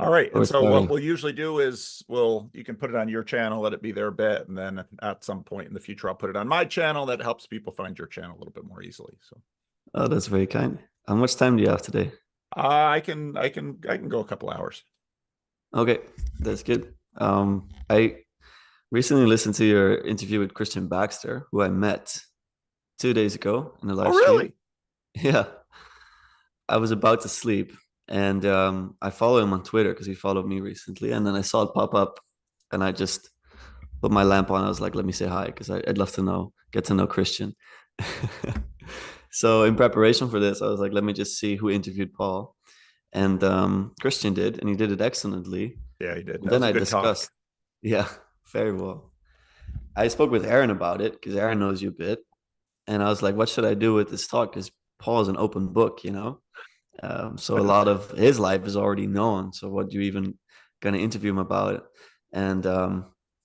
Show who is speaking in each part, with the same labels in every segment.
Speaker 1: All right. And
Speaker 2: Or
Speaker 1: so what
Speaker 2: starting.
Speaker 1: we'll usually do is you can put it on your channel, let it be their bit, and then at some point in the future, I'll put it on my channel. That helps people find your channel a little bit more easily. So
Speaker 2: Oh, that's very kind. How much time do you have today?
Speaker 1: I can go a couple hours.
Speaker 2: Okay, that's good. I recently listened to your interview with Christian Baxter, who I met 2 days ago in a
Speaker 1: Oh,
Speaker 2: live stream.
Speaker 1: really?
Speaker 2: Yeah, I was about to sleep, and I follow him on Twitter because he followed me recently, and then I saw it pop up, and I just put my lamp on. I was like, let me say hi because I'd love to get to know Christian. So in preparation for this, I was like, let me just see who interviewed Paul. And Christian did, and he did it excellently.
Speaker 1: Yeah, he did.
Speaker 2: And
Speaker 1: That
Speaker 2: then
Speaker 1: was a
Speaker 2: I
Speaker 1: good talk.
Speaker 2: discussed, yeah, very well. I spoke with Aaron about it because Aaron knows you a bit. And I was like, what should I do with this talk? Because Paul is an open book, you know? So a lot of his life is already known. So what you even going to interview him about it? And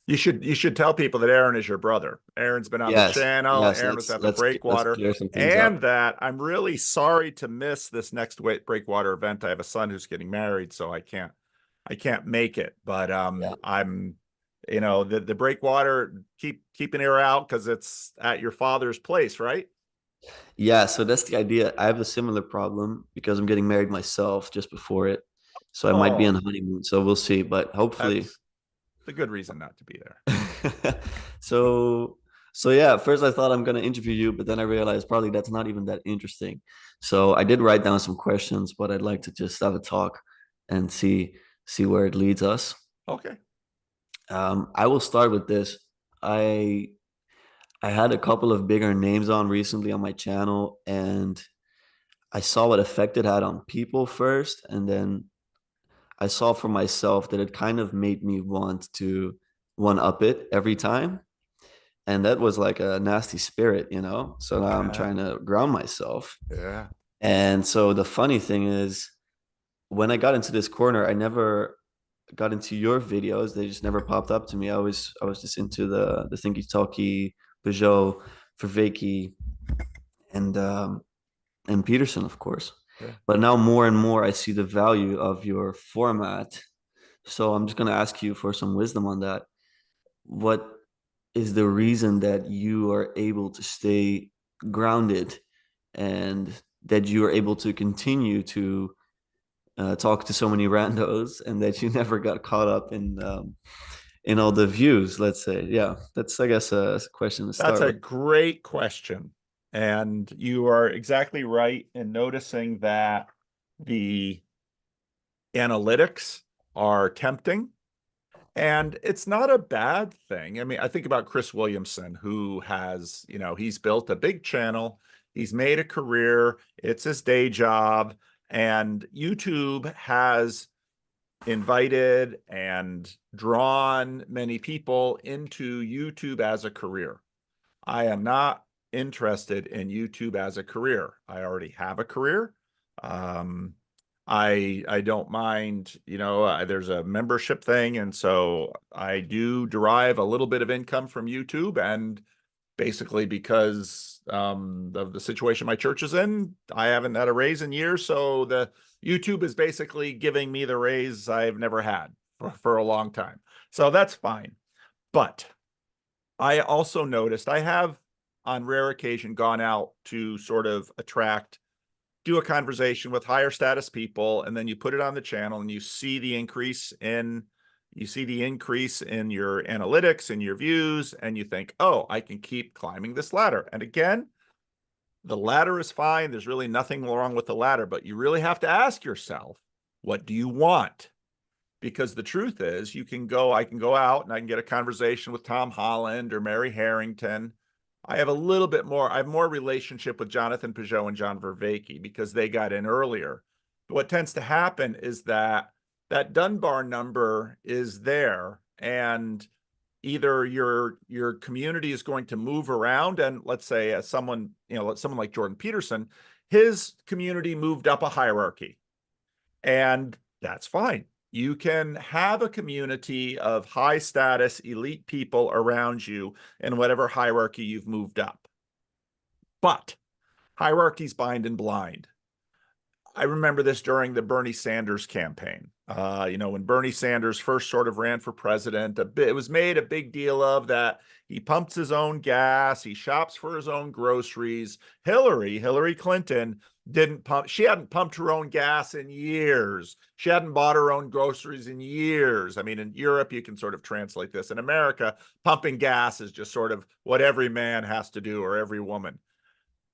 Speaker 1: You should tell people that Aaron is your brother. Aaron's been on the
Speaker 2: yes,
Speaker 1: channel.
Speaker 2: yes,
Speaker 1: Aaron was at the
Speaker 2: let's
Speaker 1: Breakwater,
Speaker 2: clear some things
Speaker 1: and
Speaker 2: up.
Speaker 1: that I'm really sorry to miss this next Breakwater event. I have a son who's getting married, so I can't make it. But
Speaker 2: Yeah.
Speaker 1: I'm, the Breakwater, keep an ear out because it's at your father's place, right?
Speaker 2: Yeah, so that's the idea. I have a similar problem because I'm getting married myself just before it. So I might be on
Speaker 1: Oh,
Speaker 2: honeymoon. So we'll see. But hopefully,
Speaker 1: that's a good reason not to be there.
Speaker 2: so so yeah, at first I thought I'm gonna interview you, but then I realized probably that's not even that interesting. So I did write down some questions, but I'd like to just have a talk and see where it leads us.
Speaker 1: Okay.
Speaker 2: I will start with this. I I had a couple of bigger names on recently on my channel, and I saw what effect it had on people first, and then I saw for myself that it kind of made me want to one up it every time. And that was like a nasty spirit, you know? So now I'm
Speaker 1: Yeah.
Speaker 2: trying to ground myself.
Speaker 1: Yeah.
Speaker 2: And so the funny thing is, when I got into this corner, I never got into your videos. They just never popped up to me. I was just into the thinky talky, Peugeot, Vervaeke, and Peterson, of course.
Speaker 1: Yeah.
Speaker 2: But now more and more I see the value of your format. So I'm just gonna ask you for some wisdom on that. What is the reason that you are able to stay grounded and that you are able to continue to talk to so many randos and that you never got caught up in all the views, let's say. Yeah, that's I guess a question to
Speaker 1: That's
Speaker 2: start
Speaker 1: a
Speaker 2: with.
Speaker 1: great question. And you are exactly right in noticing that the analytics are tempting. And it's not a bad thing. I mean, I think about Chris Williamson, who has, he's built a big channel, he's made a career, it's his day job, and YouTube has invited and drawn many people into YouTube as a career. I am not interested in YouTube as a career. I already have a career. Um, I don't mind, there's a membership thing, and so I do derive a little bit of income from YouTube, and basically because of the situation my church is in, I haven't had a raise in years, so the YouTube is basically giving me the raise I've never had for a long time. So that's fine. But I also noticed I have on rare occasion gone out to sort of do a conversation with higher status people, and then you put it on the channel and you see the increase in your analytics and your views, and you think, oh, I can keep climbing this ladder. And again, the ladder is fine. There's really nothing wrong with the ladder, but you really have to ask yourself, what do you want? Because the truth is, I can go out and I can get a conversation with Tom Holland or Mary Harrington. I have more relationship with Jonathan Peugeot and John Vervaeke because they got in earlier. But what tends to happen is that Dunbar number is there, and either your community is going to move around, and let's say someone like Jordan Peterson, his community moved up a hierarchy, and that's fine. You can have a community of high status, elite people around you in whatever hierarchy you've moved up. But hierarchies bind and blind. I remember this during the Bernie Sanders campaign. When Bernie Sanders first sort of ran for president, it was made a big deal of that he pumps his own gas, he shops for his own groceries. Hillary Clinton, didn't pump, she hadn't pumped her own gas in years. She hadn't bought her own groceries in years. I mean, in Europe, you can sort of translate this. In America, pumping gas is just sort of what every man has to do, or every woman.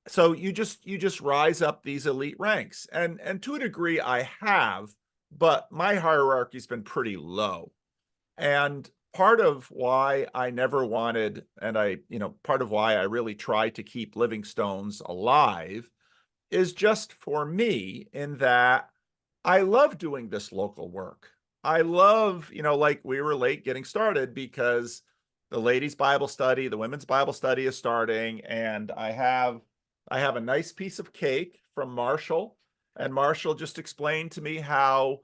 Speaker 1: So you just rise up these elite ranks, and to a degree I have, but my hierarchy's been pretty low. And part of why I never wanted, and part of why I really try to keep living stones alive, is just for me, in that I love doing this local work. I love, like, we were late getting started because the ladies' Bible study, the women's Bible study is starting, and I have a nice piece of cake from Marshall, and Marshall just explained to me how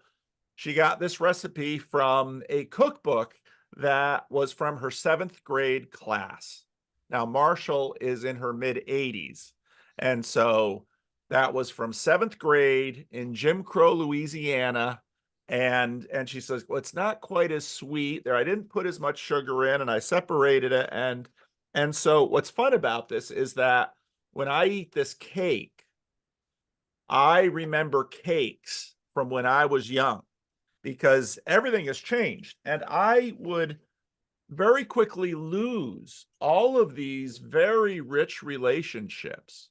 Speaker 1: she got this recipe from a cookbook that was from her 7th grade class. Now, Marshall is in her mid 80s. And so that was from 7th grade in Jim Crow, Louisiana. And she says, well, it's not quite as sweet there. I didn't put as much sugar in, and I separated it. And so what's fun about this is that when I eat this cake, I remember cakes from when I was young, because everything has changed. And I would very quickly lose all of these very rich relationships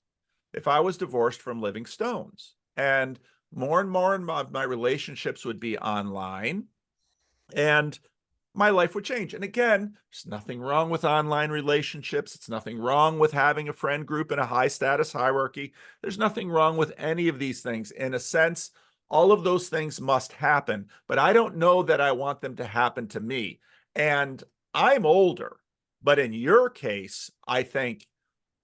Speaker 1: if I was divorced from living stones. And more of my relationships would be online, and my life would change. And again, there's nothing wrong with online relationships. It's nothing wrong with having a friend group in a high status hierarchy. There's nothing wrong with any of these things. In a sense, all of those things must happen, but I don't know that I want them to happen to me. And I'm older, but in your case, I think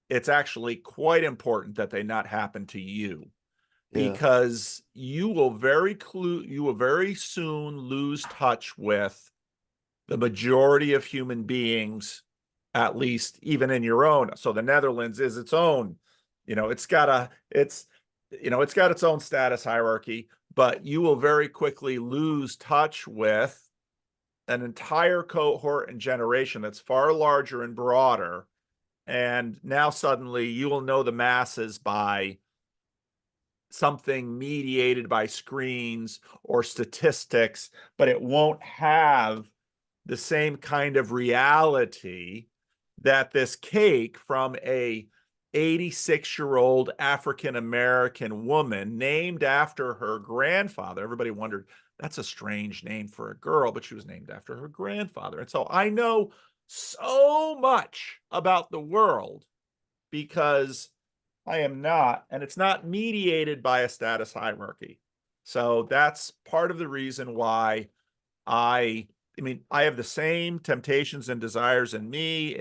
Speaker 1: it's actually quite important that they not happen to you,
Speaker 2: Yeah.
Speaker 1: because you will very soon lose touch with the majority of human beings, at least even in your own. So the Netherlands is its own, it's got its own status hierarchy, but you will very quickly lose touch with an entire cohort and generation that's far larger and broader. And now suddenly you will know the masses by something mediated by screens or statistics, but it won't have the same kind of reality that this cake from a 86-year-old African American woman named after her grandfather. Everybody wondered, that's a strange name for a girl, but she was named after her grandfather. And so I know so much about the world because I am not, and it's not mediated by a status hierarchy. So that's part of the reason why I have the same temptations and desires in me.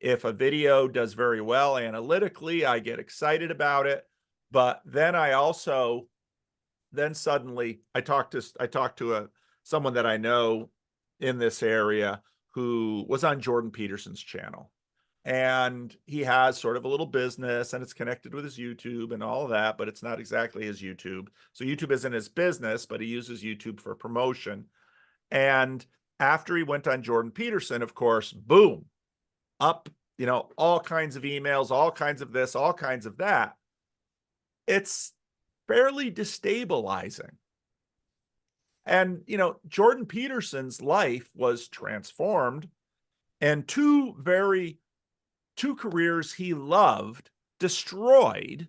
Speaker 1: If a video does very well analytically, I get excited about it. But then suddenly I talked to someone that I know in this area who was on Jordan Peterson's channel. And he has sort of a little business, and it's connected with his YouTube and all of that, but it's not exactly his YouTube. So YouTube isn't his business, but he uses YouTube for promotion. And after he went on Jordan Peterson, of course, boom, up, all kinds of emails, all kinds of this, all kinds of that. It's fairly destabilizing. And, Jordan Peterson's life was transformed, and two careers he loved destroyed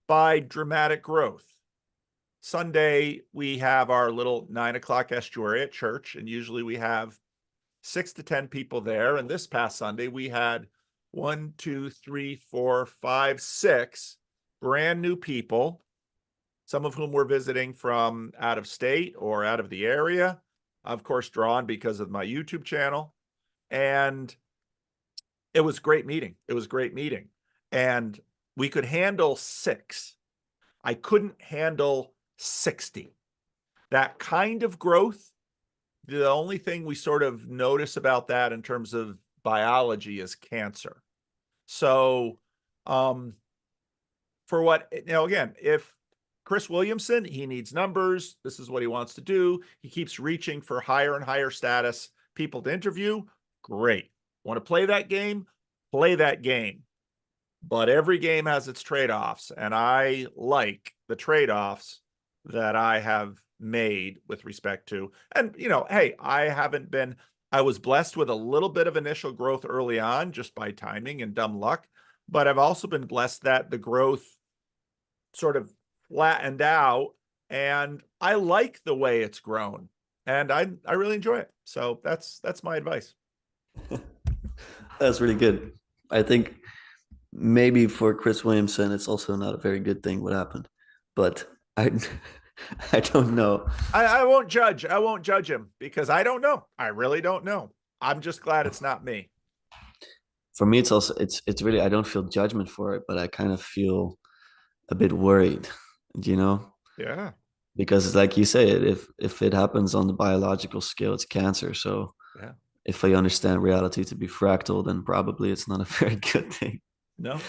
Speaker 1: by dramatic growth. Sunday, we have our little 9 o'clock estuary at church, and usually we have 6 to 10 people there. And this past Sunday, we had 1, 2, 3, 4, 5, 6 brand new people, some of whom were visiting from out of state or out of the area, of course, drawn because of my YouTube channel. And it was a great meeting. It was a great meeting. And we could handle 6. I couldn't handle 60. That kind of growth, the only thing we sort of notice about that in terms of biology is cancer. So, for what, again, if Chris Williamson, he needs numbers. This is what he wants to do. He keeps reaching for higher and higher status people to interview. Great. Want to play that game? Play that game. But every game has its trade-offs, and I like the trade-offs that I have made with respect to, and hey, I was blessed with a little bit of initial growth early on just by timing and dumb luck, but I've also been blessed that the growth sort of flattened out, and I like the way it's grown, and I really enjoy it. So that's my advice.
Speaker 2: That's really good. I think maybe for Chris Williamson, it's also not a very good thing what happened, but I I don't know.
Speaker 1: I won't judge. I won't judge him because I don't know. I really don't know. I'm just glad it's not me.
Speaker 2: For me, it's also it's really I don't feel judgment for it, but I kind of feel a bit worried, you know,
Speaker 1: Yeah.
Speaker 2: because like you say, if it happens on the biological scale, it's cancer. So
Speaker 1: Yeah.
Speaker 2: if I understand reality to be fractal, then probably it's not a very good thing.
Speaker 1: No.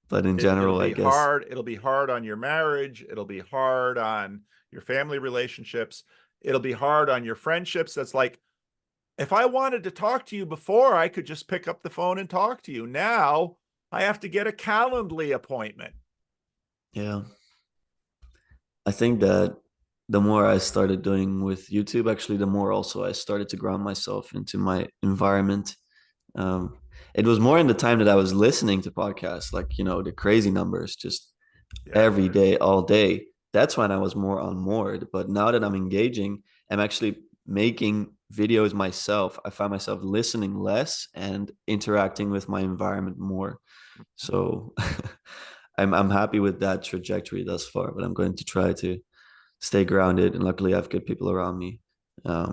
Speaker 2: But in
Speaker 1: It'll
Speaker 2: general, I
Speaker 1: be
Speaker 2: guess,
Speaker 1: hard. It'll be hard on your marriage. It'll be hard on your family relationships. It'll be hard on your friendships. That's like, if I wanted to talk to you before, I could just pick up the phone and talk to you. Now I have to get a Calendly appointment.
Speaker 2: yeah. I think that the more I started doing with YouTube, actually, the more also I started to ground myself into my environment. Um, it was more in the time that I was listening to podcasts, like, the crazy numbers, just
Speaker 1: Yeah.
Speaker 2: every day, all day. That's when I was more on board. But now that I'm engaging, I'm actually making videos myself. I find myself listening less and interacting with my environment more. So I'm happy with that trajectory thus far, but I'm going to try to stay grounded. And luckily, I have good people around me. Um,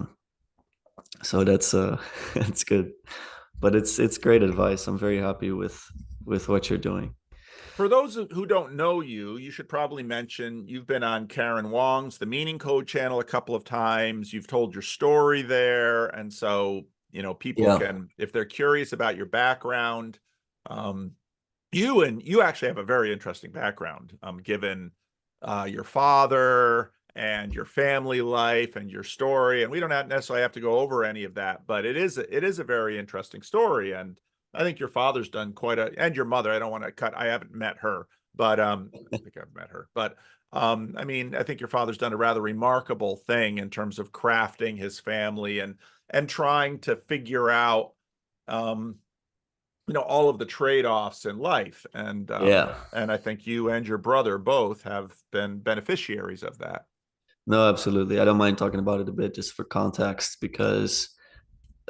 Speaker 2: so that's that's good. But it's great advice. I'm very happy with what you're doing.
Speaker 1: For those who don't know you, you should probably mention you've been on Karen Wong's The Meaning Code channel a couple of times. You've told your story there. And so, people
Speaker 2: Yeah.
Speaker 1: can, if they're curious about your background, um, you actually have a very interesting background, given your father and your family life and your story. And we don't necessarily have to go over any of that, but it is a very interesting story. And I think your father's done and your mother. I don't want to cut. I haven't met her, but I think I've met her. But I mean, I think your father's done a rather remarkable thing in terms of crafting his family and trying to figure out um, all of the trade-offs in life,
Speaker 2: Yeah.
Speaker 1: and I think you and your brother both have been beneficiaries of that.
Speaker 2: No, absolutely. I don't mind talking about it a bit just for context because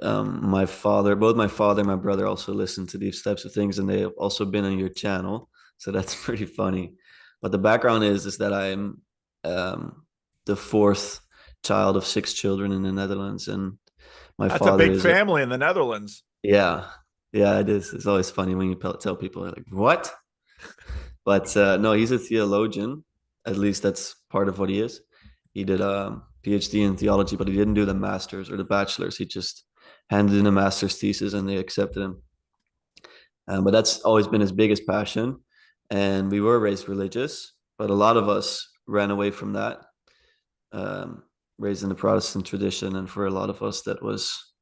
Speaker 2: both my father and my brother also listen to these types of things, and they have also been on your channel. So that's pretty funny. But the background is that I'm the fourth child of six children in the Netherlands, and my
Speaker 1: That's a
Speaker 2: father
Speaker 1: big
Speaker 2: is a
Speaker 1: family in the Netherlands.
Speaker 2: yeah, yeah, it is. It's always funny when you tell people like what, but no, he's a theologian. At least that's part of what he is. He did a PhD in theology, but he didn't do the masters or the bachelors. He just handed in a master's thesis and they accepted him. But that's always been his biggest passion. And we were raised religious, but a lot of us ran away from that, um, raised in the Protestant tradition. And for a lot of us, that was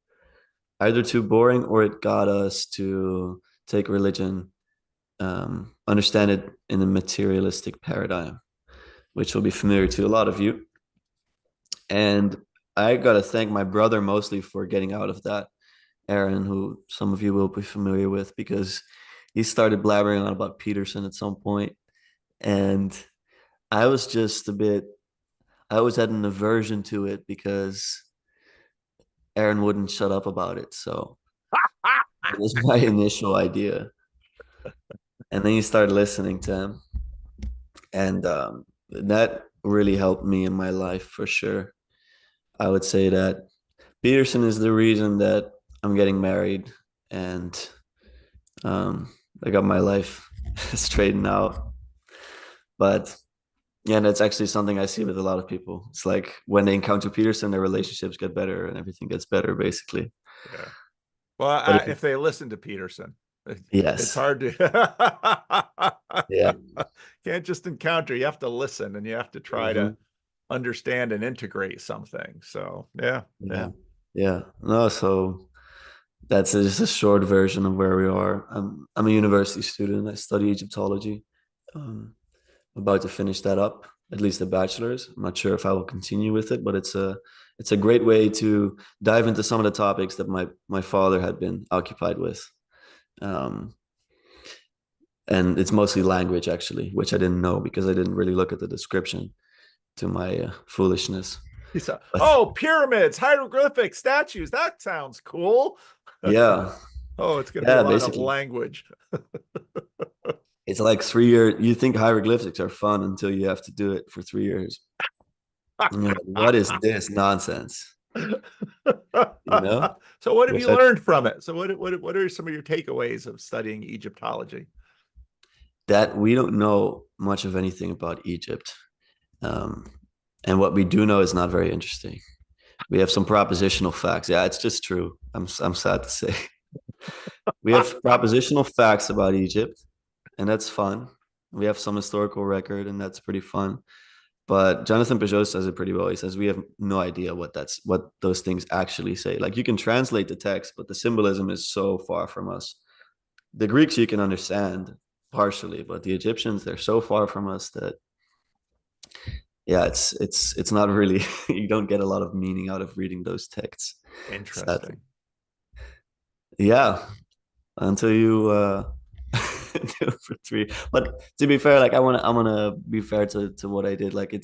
Speaker 2: either too boring or it got us to take religion, understand it in a materialistic paradigm, which will be familiar to a lot of you. And I got to thank my brother mostly for getting out of that, Aaron, who some of you will be familiar with, because he started blabbering on about Peterson at some point, and I was just a bit. I always had an aversion to it because Aaron wouldn't shut up about it. So it was my initial idea, and then you started listening to him, and that really helped me in my life for sure. I would say that Peterson is the reason that I'm getting married and um, I got my life straightened out. But yeah, that's actually something I see with a lot of people. It's like when they encounter Peterson, their relationships get better and everything gets better, basically.
Speaker 1: Yeah. Well,
Speaker 2: But if
Speaker 1: if they listen to Peterson. It's
Speaker 2: Yes.
Speaker 1: hard to
Speaker 2: Yeah.
Speaker 1: can't just encounter. You have to listen and you have to try to
Speaker 2: Mhm.
Speaker 1: understand and integrate something. So yeah,
Speaker 2: Yeah.
Speaker 1: yeah.
Speaker 2: Yeah. No, so that's just a short version of where we are. I'm a university student. I study Egyptology. Um, about to finish that up, at least a bachelor's. I'm not sure if I will continue with it, but it's a great way to dive into some of the topics that my father had been occupied with. Um, and it's mostly language actually, which I didn't know because I didn't really look at the description to my foolishness.
Speaker 1: He said,
Speaker 2: But
Speaker 1: "Oh, pyramids, hieroglyphic statues. That sounds cool."
Speaker 2: yeah,
Speaker 1: Oh, it's going to be a
Speaker 2: yeah,
Speaker 1: lot of
Speaker 2: basically.
Speaker 1: language.
Speaker 2: It's like 3 years. You think hieroglyphics are fun until you have to do it for 3 years. And you're like, what is this nonsense? You know?
Speaker 1: So, what have
Speaker 2: Which
Speaker 1: you
Speaker 2: I
Speaker 1: learned from it? So, what are some of your takeaways of studying Egyptology?
Speaker 2: that we don't know much of anything about Egypt. Um, and what we do know is not very interesting. We have some propositional facts. Yeah, it's just true. I'm sad to say. We have propositional facts about Egypt, and that's fun. We have some historical record, and that's pretty fun. But Jonathan Peugeot says it pretty well. He says we have no idea what those things actually say. Like you can translate the text, but the symbolism is so far from us. The Greeks you can understand partially, but the Egyptians they're so far from us that yeah, it's not really you don't get a lot of meaning out of reading those texts, sadly.
Speaker 1: Interesting.
Speaker 2: Yeah, until you do it for three. But to be fair, like I wanna be fair to what I did. Like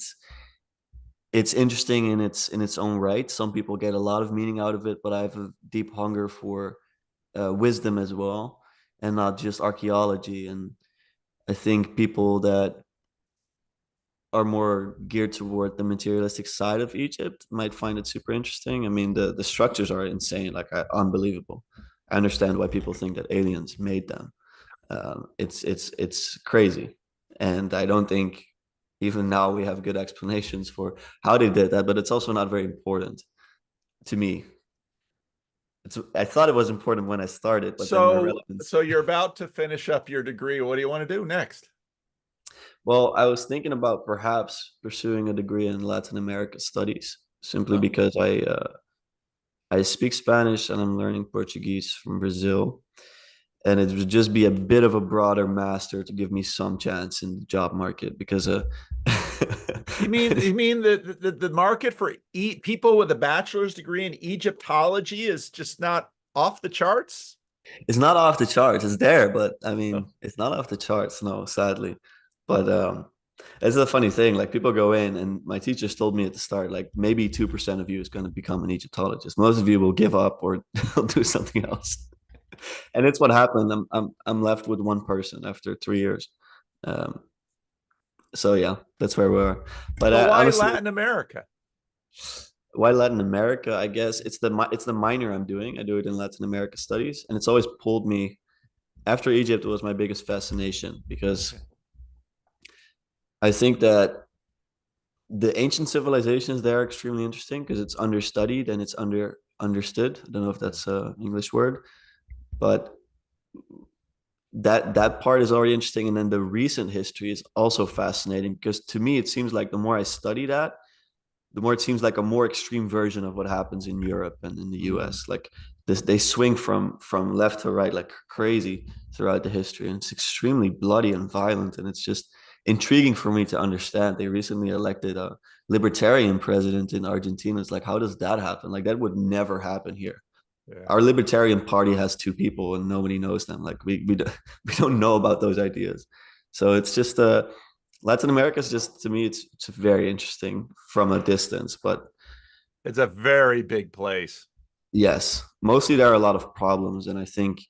Speaker 2: it's interesting in its own right. Some people get a lot of meaning out of it, but I have a deep hunger for wisdom as well, and not just archaeology. And I think people that are more geared toward the materialistic side of Egypt might find it super interesting. I mean, the structures are insane, like unbelievable. I understand why people think that aliens made them. It's crazy, and I don't think even now we have good explanations for how they did that. But it's also not very important to me. I thought it was important when I started, but then my
Speaker 1: So,
Speaker 2: relevance.
Speaker 1: so you're about to finish up your degree. What do you want to do next?
Speaker 2: Well, I was thinking about perhaps pursuing a degree in Latin America studies, simply
Speaker 1: Oh,
Speaker 2: because I speak Spanish and I'm learning Portuguese from Brazil. And it would just be a bit of a broader master to give me some chance in the job market because
Speaker 1: you mean the market for people with a bachelor's degree in Egyptology is just not off the charts?
Speaker 2: it's not off the charts. It's there, but I
Speaker 1: Oh,
Speaker 2: mean, it's not off the charts, no, sadly. But it's a funny thing. Like people go in, and my teachers told me at the start, like maybe 2% of you is going to become an Egyptologist. Most of you will give up or do something else. And it's what happened. I'm left with one person after 3 years. Um, so yeah, that's where we are. But
Speaker 1: so why
Speaker 2: honestly,
Speaker 1: Latin America?
Speaker 2: why Latin America? I guess it's the minor I'm doing. I do it in Latin America studies, and it's always pulled me. After Egypt was my biggest fascination because
Speaker 1: Okay.
Speaker 2: I think that the ancient civilizations there are extremely interesting because it's understudied and it's understood. I don't know if
Speaker 1: Yeah.
Speaker 2: that's an English word, but that part is already interesting. And then the recent history is also fascinating because to me it seems like the more I study that, the more it seems like a more extreme version of what happens in Europe and in the
Speaker 1: Mm,
Speaker 2: US. Like this, they swing from left to right like crazy throughout the history, and it's extremely bloody and violent. And it's just intriguing for me to understand. They recently elected a libertarian president in Argentina. It's like, how does that happen? Like that would never happen here.
Speaker 1: yeah.
Speaker 2: Our libertarian party has two people and nobody knows them. Like we don't know about those ideas. So it's just Latin America is just to me it's very interesting from a distance, but
Speaker 1: It's a very big place.
Speaker 2: yes, mostly there are a lot of problems, and I think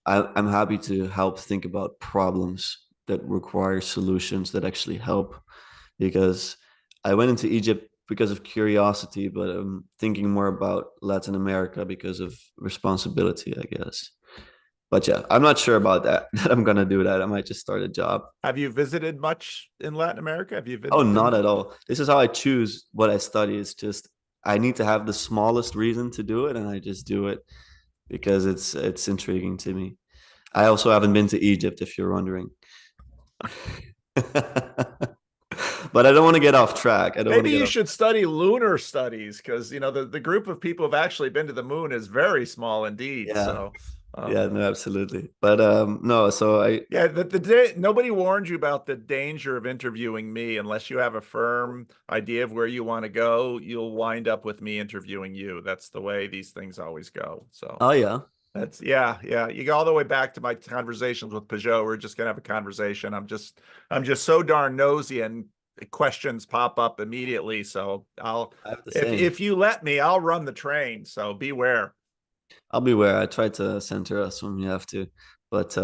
Speaker 2: I'm happy to help think about problems that require solutions that actually help because I went into Egypt because of curiosity, but I'm thinking more about Latin America because of responsibility, I guess. But yeah, I'm not sure about that, that I'm gonna do that. I might just start a job.
Speaker 1: Have you visited much in Latin America? Have you
Speaker 2: Oh,
Speaker 1: been?
Speaker 2: not at all. This is how I choose what I study. It's just I need to have the smallest reason to do it, and I just do it because it's intriguing to me. I also haven't been to Egypt, if you're wondering. But I don't want to get off track. I don't want
Speaker 1: Maybe
Speaker 2: to get
Speaker 1: you
Speaker 2: off.
Speaker 1: should study lunar studies because the group of people who've actually been to the moon is very small indeed.
Speaker 2: Yeah,
Speaker 1: So
Speaker 2: yeah, no, absolutely. But no, so I
Speaker 1: yeah, the day nobody warned you about the danger of interviewing me unless you have a firm idea of where you want to go, you'll wind up with me interviewing you. That's the way these things always go. So
Speaker 2: oh yeah,
Speaker 1: that's yeah. You go all the way back to my conversations with Peugeot. We're just gonna have a conversation. I'm just so darn nosy and questions pop up immediately. So I'll
Speaker 2: I have the
Speaker 1: if
Speaker 2: same.
Speaker 1: you let me, I'll run the train. So beware.
Speaker 2: I'll be aware. I try to center us when we have to, but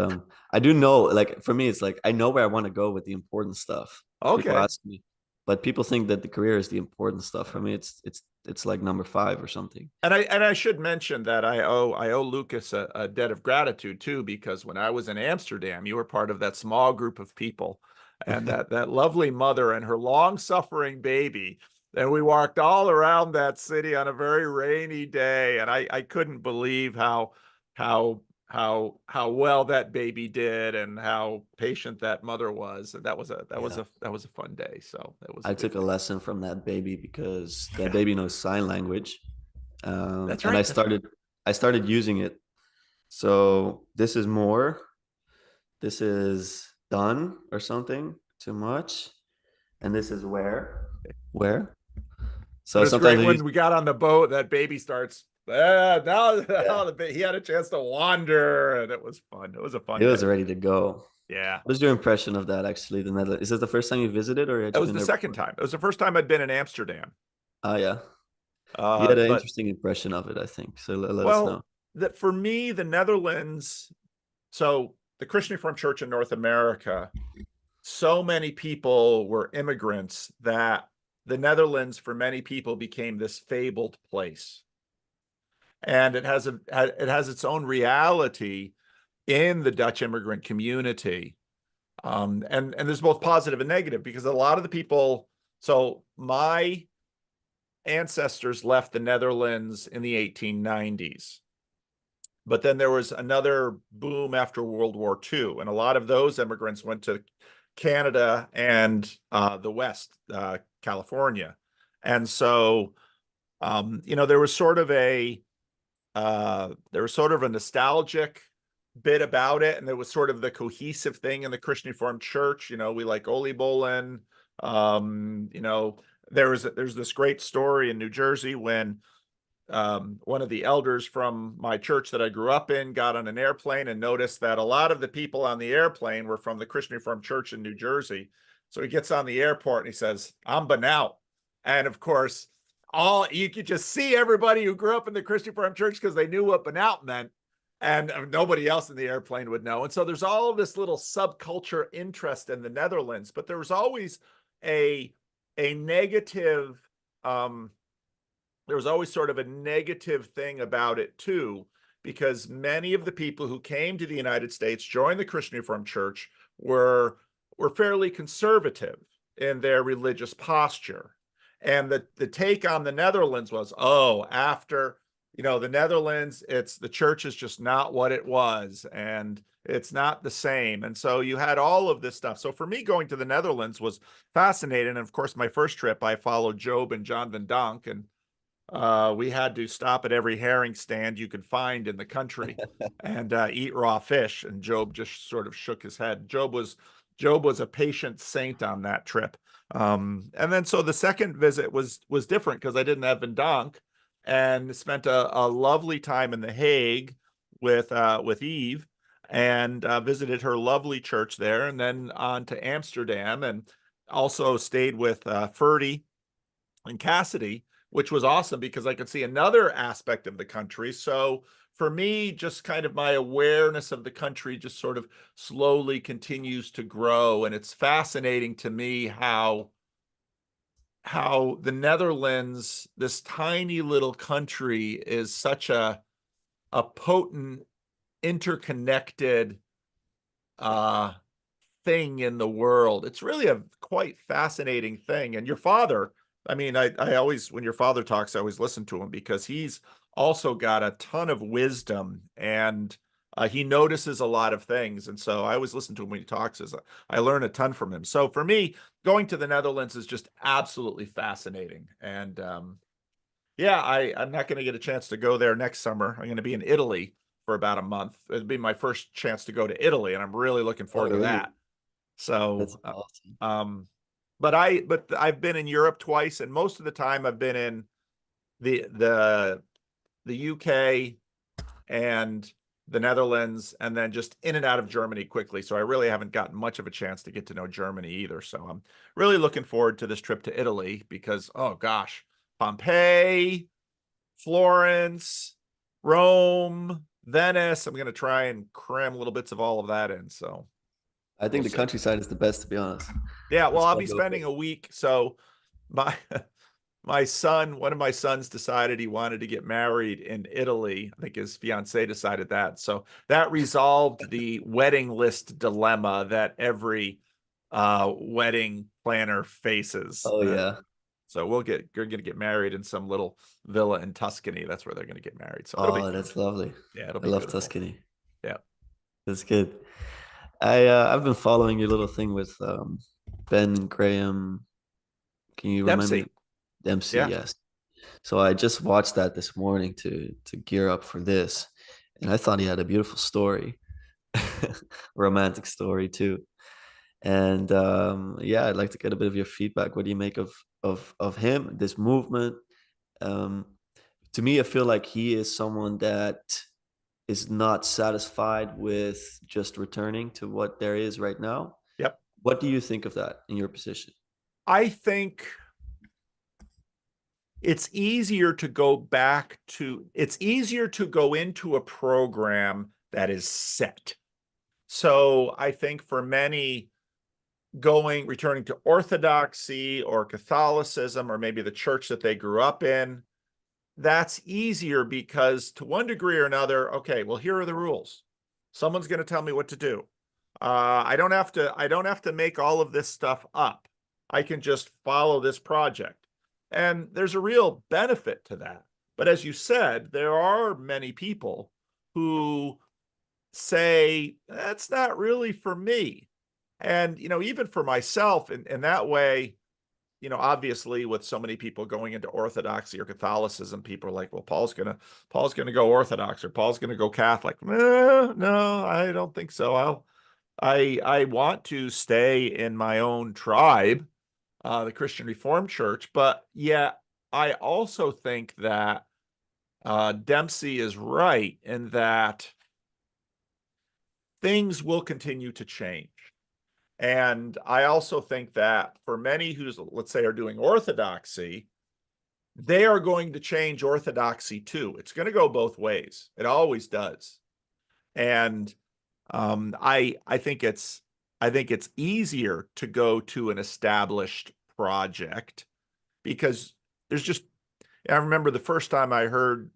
Speaker 2: I do know. Like for me, it's like I know where I want to go with the important stuff. People
Speaker 1: Okay.
Speaker 2: ask me, but people think that the career is the important stuff. For me, it's like number five or something.
Speaker 1: And I should mention that I owe Lucas a debt of gratitude too, because when I was in Amsterdam, you were part of that small group of people, and that lovely mother and her long-suffering baby. And we walked all around that city on a very rainy day, and I couldn't believe how well that baby did and how patient that mother was. And that was a that was
Speaker 2: Yeah.
Speaker 1: a that was a fun day. So that was a
Speaker 2: I
Speaker 1: good
Speaker 2: took a
Speaker 1: day.
Speaker 2: lesson from that baby because that
Speaker 1: Yeah,
Speaker 2: baby knows sign language,
Speaker 1: that's
Speaker 2: and I
Speaker 1: right. That's right.
Speaker 2: started using it. So this is more. This is done or something too much, and this is where.
Speaker 1: But
Speaker 2: So
Speaker 1: it's
Speaker 2: sometimes
Speaker 1: great
Speaker 2: I use
Speaker 1: when we got on the boat, that baby starts.
Speaker 2: yeah.
Speaker 1: He had a chance to wander, and it was fun. It was a
Speaker 2: It
Speaker 1: fun
Speaker 2: was
Speaker 1: day.
Speaker 2: ready to go.
Speaker 1: Yeah,
Speaker 2: What is your impression of that actually? The Netherlands. Is this the first time you visited, or had
Speaker 1: that
Speaker 2: you
Speaker 1: was
Speaker 2: been
Speaker 1: the
Speaker 2: there
Speaker 1: second
Speaker 2: before?
Speaker 1: time. It was the first time I'd been in Amsterdam.
Speaker 2: Oh yeah, you had an
Speaker 1: But
Speaker 2: interesting impression of it, I think. So let us know.
Speaker 1: well, that for me, the Netherlands. So the Christian Reformed Church in North America, so many people were immigrants that the Netherlands, for many people, became this fabled place, and it has its own reality in the Dutch immigrant community. And there's both positive and negative because a lot of the people, so my ancestors left the Netherlands in the 1890s, but then there was another boom after World War II, and a lot of those immigrants went to Canada and the West, California. And so, there was sort of a nostalgic bit about it, and there was sort of the cohesive thing in the Christian Reformed Church. We like Oli Bolin. Um, you know, there's this great story in New Jersey when one of the elders from my church that I grew up in got on an airplane and noticed that a lot of the people on the airplane were from the Christian Reformed Church in New Jersey. So he gets on the airport and he says, "I'm Banal," and of course, all you could just see everybody who grew up in the Christian Reformed Church because they knew what Banal meant, and nobody else in the airplane would know. And so there's all this little subculture interest in the Netherlands, but there was always a a negative um, there was always sort of a negative thing about it too, because many of the people who came to the United States, joined the Christian Reformed Church, were fairly conservative in their religious posture. And the take on the Netherlands was, oh, after the Netherlands, it's the church is just not what it was, and it's not the same. And so you had all of this stuff. So for me, going to the Netherlands was fascinating. And of course, my first trip, I followed Job and John Van Donk, and we had to stop at every herring stand you could find in the country and eat raw fish. And Job just sort of shook his head. Job was a patient saint on that trip. And then so the second visit was different because I didn't have Vendonk, and spent a lovely time in The Hague with Eve, and visited her lovely church there, and then on to Amsterdam, and also stayed with Ferdy and Cassidy, which was awesome because I could see another aspect of the country. So for me, just kind of my awareness of the country just sort of slowly continues to grow. And it's fascinating to me how the Netherlands, this tiny little country, is such a potent, interconnected uh thing in the world. It's really a quite fascinating thing. And your father, I mean, I always, when your father talks, I always listen to him because he's also got a ton of wisdom and He notices a lot of things, and so I always listen to him when he talks. As I learn a ton from him. So for me, going to the Netherlands is just absolutely fascinating. And yeah, I'm not going to get a chance to go there next summer. I'm going to be in Italy for about a month. It'll be my first chance to go to Italy, and I'm really looking forward
Speaker 2: Oh,
Speaker 1: to
Speaker 2: really?
Speaker 1: that. So,
Speaker 2: That's awesome.
Speaker 1: but I've been in Europe twice, and most of the time I've been in the the the UK and the Netherlands, and then just in and out of Germany quickly. So I really haven't gotten much of a chance to get to know Germany either. So I'm really looking forward to this trip to Italy because, oh gosh, Pompeii, Florence, Rome, Venice. I'm going to try and cram little bits of all of that in. So
Speaker 2: I
Speaker 1: we'll
Speaker 2: think the
Speaker 1: see.
Speaker 2: countryside is the best, to be honest.
Speaker 1: Yeah, well,
Speaker 2: That's
Speaker 1: I'll
Speaker 2: what
Speaker 1: be
Speaker 2: I go for.
Speaker 1: spending a week. So my my son, one of my sons decided he wanted to get married in Italy. I think his fiance decided that. So that resolved the wedding list dilemma that every wedding planner faces.
Speaker 2: Oh yeah.
Speaker 1: So we're gonna get married in some little villa in Tuscany. That's where they're gonna get married. So it'll be
Speaker 2: Oh,
Speaker 1: fun.
Speaker 2: that's lovely.
Speaker 1: Yeah, it'll
Speaker 2: I
Speaker 1: be
Speaker 2: love
Speaker 1: beautiful.
Speaker 2: Tuscany.
Speaker 1: Yeah.
Speaker 2: That's good. I've been following your little thing with Ben and Graham. Can you remind me?
Speaker 1: Dempsey.
Speaker 2: Dempsey,
Speaker 1: Yeah.
Speaker 2: yes. So I just watched that this morning to gear up for this, and I thought he had a beautiful story, romantic story too. And yeah, I'd like to get a bit of your feedback. What do you make of him, this movement? Um, to me, I feel like he is someone that is not satisfied with just returning to what there is right now.
Speaker 1: Yep.
Speaker 2: What do you think of that in your position?
Speaker 1: I think it's easier to go into a program that is set. So I think for many, returning to Orthodoxy or Catholicism or maybe the church that they grew up in, that's easier because to one degree or another, okay, well, here are the rules. Someone's going to tell me what to do. I don't have to make all of this stuff up. I can just follow this project. And there's a real benefit to that. But as you said, there are many people who say, that's not really for me. And, even for myself in that way, obviously with so many people going into Orthodoxy or Catholicism, people are like, well, Paul's gonna go Orthodox or Paul's gonna go Catholic. No, I don't think so. I want to stay in my own tribe, the Christian Reformed Church, but yeah, I also think that Dempsey is right in that things will continue to change. And I also think that for many who's, let's say, are doing Orthodoxy, they are going to change Orthodoxy too. It's going to go both ways. It always does. And I think it's easier to go to an established project because there's just I remember the first time I heard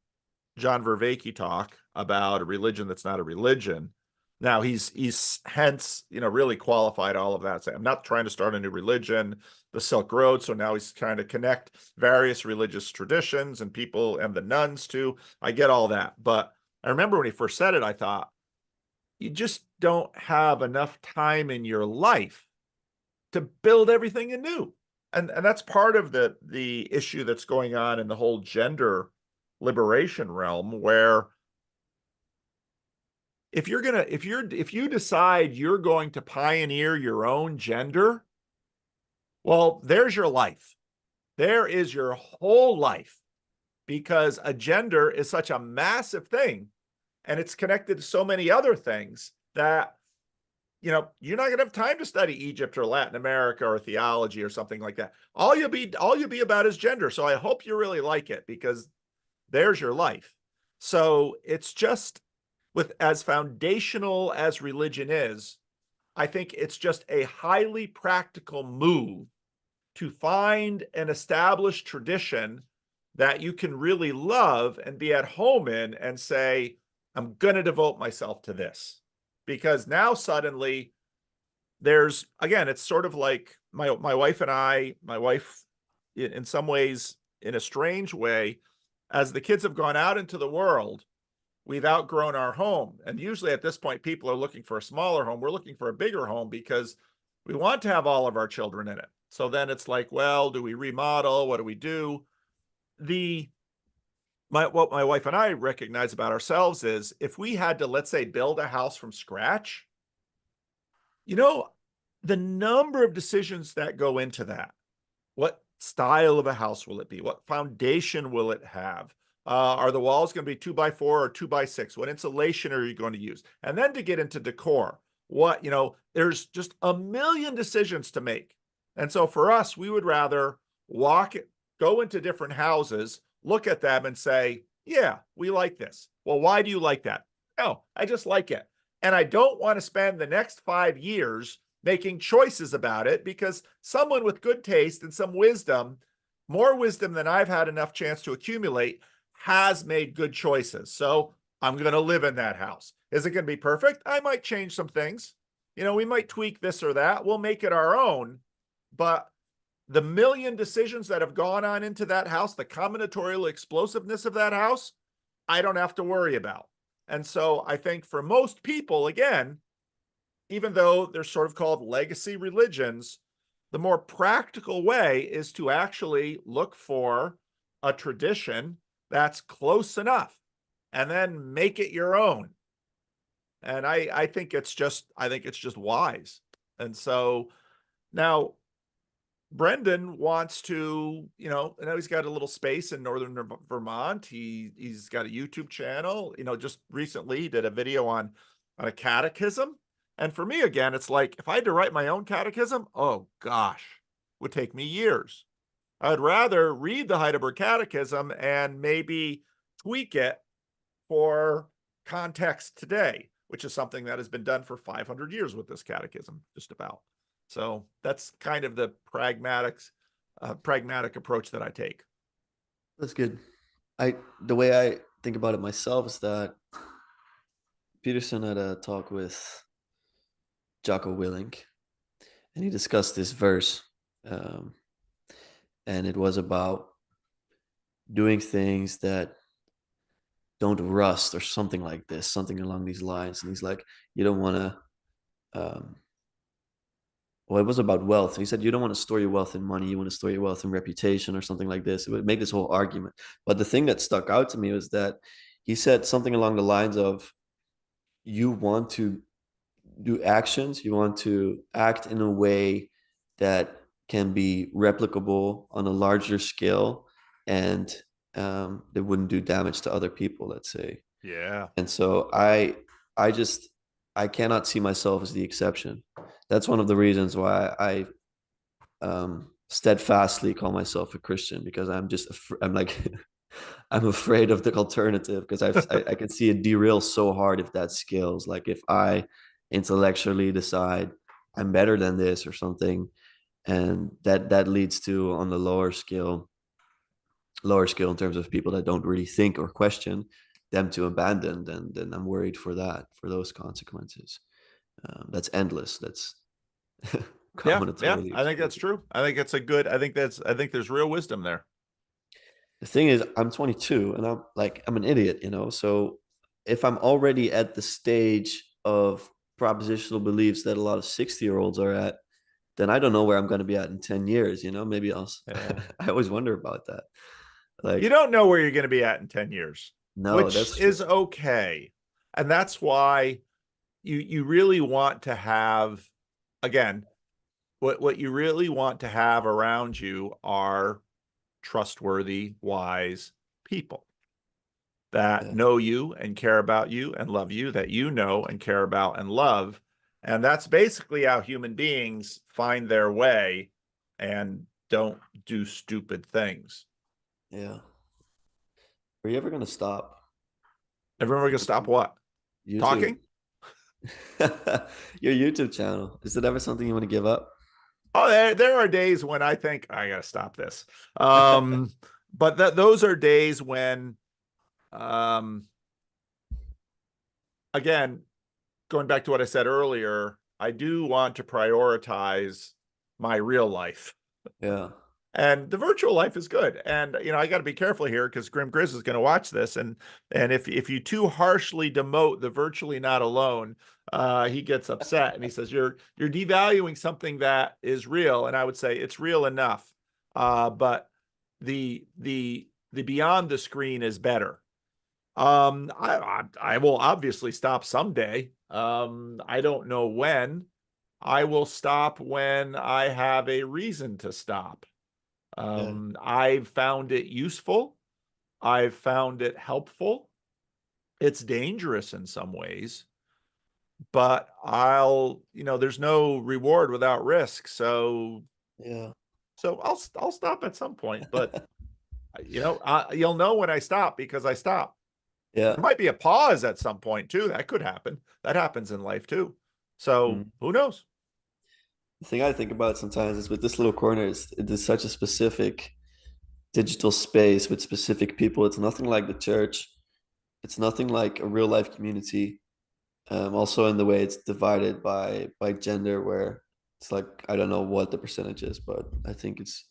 Speaker 1: John Vervaeke talk about a religion that's not a religion. Now he's hence, really qualified all of that. So I'm not trying to start a new religion, the Silk Road. So now he's trying to connect various religious traditions and people and the nuns too. I get all that. But I remember when he first said it, I thought, you just don't have enough time in your life to build everything anew. And that's part of the issue that's going on in the whole gender liberation realm, where if you decide you're going to pioneer your own gender, well, there's your life. There is your whole life, because a gender is such a massive thing and it's connected to so many other things that you're not going to have time to study Egypt or Latin America or theology or something like that. All you'll be about is gender. So I hope you really like it, because there's your life. So it's just, with as foundational as religion is, I think it's just a highly practical move to find an established tradition that you can really love and be at home in and say, I'm going to devote myself to this. Because now suddenly there's, again, it's sort of like my wife and my wife in some ways, in a strange way, as the kids have gone out into the world, we've outgrown our home. And usually at this point, people are looking for a smaller home. We're looking for a bigger home because we want to have all of our children in it. So then it's like, well, do we remodel? What do we do? The what my wife and I recognize about ourselves is if we had to, let's say, build a house from scratch, you know, the number of decisions that go into that. What style of a house will it be? What foundation will it have? Are the walls going to be 2x4 or 2x6? What insulation are you going to use? And then to get into decor, there's just a million decisions to make. And so for us, we would rather go into different houses, look at them and say, yeah, we like this. Well, why do you like that? No, I just like it. And I don't want to spend the next 5 years making choices about it because someone with good taste and some wisdom, more wisdom than I've had enough chance to accumulate, has made good choices. So I'm going to live in that house. Is it going to be perfect? I might change some things. We might tweak this or that. We'll make it our own. But the million decisions that have gone on into that house, the combinatorial explosiveness of that house, I don't have to worry about. And so I think for most people, again, even though they're sort of called legacy religions, the more practical way is to actually look for a tradition that's close enough and then make it your own. And I think it's just wise. And so now Brendan wants to, now he's got a little space in northern Vermont. He's got a YouTube channel. Just recently he did a video on a catechism. And for me, again, it's like if I had to write my own catechism, oh gosh, it would take me years. I'd rather read the Heidelberg Catechism and maybe tweak it for context today, which is something that has been done for 500 years with this catechism, just about. So that's kind of the pragmatic approach that I take.
Speaker 2: That's good. The way I think about it myself is that Peterson had a talk with Jocko Willink, and he discussed this verse, um, and it was about doing things that don't rust or something like this, something along these lines. And he's like, you don't want to. Well, it was about wealth. He said, you don't want to store your wealth in money. You want to store your wealth in reputation or something like this. It would make this whole argument. But the thing that stuck out to me was that he said something along the lines of, you want to do actions, you want to act in a way that can be replicable on a larger scale, and that wouldn't do damage to other people, let's say.
Speaker 1: Yeah.
Speaker 2: And so I cannot see myself as the exception. That's one of the reasons why I steadfastly call myself a Christian, because I'm like I'm afraid of the alternative, because I can see it derail so hard if that scales. Like if I intellectually decide I'm better than this or something, and that leads to, on the lower scale in terms of people that don't really think or question, them to abandon, then I'm worried for those consequences. That's endless. That's
Speaker 1: Yeah,
Speaker 2: combinatorially
Speaker 1: I think that's
Speaker 2: explosive.
Speaker 1: true. I think there's real wisdom there.
Speaker 2: The thing is, I'm 22 and I'm an idiot, So if I'm already at the stage of propositional beliefs that a lot of 60-year-olds are at, then I don't know where I'm going to be at in 10 years, Maybe I'll.
Speaker 1: Yeah.
Speaker 2: I always wonder about that.
Speaker 1: You
Speaker 2: Like,
Speaker 1: don't know where you're going to be at in 10 years,
Speaker 2: no,
Speaker 1: which
Speaker 2: that's true.
Speaker 1: is okay. And that's why you really want to have, again, what you really want to have around you are trustworthy, wise people that
Speaker 2: Yeah.
Speaker 1: know you and care about you and love you, that you know and care about and love. And that's basically how human beings find their way and don't do stupid things.
Speaker 2: Yeah. Are you ever going to stop
Speaker 1: Everyone gonna stop what?
Speaker 2: YouTube?
Speaker 1: Talking?
Speaker 2: Your YouTube channel. Is it ever something you want to give up?
Speaker 1: Oh, there are days when I think I gotta stop this. But those are days when, um, again, going back to what I said earlier, I do want to prioritize my real life.
Speaker 2: Yeah.
Speaker 1: And the virtual life is good. And I got to be careful here because Grim Grizz is going to watch this, and if you too harshly demote the virtually not alone, he gets upset and he says you're devaluing something that is real. And I would say it's real enough, but the beyond the screen is better. I will obviously stop someday. I don't know when. I will stop when I have a reason to stop.
Speaker 2: Yeah.
Speaker 1: I've found it useful. I've found it helpful. It's dangerous in some ways, but there's no reward without risk.
Speaker 2: Yeah.
Speaker 1: So I'll stop at some point, but you'll know when I stop because I stop.
Speaker 2: Yeah.
Speaker 1: There might be a pause at some point too. That could happen. That happens in life too. So
Speaker 2: Mm.
Speaker 1: who knows?
Speaker 2: The thing I think about sometimes is with this little corner, it is such a specific digital space with specific people. It's nothing like the church. It's nothing like a real life community. Also in the way it's divided by gender, where it's like I don't know what the percentage is, but I think it's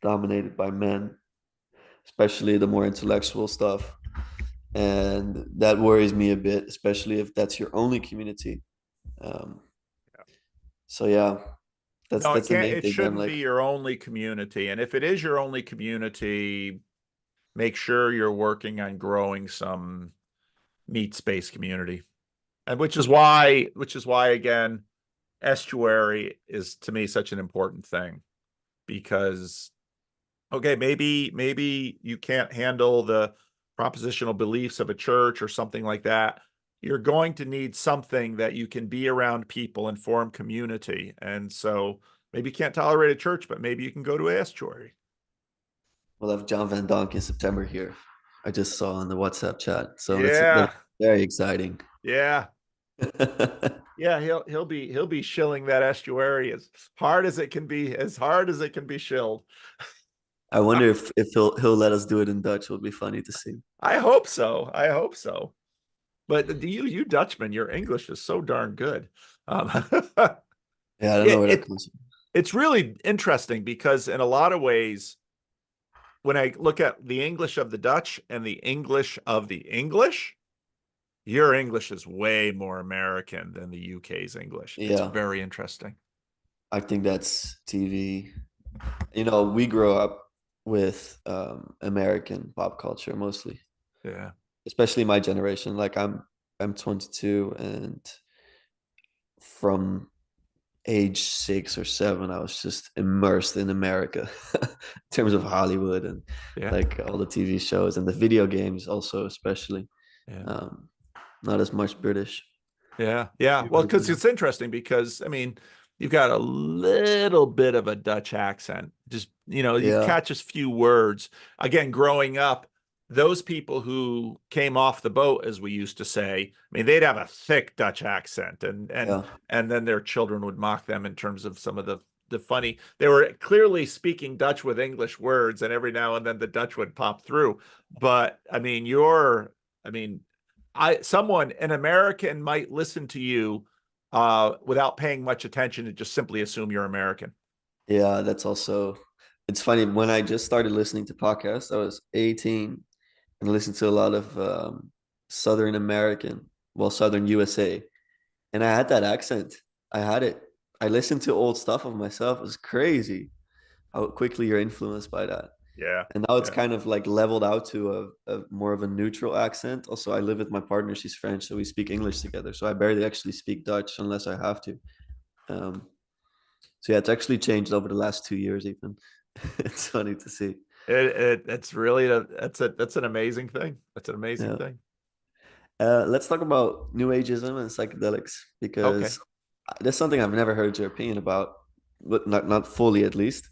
Speaker 2: dominated by men, especially the more intellectual stuff. And that worries me a bit, especially if that's your only community. Um, so yeah,
Speaker 1: No, it
Speaker 2: that's the
Speaker 1: can't.
Speaker 2: main
Speaker 1: It
Speaker 2: thing that I'm
Speaker 1: shouldn't be
Speaker 2: like,
Speaker 1: your only community. And if it is your only community, make sure you're working on growing some meat space community. And which is why again, estuary is to me such an important thing because okay, maybe you can't handle the propositional beliefs of a church or something like that. You're going to need something that you can be around people and form community. And so maybe you can't tolerate a church, but maybe you can go to a estuary.
Speaker 2: we'll have John Van Donk in September here. I just saw in the WhatsApp chat, so that's
Speaker 1: Yeah,
Speaker 2: very exciting.
Speaker 1: yeah, yeah. He'll be shilling that estuary as hard as it can be, as hard as it can be shilled.
Speaker 2: I wonder if he'll let us do it in Dutch. It would be funny to see.
Speaker 1: I hope so. I hope so. But you Dutchmen, your English is so darn good. Um,
Speaker 2: Yeah, I don't know
Speaker 1: it,
Speaker 2: where that
Speaker 1: it
Speaker 2: comes from.
Speaker 1: it's really interesting because in a lot of ways, when I look at the English of the Dutch and the English of the English, your English is way more American than the UK's English. It's
Speaker 2: Yeah,
Speaker 1: very interesting.
Speaker 2: I think that's TV. You know, we grow up with American pop culture mostly,
Speaker 1: Yeah.
Speaker 2: especially my generation. Like I'm 22, and from age 6 or 7, I was just immersed in America in terms of Hollywood and
Speaker 1: Yeah.
Speaker 2: like all the TV shows and the video games also, especially.
Speaker 1: Yeah.
Speaker 2: Um, Not as much British.
Speaker 1: Yeah. Yeah.
Speaker 2: You
Speaker 1: Well,
Speaker 2: as
Speaker 1: because
Speaker 2: well.
Speaker 1: it's interesting because I mean, you've got a little bit of a Dutch accent. Just, you
Speaker 2: Yeah,
Speaker 1: catch a few words. Again, growing up, those people who came off the boat, as we used to say, I mean, they'd have a thick Dutch accent and and
Speaker 2: yeah,
Speaker 1: and then their children would mock them in terms of some of the funny. They were clearly speaking Dutch with English words, and every now and then the Dutch would pop through. But I mean, an American might listen to you without paying much attention and just simply assume you're American.
Speaker 2: yeah. That's also. It's funny when I just started listening to podcasts. I was 18 and listened to a lot of Southern American, well, Southern USA, and I had that accent. I had it. I listened to old stuff of myself. It was crazy how quickly you're influenced by that.
Speaker 1: Yeah.
Speaker 2: And now it's
Speaker 1: Yeah.
Speaker 2: kind of like leveled out to a more of a neutral accent. Also, I live with my partner. She's French, so we speak English together. So I barely actually speak Dutch unless I have to. Um, so yeah, it's actually changed over the last 2 years even. It's funny to see.
Speaker 1: It's really that's an amazing thing. That's an amazing
Speaker 2: Yeah.
Speaker 1: thing.
Speaker 2: Let's talk about New Ageism and psychedelics
Speaker 1: Okay.
Speaker 2: because that's something I've never heard your opinion about, but not fully at least.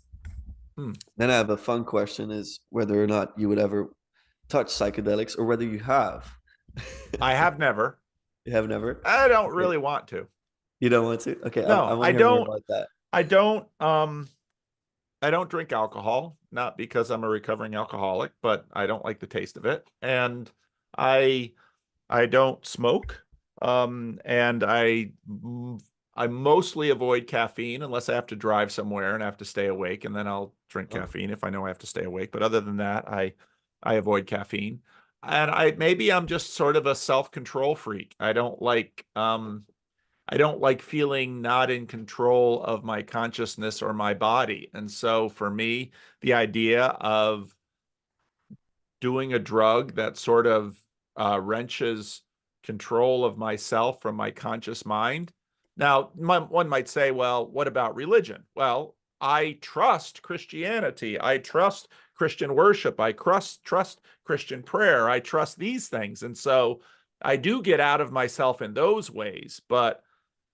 Speaker 1: Hmm.
Speaker 2: Then I have a fun question: is whether or not you would ever touch psychedelics or whether you have.
Speaker 1: I have never.
Speaker 2: You have never?
Speaker 1: I don't
Speaker 2: Okay.
Speaker 1: really want to.
Speaker 2: You don't want to? Okay, I
Speaker 1: No,
Speaker 2: want
Speaker 1: I
Speaker 2: to hear more
Speaker 1: don't.
Speaker 2: about that.
Speaker 1: I don't. I don't drink alcohol, not because I'm a recovering alcoholic, but I don't like the taste of it. And I I don't smoke. And I mostly avoid caffeine unless I have to drive somewhere and I have to stay awake, and then I'll drink
Speaker 2: Oh,
Speaker 1: caffeine if I know I have to stay awake. But other than that, I avoid caffeine. And maybe I'm just sort of a self-control freak. I don't like feeling not in control of my consciousness or my body. And so for me, the idea of doing a drug that sort of wrenches control of myself from my conscious mind. Now, one might say, well, what about religion? Well, I trust Christianity. I trust Christian worship. I trust Christian prayer. I trust these things. And so I do get out of myself in those ways. But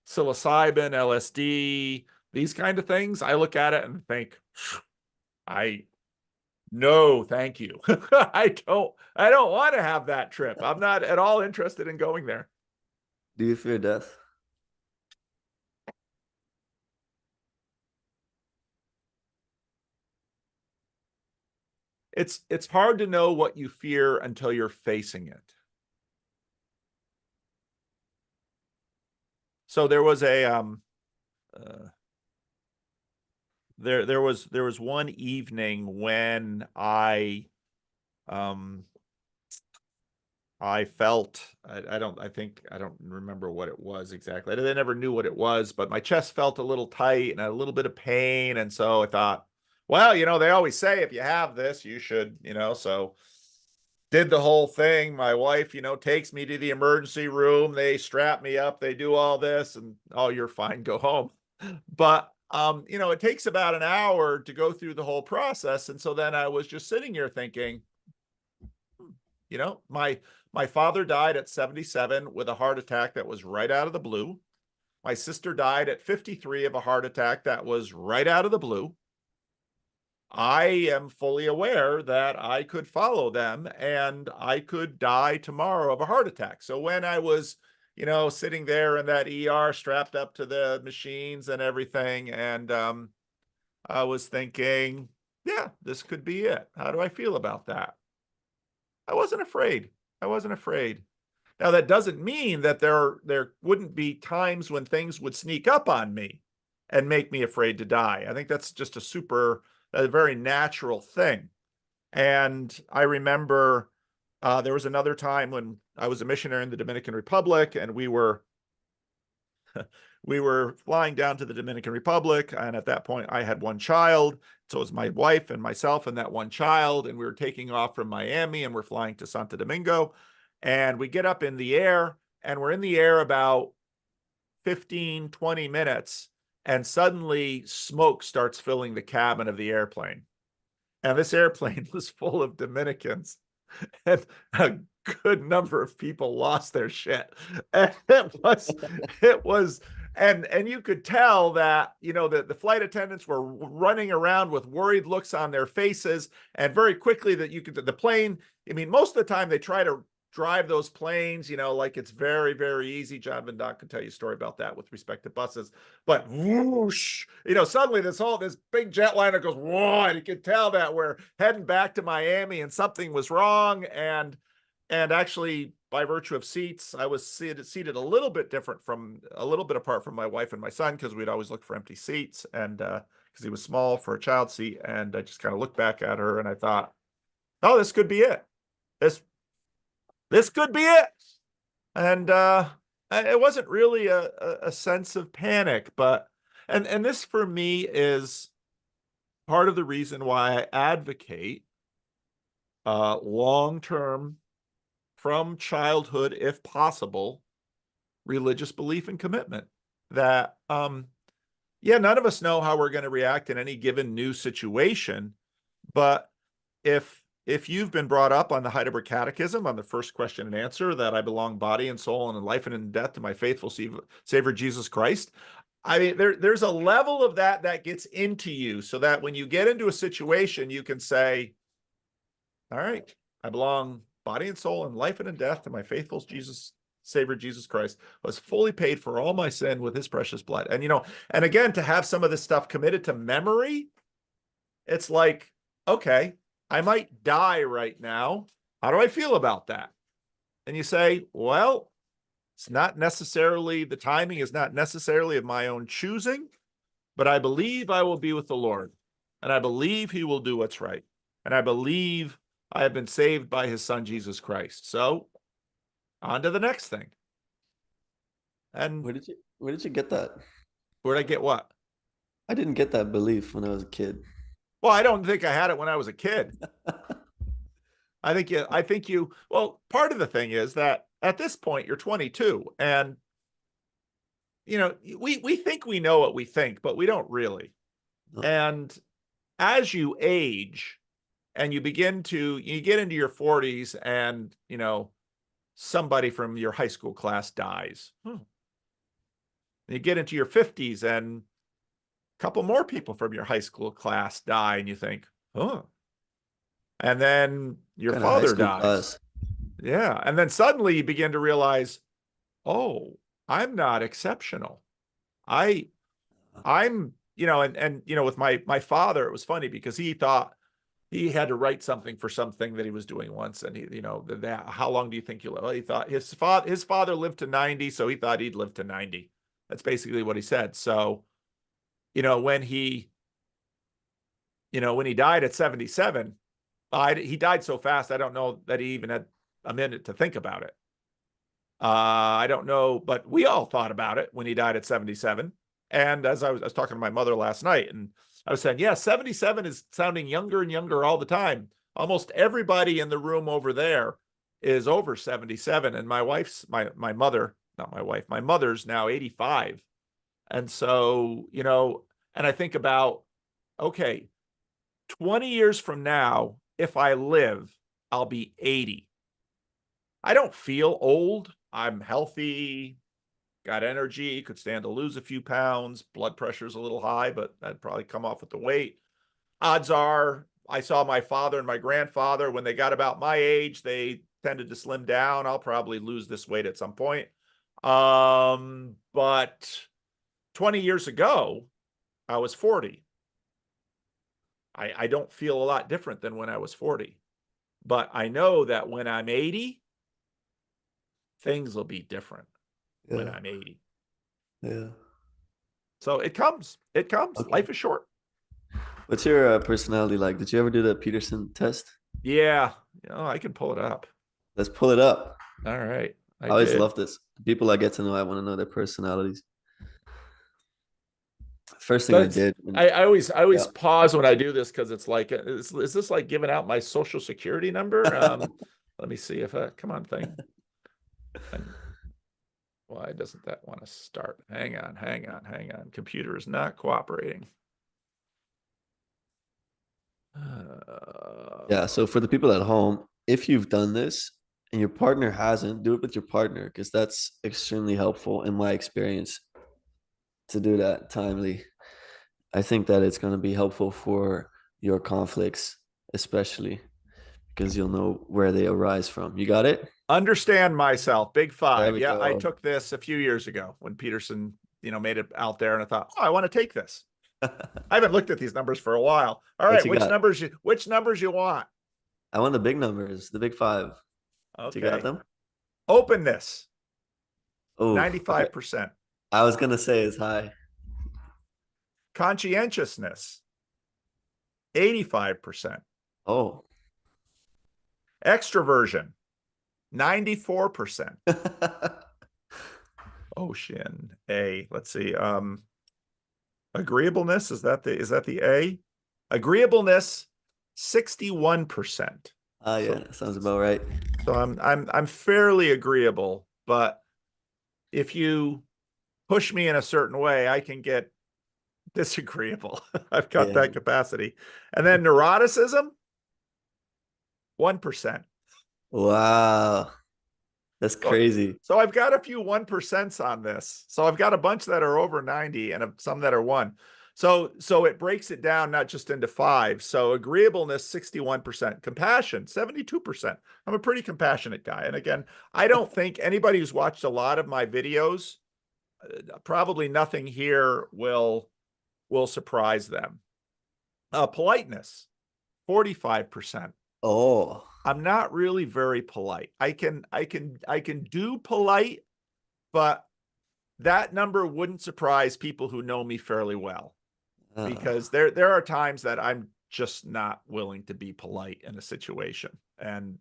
Speaker 1: psilocybin, LSD, these kind of things, I look at it and think, I no, thank you. I don't want to have that trip. I'm not at all interested in going there.
Speaker 2: do you fear death?
Speaker 1: It's hard to know what you fear until you're facing it. So there was a uh, there was one evening when um I felt I don't remember what it was exactly. I never knew what it was, but my chest felt a little tight and a little bit of pain. And so I thought, well, they always say if you have this, you should, so did the whole thing. My wife, takes me to the emergency room. They strap me up, they do all this, and oh, you're fine, go home. But it takes about an hour to go through the whole process. And so then I was just sitting here thinking, my father died at 77 with a heart attack that was right out of the blue. My sister died at 53 of a heart attack that was right out of the blue. I am fully aware that I could follow them and I could die tomorrow of a heart attack. So when I was, sitting there in that ER strapped up to the machines and everything, and I was thinking, yeah, this could be it. How do I feel about that? I wasn't afraid. I wasn't afraid. Now that doesn't mean that there wouldn't be times when things would sneak up on me and make me afraid to die. I think that's just a very natural thing. And I remember there was another time when I was a missionary in the Dominican Republic, and we were flying down to the Dominican Republic, and at that point I had one child. So it was my wife and myself and that one child, and we were taking off from Miami and we're flying to Santo Domingo. And we get up in the air, and we're in the air about 15, 20 minutes, and suddenly smoke starts filling the cabin of the airplane. And this airplane was full of Dominicans, and a good number of people lost their shit. And it was, and you could tell that, the flight attendants were running around with worried looks on their faces, and very quickly the plane, I mean, most of the time they try to drive those planes, like it's very, very easy. John Van Dock could tell you a story about that with respect to buses. But whoosh, suddenly this big jetliner goes, whoa, and you can tell that we're heading back to Miami and something was wrong. And actually, by virtue of seats, I was seated a little bit apart from my wife and my son, because we'd always look for empty seats, and because he was small for a child seat. And I just kind of looked back at her and I thought, oh, this could be it. This could be it. And it wasn't really a sense of panic, but and this for me is part of the reason why I advocate long-term, from childhood, if possible, religious belief and commitment. That yeah, none of us know how we're going to react in any given new situation, but if you've been brought up on the Heidelberg Catechism, on the first question and answer, that I belong body and soul and in life and in death to my faithful Savior Jesus Christ, I mean, there's a level of that gets into you, so that when you get into a situation, you can say, all right, I belong body and soul in life and in death to my faithful Savior Jesus Christ, was fully paid for all my sin with his precious blood. And, and again, to have some of this stuff committed to memory, it's like, okay, I might die right now. How do I feel about that? And you say, well, It's not necessarily, the timing is not necessarily of my own choosing, but I believe I will be with the Lord, and I believe he will do what's right. And I believe I have been saved by his son, Jesus Christ. So on to the next thing. And
Speaker 2: where did you get that?
Speaker 1: where'd I get what?
Speaker 2: I didn't get that belief when I was a kid.
Speaker 1: Well, I don't think I had it when I was a kid. Well, part of the thing is that at this point you're 22, and we think we know what we think, but we don't really.
Speaker 2: No.
Speaker 1: And as you age and you get into your 40s, and somebody from your high school class dies. You get into your 50s and a couple more people from your high school class die, and you think, oh. And then your
Speaker 2: Kind of high
Speaker 1: father
Speaker 2: school
Speaker 1: dies.
Speaker 2: class.
Speaker 1: Yeah. And then suddenly you begin to realize, oh, I'm not exceptional. I'm, with my father, it was funny because he thought he had to write something for something that he was doing once. And that how long do you think you'll live? Well, he thought his father lived to 90, so he thought he'd live to 90. That's basically what he said. So, when he died at 77, he died so fast, I don't know that he even had a minute to think about it. I don't know, but we all thought about it when he died at 77. And as I was talking to my mother last night, and I was saying, yeah, 77 is sounding younger and younger all the time. Almost everybody in the room over there is over 77. And my mother, not my wife, my mother's now 85. And so, and I think about, okay, 20 years from now, if I live, I'll be 80. I don't feel old. I'm healthy, got energy, could stand to lose a few pounds. Blood pressure's a little high, but I'd probably come off with the weight. Odds are, I saw my father and my grandfather, when they got about my age, they tended to slim down. I'll probably lose this weight at some point. But 20 years ago, I was 40. I don't feel a lot different than when I was 40. But I know that when I'm 80, things will be different when
Speaker 2: Yeah.
Speaker 1: I'm 80.
Speaker 2: Yeah.
Speaker 1: So it comes. It comes.
Speaker 2: Okay.
Speaker 1: Life is short.
Speaker 2: What's your personality like? Did you ever do the Peterson test?
Speaker 1: Yeah. I can pull it up.
Speaker 2: Let's pull it up.
Speaker 1: All right. I
Speaker 2: I always
Speaker 1: did.
Speaker 2: love this. People I get to know, I want to know their personalities. First thing I
Speaker 1: That's
Speaker 2: did,
Speaker 1: I always
Speaker 2: yeah.
Speaker 1: pause when I do this, because it's like, is this like giving out my social security number? Let me see if come on, thing. And why doesn't that want to start? Hang on. Computer is not cooperating.
Speaker 2: Yeah, so for the people at home, if you've done this and your partner hasn't, do it with your partner because that's extremely helpful in my experience to do that timely. I think that it's going to be helpful for your conflicts, especially because you'll know where they arise from. You got it?
Speaker 1: Understand myself, Big
Speaker 2: There
Speaker 1: Five.
Speaker 2: we
Speaker 1: Yeah, I
Speaker 2: go.
Speaker 1: took this a few years ago when Peterson, made it out there, and I thought, oh, I want to take this. I haven't looked at these numbers for a while. All
Speaker 2: What
Speaker 1: right,
Speaker 2: you
Speaker 1: which
Speaker 2: got?
Speaker 1: numbers you want?
Speaker 2: I want the big numbers, the big five. You got
Speaker 1: Okay.
Speaker 2: them?
Speaker 1: Openness,
Speaker 2: Oh, okay.
Speaker 1: 95%.
Speaker 2: I was gonna say it's high.
Speaker 1: Conscientiousness, 85%.
Speaker 2: Oh.
Speaker 1: Extroversion, 94%. Ocean, A. Let's see. Agreeableness, is that the A? Agreeableness, 61%.
Speaker 2: Ah, yeah,
Speaker 1: So
Speaker 2: that sounds about right.
Speaker 1: so I'm fairly agreeable, but if you push me in a certain way, I can get disagreeable. I've got
Speaker 2: Yeah.
Speaker 1: that capacity. And then neuroticism, 1%.
Speaker 2: Wow. That's
Speaker 1: So,
Speaker 2: crazy.
Speaker 1: so I've got a few 1% on this. So I've got a bunch that are over 90 and some that are 1. So it breaks it down not just into 5. So agreeableness, 61%. Compassion, 72%. I'm a pretty compassionate guy. And again, I don't think anybody who's watched a lot of my videos, probably nothing here will surprise them. Politeness, 45%.
Speaker 2: Oh.
Speaker 1: I'm not really very polite. I can do polite, but that number wouldn't surprise people who know me fairly well, because there are times that I'm just not willing to be polite in a situation, and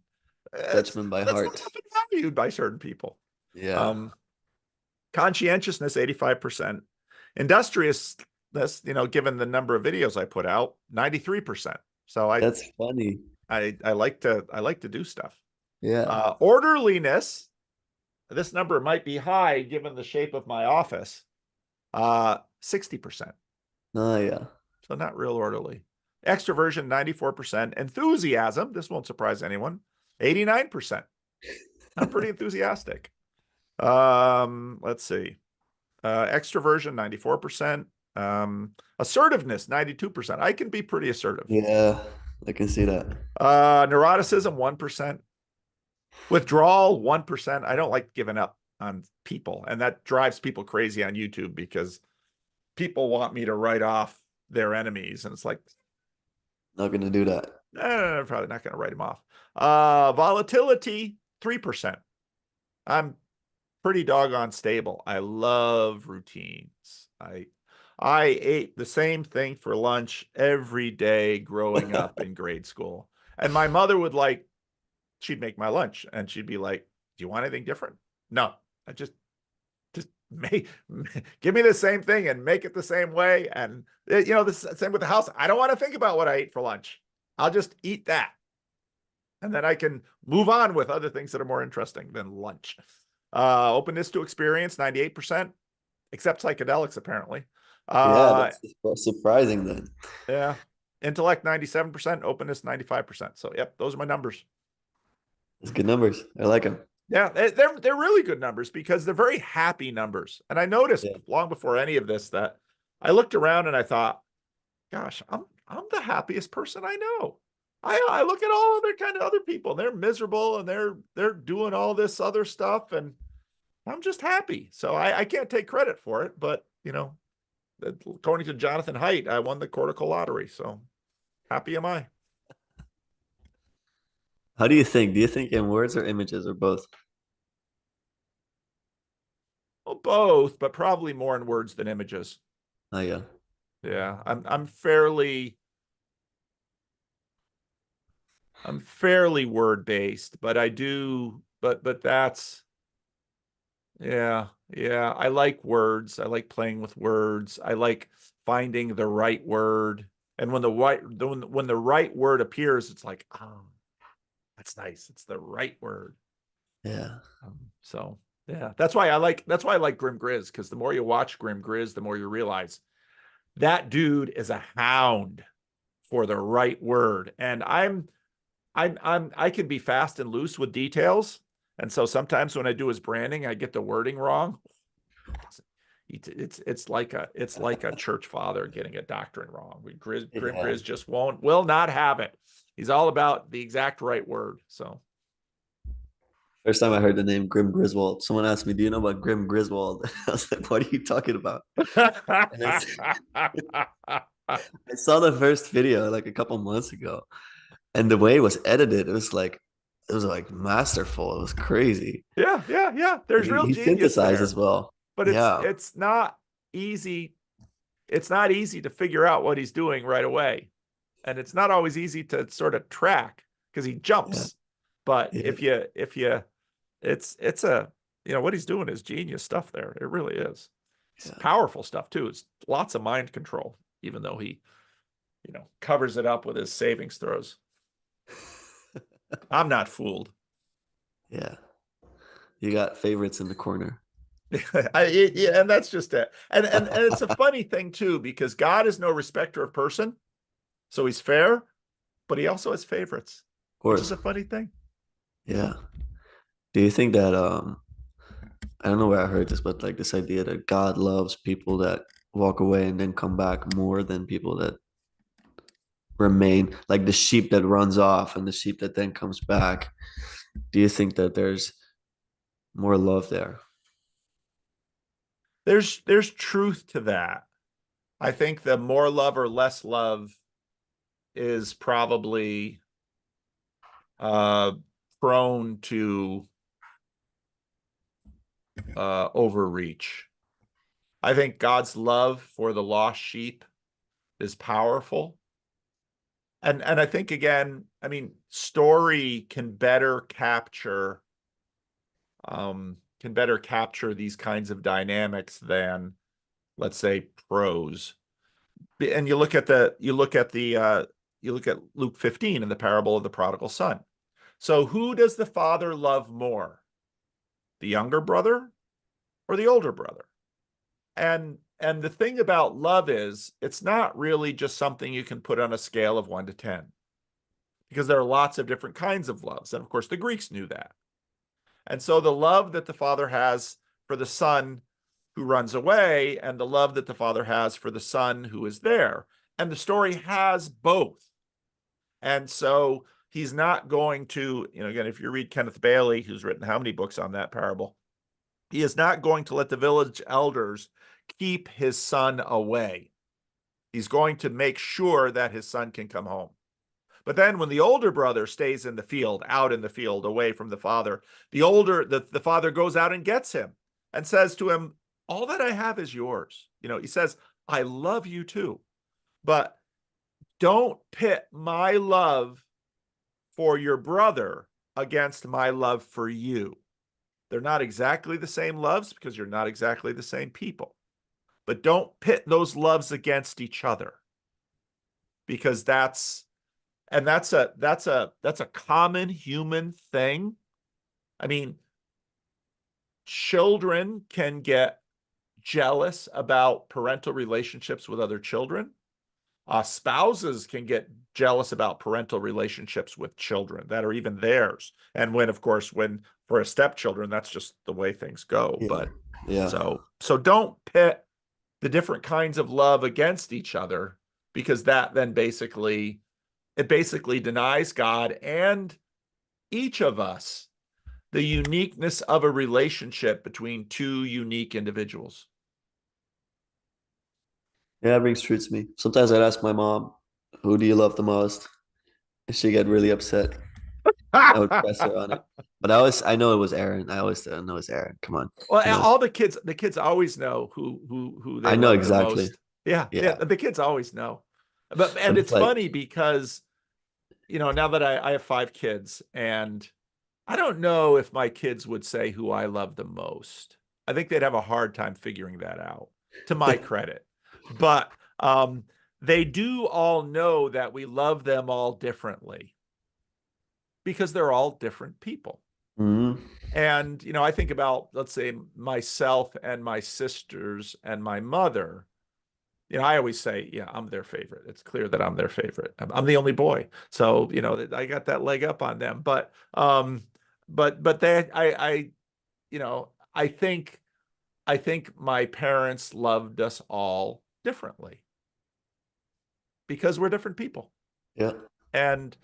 Speaker 2: Judgment by
Speaker 1: that's not
Speaker 2: heart.
Speaker 1: often valued by certain people.
Speaker 2: Yeah.
Speaker 1: Conscientiousness, 85%. Industriousness, given the number of videos I put out, 93%. So
Speaker 2: That's funny.
Speaker 1: I like to do stuff.
Speaker 2: Yeah.
Speaker 1: Orderliness, this number might be high given the shape of my office. 60%.
Speaker 2: Oh, yeah.
Speaker 1: So not real orderly. Extroversion, 94%. Enthusiasm, this won't surprise anyone, 89%. I'm pretty enthusiastic. Let's see. Extroversion, 94%. Assertiveness, 92%. I can be pretty assertive.
Speaker 2: Yeah, I can see that.
Speaker 1: Neuroticism, 1%. Withdrawal, 1%. I don't like giving up on people, and that drives people crazy on YouTube because people want me to write off their enemies, and it's like,
Speaker 2: Not gonna do that.
Speaker 1: probably not going to write them off. Volatility, 3%. I'm pretty doggone stable. I love routines. I ate the same thing for lunch every day growing up in grade school. And my mother she'd make my lunch and she'd be like, "Do you want anything different?" No, I just give me the same thing and make it the same way. And the same with the house. I don't want to think about what I ate for lunch. I'll just eat that. And then I can move on with other things that are more interesting than lunch. Openness to experience, 98%, except psychedelics, apparently.
Speaker 2: Yeah, that's surprising then.
Speaker 1: Yeah. Intellect, 97%, openness, 95%. So, yep, those are my numbers.
Speaker 2: It's good numbers. I like them.
Speaker 1: Yeah, they're really good numbers because they're very happy numbers. And I noticed long before any of this that I looked around and I thought, gosh, I'm the happiest person I know. I look at all other people, they're miserable and they're doing all this other stuff, and I'm just happy. So I can't take credit for it, but according to Jonathan Haidt, I won the cortical lottery. So happy am I.
Speaker 2: How do you think? Do you think in words or images or both?
Speaker 1: Well, both, but probably more in words than images.
Speaker 2: Oh, yeah.
Speaker 1: Yeah, I'm fairly word based, but I do, but that's, yeah, yeah. I like words. I like playing with words. I like finding the right word. And when the right word appears, it's like, oh, that's nice. It's the right word.
Speaker 2: Yeah.
Speaker 1: So yeah, that's why I like Grim Grizz, because the more you watch Grim Grizz, the more you realize that dude is a hound for the right word. And I can be fast and loose with details. And so sometimes when I do his branding, I get the wording wrong. It's like a church father getting a doctrine wrong. Grim Grizz just will not have it. He's all about the exact right word. So
Speaker 2: First time I heard the name Grim Griswold, someone asked me, "Do you know about Grim Griswold?" I was like, "What are you talking about?" And I saw the first video like a couple months ago, and the way it was edited, it was like masterful. It was crazy.
Speaker 1: yeah.
Speaker 2: And
Speaker 1: There's real
Speaker 2: he
Speaker 1: genius
Speaker 2: synthesized as
Speaker 1: there,
Speaker 2: well.
Speaker 1: but
Speaker 2: Yeah,
Speaker 1: it's not easy. It's not easy to figure out what he's doing right away, and it's not always easy to sort of track because he
Speaker 2: yeah,
Speaker 1: jumps. But
Speaker 2: yeah,
Speaker 1: it's what he's doing is genius stuff there. It really is. It's
Speaker 2: yeah.
Speaker 1: powerful stuff too. It's lots of mind control, even though he, covers it up with his savings throws. I'm not fooled.
Speaker 2: Yeah. You got favorites in the corner.
Speaker 1: Yeah, and that's just it. And it's a funny thing too, because God is no respecter of person, so he's fair, but he also has favorites,
Speaker 2: Of
Speaker 1: which is
Speaker 2: course.
Speaker 1: a funny thing.
Speaker 2: Yeah. Do you think that I don't know where I heard this, but like this idea that God loves people that walk away and then come back more than people that remain, like the sheep that runs off and the sheep that then comes back. Do you think that there's more love there?
Speaker 1: There's truth to that. I think the more love or less love is probably uh prone to overreach. I think God's love for the lost sheep is powerful. And I think again, I mean, story can better capture these kinds of dynamics than, let's say, prose. And you look at Luke 15 in the parable of the prodigal son. So who does the father love more? The younger brother or the older brother? And the thing about love is it's not really just something you can put on a scale of 1 to 10, because there are lots of different kinds of loves. And of course, the Greeks knew that. And so the love that the father has for the son who runs away, and the love that the father has for the son who is there. And the story has both. And so he's not going to, again, if you read Kenneth Bailey, who's written how many books on that parable, he is not going to let the village elders keep his son away. He's going to make sure that his son can come home. But then when the older brother stays in the field, out in the field, away from the father, the father goes out and gets him and says to him, all that I have is yours. He says, I love you too, but don't pit my love for your brother against my love for you. They're not exactly the same loves because you're not exactly the same people. But don't pit those loves against each other, because that's a common human thing. I mean, children can get jealous about parental relationships with other children. Spouses can get jealous about parental relationships with children that are even theirs. And of course, when for a stepchildren, that's just the way things go.
Speaker 2: Yeah.
Speaker 1: But
Speaker 2: Yeah.
Speaker 1: so don't pit the different kinds of love against each other, because that then basically denies God and each of us the uniqueness of a relationship between two unique individuals.
Speaker 2: Yeah, that rings true to me. Sometimes I'd ask my mom, who do you love the most? And she'd get really upset. I would press her on it. But I know it was Aaron. I always know it was Aaron. Come on.
Speaker 1: Well, all the kids always know who they
Speaker 2: I know
Speaker 1: love the
Speaker 2: exactly.
Speaker 1: most. Yeah,
Speaker 2: Yeah.
Speaker 1: the kids always know. And
Speaker 2: But
Speaker 1: it's
Speaker 2: it's like,
Speaker 1: funny because now that I have 5 kids, and I don't know if my kids would say who I love the most. I think they'd have a hard time figuring that out, to my credit. But they do all know that we love them all differently, because they're all different people.
Speaker 2: mhm.
Speaker 1: And, I think about, let's say, myself and my sisters and my mother. I always say, yeah, I'm their favorite. It's clear that I'm their favorite. I'm the only boy. So, I got that leg up on them. But I think my parents loved us all differently because we're different people.
Speaker 2: Yeah.
Speaker 1: And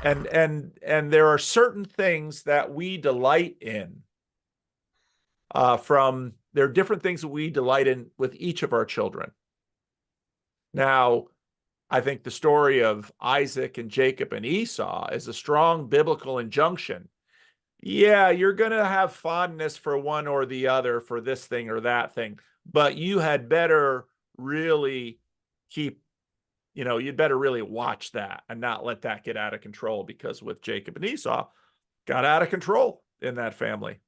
Speaker 1: there are certain things that we delight in. There are different things that we delight in with each of our children. Now, I think the story of Isaac and Jacob and Esau is a strong biblical injunction. Yeah, you're going to have fondness for one or the other, for this thing or that thing, but you had better really you'd better really watch that and not let that get out of control, because with Jacob and Esau, got out of control in that family.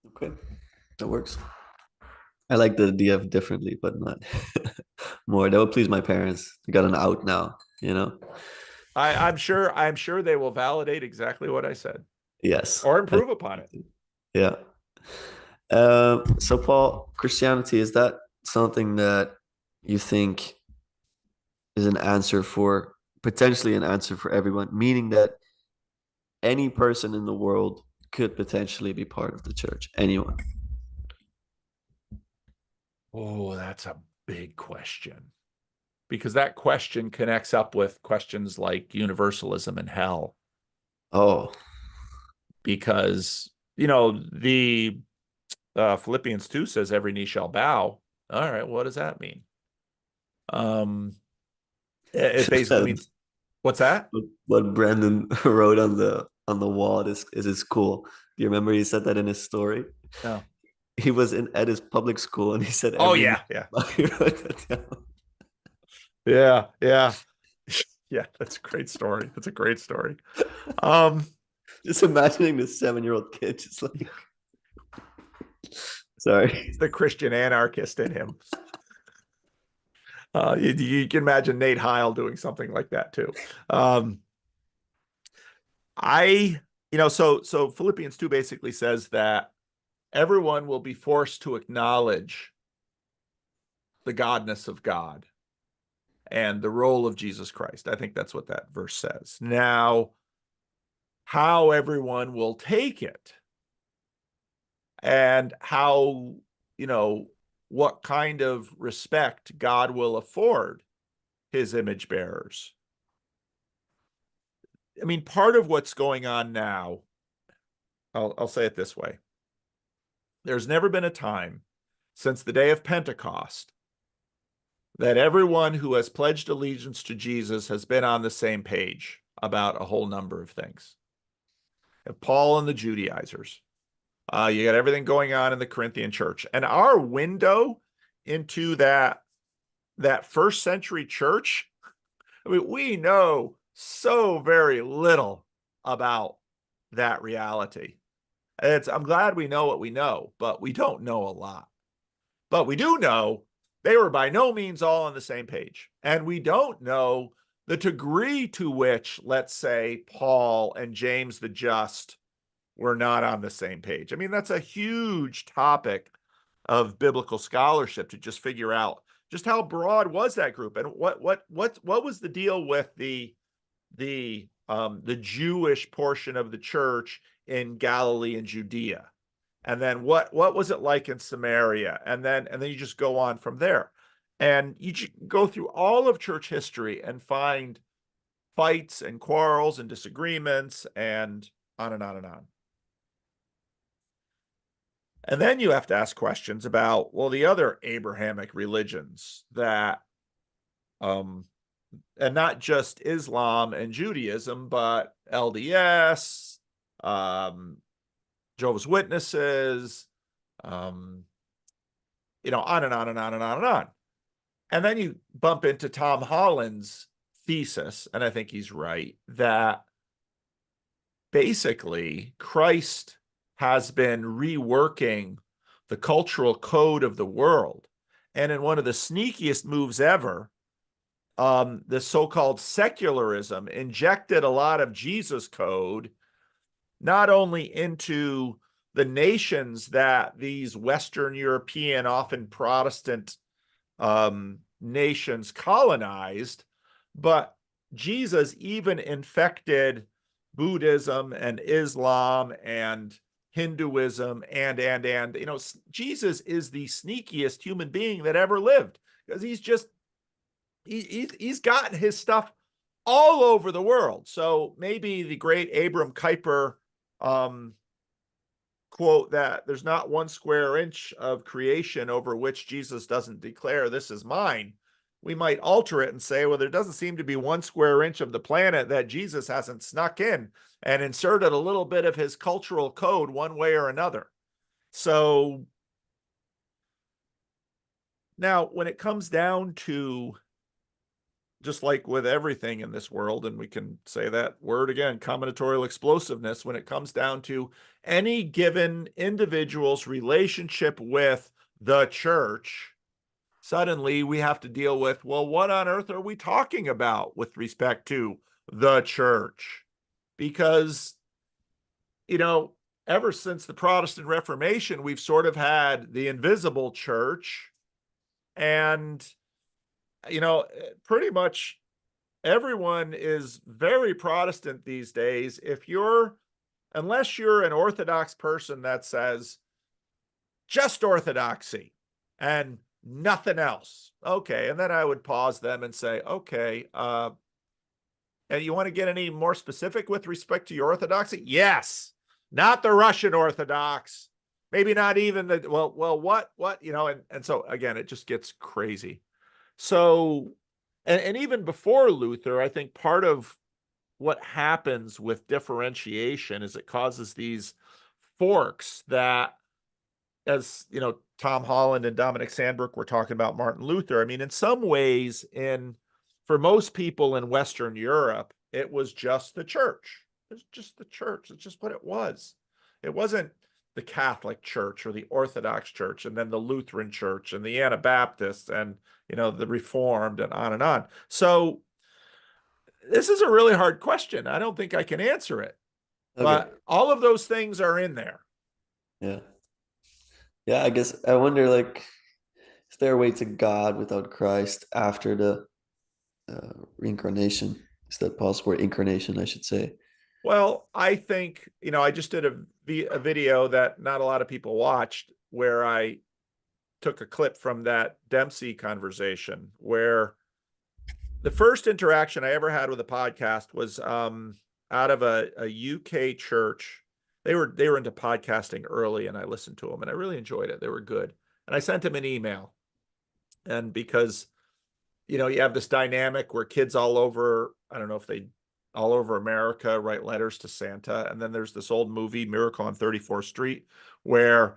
Speaker 2: Okay. That works. I like the idea of differently, but not more. That would please my parents. I got an out now.
Speaker 1: I'm sure they will validate exactly what I said
Speaker 2: Yes.
Speaker 1: or improve upon it.
Speaker 2: Yeah. So Paul, Christianity, is that something that you think is potentially an answer for everyone, meaning that any person in the world could potentially be part of the church? Anyone?
Speaker 1: Oh, that's a big question, because that question connects up with questions like universalism and hell.
Speaker 2: Oh,
Speaker 1: Because, the Philippians 2 says every knee shall bow. All right, what does that mean? It basically means, what's that?
Speaker 2: what Brandon wrote on on the wall at his school. Do you remember he said that in his story?
Speaker 1: No.
Speaker 2: He was at his public school and he said
Speaker 1: Oh
Speaker 2: every
Speaker 1: yeah, yeah,
Speaker 2: he wrote that down.
Speaker 1: yeah, yeah, yeah. That's a great story. That's a great story. Um,
Speaker 2: Just imagining this 7-year-old kid just like sorry.
Speaker 1: it's the Christian anarchist in him. You can imagine Nate Heil doing something like that too. Um, I, so Philippians 2 basically says that everyone will be forced to acknowledge the godness of God and the role of Jesus Christ. I think that's what that verse says. Now, how everyone will take it and how, what kind of respect God will afford his image bearers. I mean, part of what's going on now, I'll say it this way. There's never been a time since the day of Pentecost that everyone who has pledged allegiance to Jesus has been on the same page about a whole number of things. Paul and the Judaizers. You got everything going on in the Corinthian church. And our window into that first century church, I mean, we know so very little about that reality. I'm glad we know what we know, but we don't know a lot. But we do know they were by no means all on the same page. And we don't know the degree to which, let's say, Paul and James the Just were not on the same page. I mean, that's a huge topic of biblical scholarship to just figure out just how broad was that group and what was the deal with the Jewish portion of the church in Galilee and Judea. And then what was it like in Samaria? And then you just go on from there. And you go through all of church history and find fights and quarrels and disagreements and on and on and on. And then you have to ask questions about, well, the other Abrahamic religions that, and not just Islam and Judaism, but LDS, Jehovah's Witnesses, on and on and on and on and on. And then you bump into Tom Holland's thesis, and I think he's right, that basically Christ has been reworking the cultural code of the world. And in one of the sneakiest moves ever, the so-called secularism injected a lot of Jesus code, not only into the nations that these Western European, often Protestant nations colonized, but Jesus even infected Buddhism and Islam and Hinduism and Jesus is the sneakiest human being that ever lived, because he's gotten his stuff all over the world. So maybe the great Abram Kuyper quote that there's not one square inch of creation over which Jesus doesn't declare, this is mine. We might alter it and say, well, there doesn't seem to be one square inch of the planet that Jesus hasn't snuck in and inserted a little bit of his cultural code one way or another. So now when it comes down to, just like with everything in this world, and we can say that word again, combinatorial explosiveness, when it comes down to any given individual's relationship with the church, suddenly we have to deal with, well, what on earth are we talking about with respect to the church? Because, ever since the Protestant Reformation, we've sort of had the invisible church, and pretty much everyone is very Protestant these days. Unless you're an Orthodox person that says just orthodoxy and nothing else. Okay. And then I would pause them and say, okay, and you want to get any more specific with respect to your orthodoxy? Yes. Not the Russian Orthodox. Maybe not even what, and so again, it just gets crazy. So, and even before Luther, I think part of what happens with differentiation is it causes these forks that, as you know, Tom Holland and Dominic Sandbrook were talking about Martin Luther. I mean, in some ways, for most people in Western Europe, it was just the church. It's just the church. It's just what it was. It wasn't the Catholic Church or the Orthodox Church, and then the Lutheran Church and the Anabaptists and, you know, the Reformed and on and on. So this is a really hard question. I don't think I can answer it,
Speaker 2: Okay.
Speaker 1: but all of those things are in there.
Speaker 2: Yeah. Yeah, I guess I wonder, like, is there a way to God without Christ after the reincarnation? Is that possible? Or incarnation, I should say.
Speaker 1: Well, I think, you know, I just did a video that not a lot of people watched where I took a clip from that Dempsey conversation where the first interaction I ever had with a podcast was out of a UK church. They were into podcasting early, and I listened to them, and I really enjoyed it. They were good, and I sent them an email, and because you know you have this dynamic where kids all over, I don't know if they all over America write letters to Santa, and then there's this old movie Miracle on 34th Street where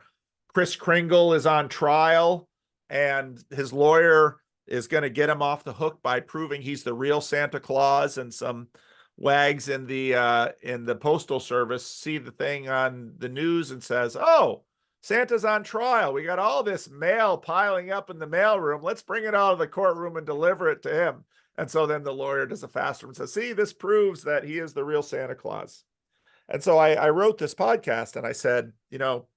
Speaker 1: Kris Kringle is on trial, and his lawyer is going to get him off the hook by proving he's the real Santa Claus, and some wags in the postal service see the thing on the news and says, "Oh, Santa's on trial. We got all this mail piling up in the mailroom. Let's bring it out of the courtroom and deliver it to him." And so then the lawyer does a faster and says, "See, this proves that he is the real Santa Claus." And so I wrote this podcast and I said, you know,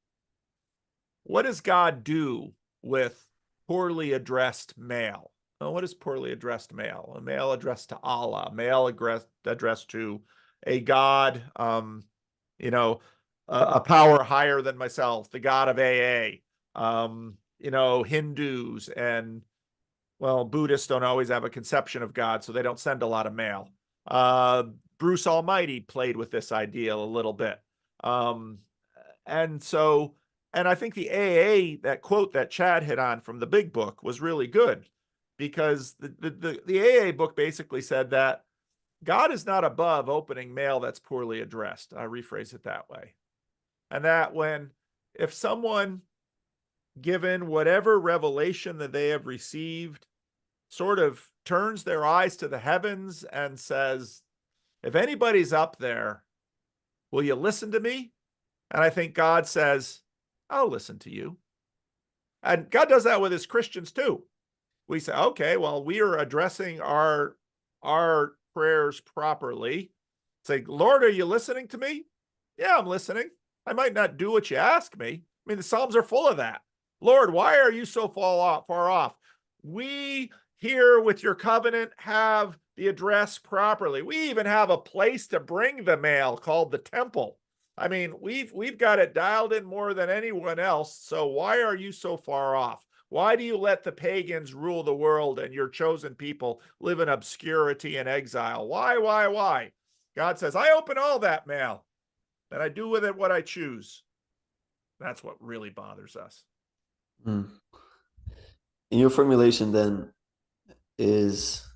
Speaker 1: what does God do with poorly addressed mail? Well, what is poorly addressed mail? A mail addressed to Allah, mail addressed to a God, you know, a power higher than myself, the God of AA, you know, Hindus and, well, Buddhists don't always have a conception of God, so they don't send a lot of mail. Bruce Almighty played with this idea a little bit. And so, and I think the AA, that quote that Chad hit on from the big book was really good, because the AA book basically said that God is not above opening mail that's poorly addressed. I rephrase it that way. And that if someone, given whatever revelation that they have received, sort of turns their eyes to the heavens and says, if anybody's up there, will you listen to me? And I think God says, I'll listen to you. And God does that with his Christians too. We say, okay, well, we are addressing our prayers properly. Say, Lord, are you listening to me? Yeah, I'm listening. I might not do what you ask me. I mean, the Psalms are full of that. Lord, why are you so far off? We here with your covenant have the address properly. We even have a place to bring the mail called the temple. I mean, we've got it dialed in more than anyone else. So why are you so far off? Why do you let the pagans rule the world and your chosen people live in obscurity and exile? Why? God says, I open all that mail and I do with it what I choose. That's what really bothers us.
Speaker 2: In your formulation, then, is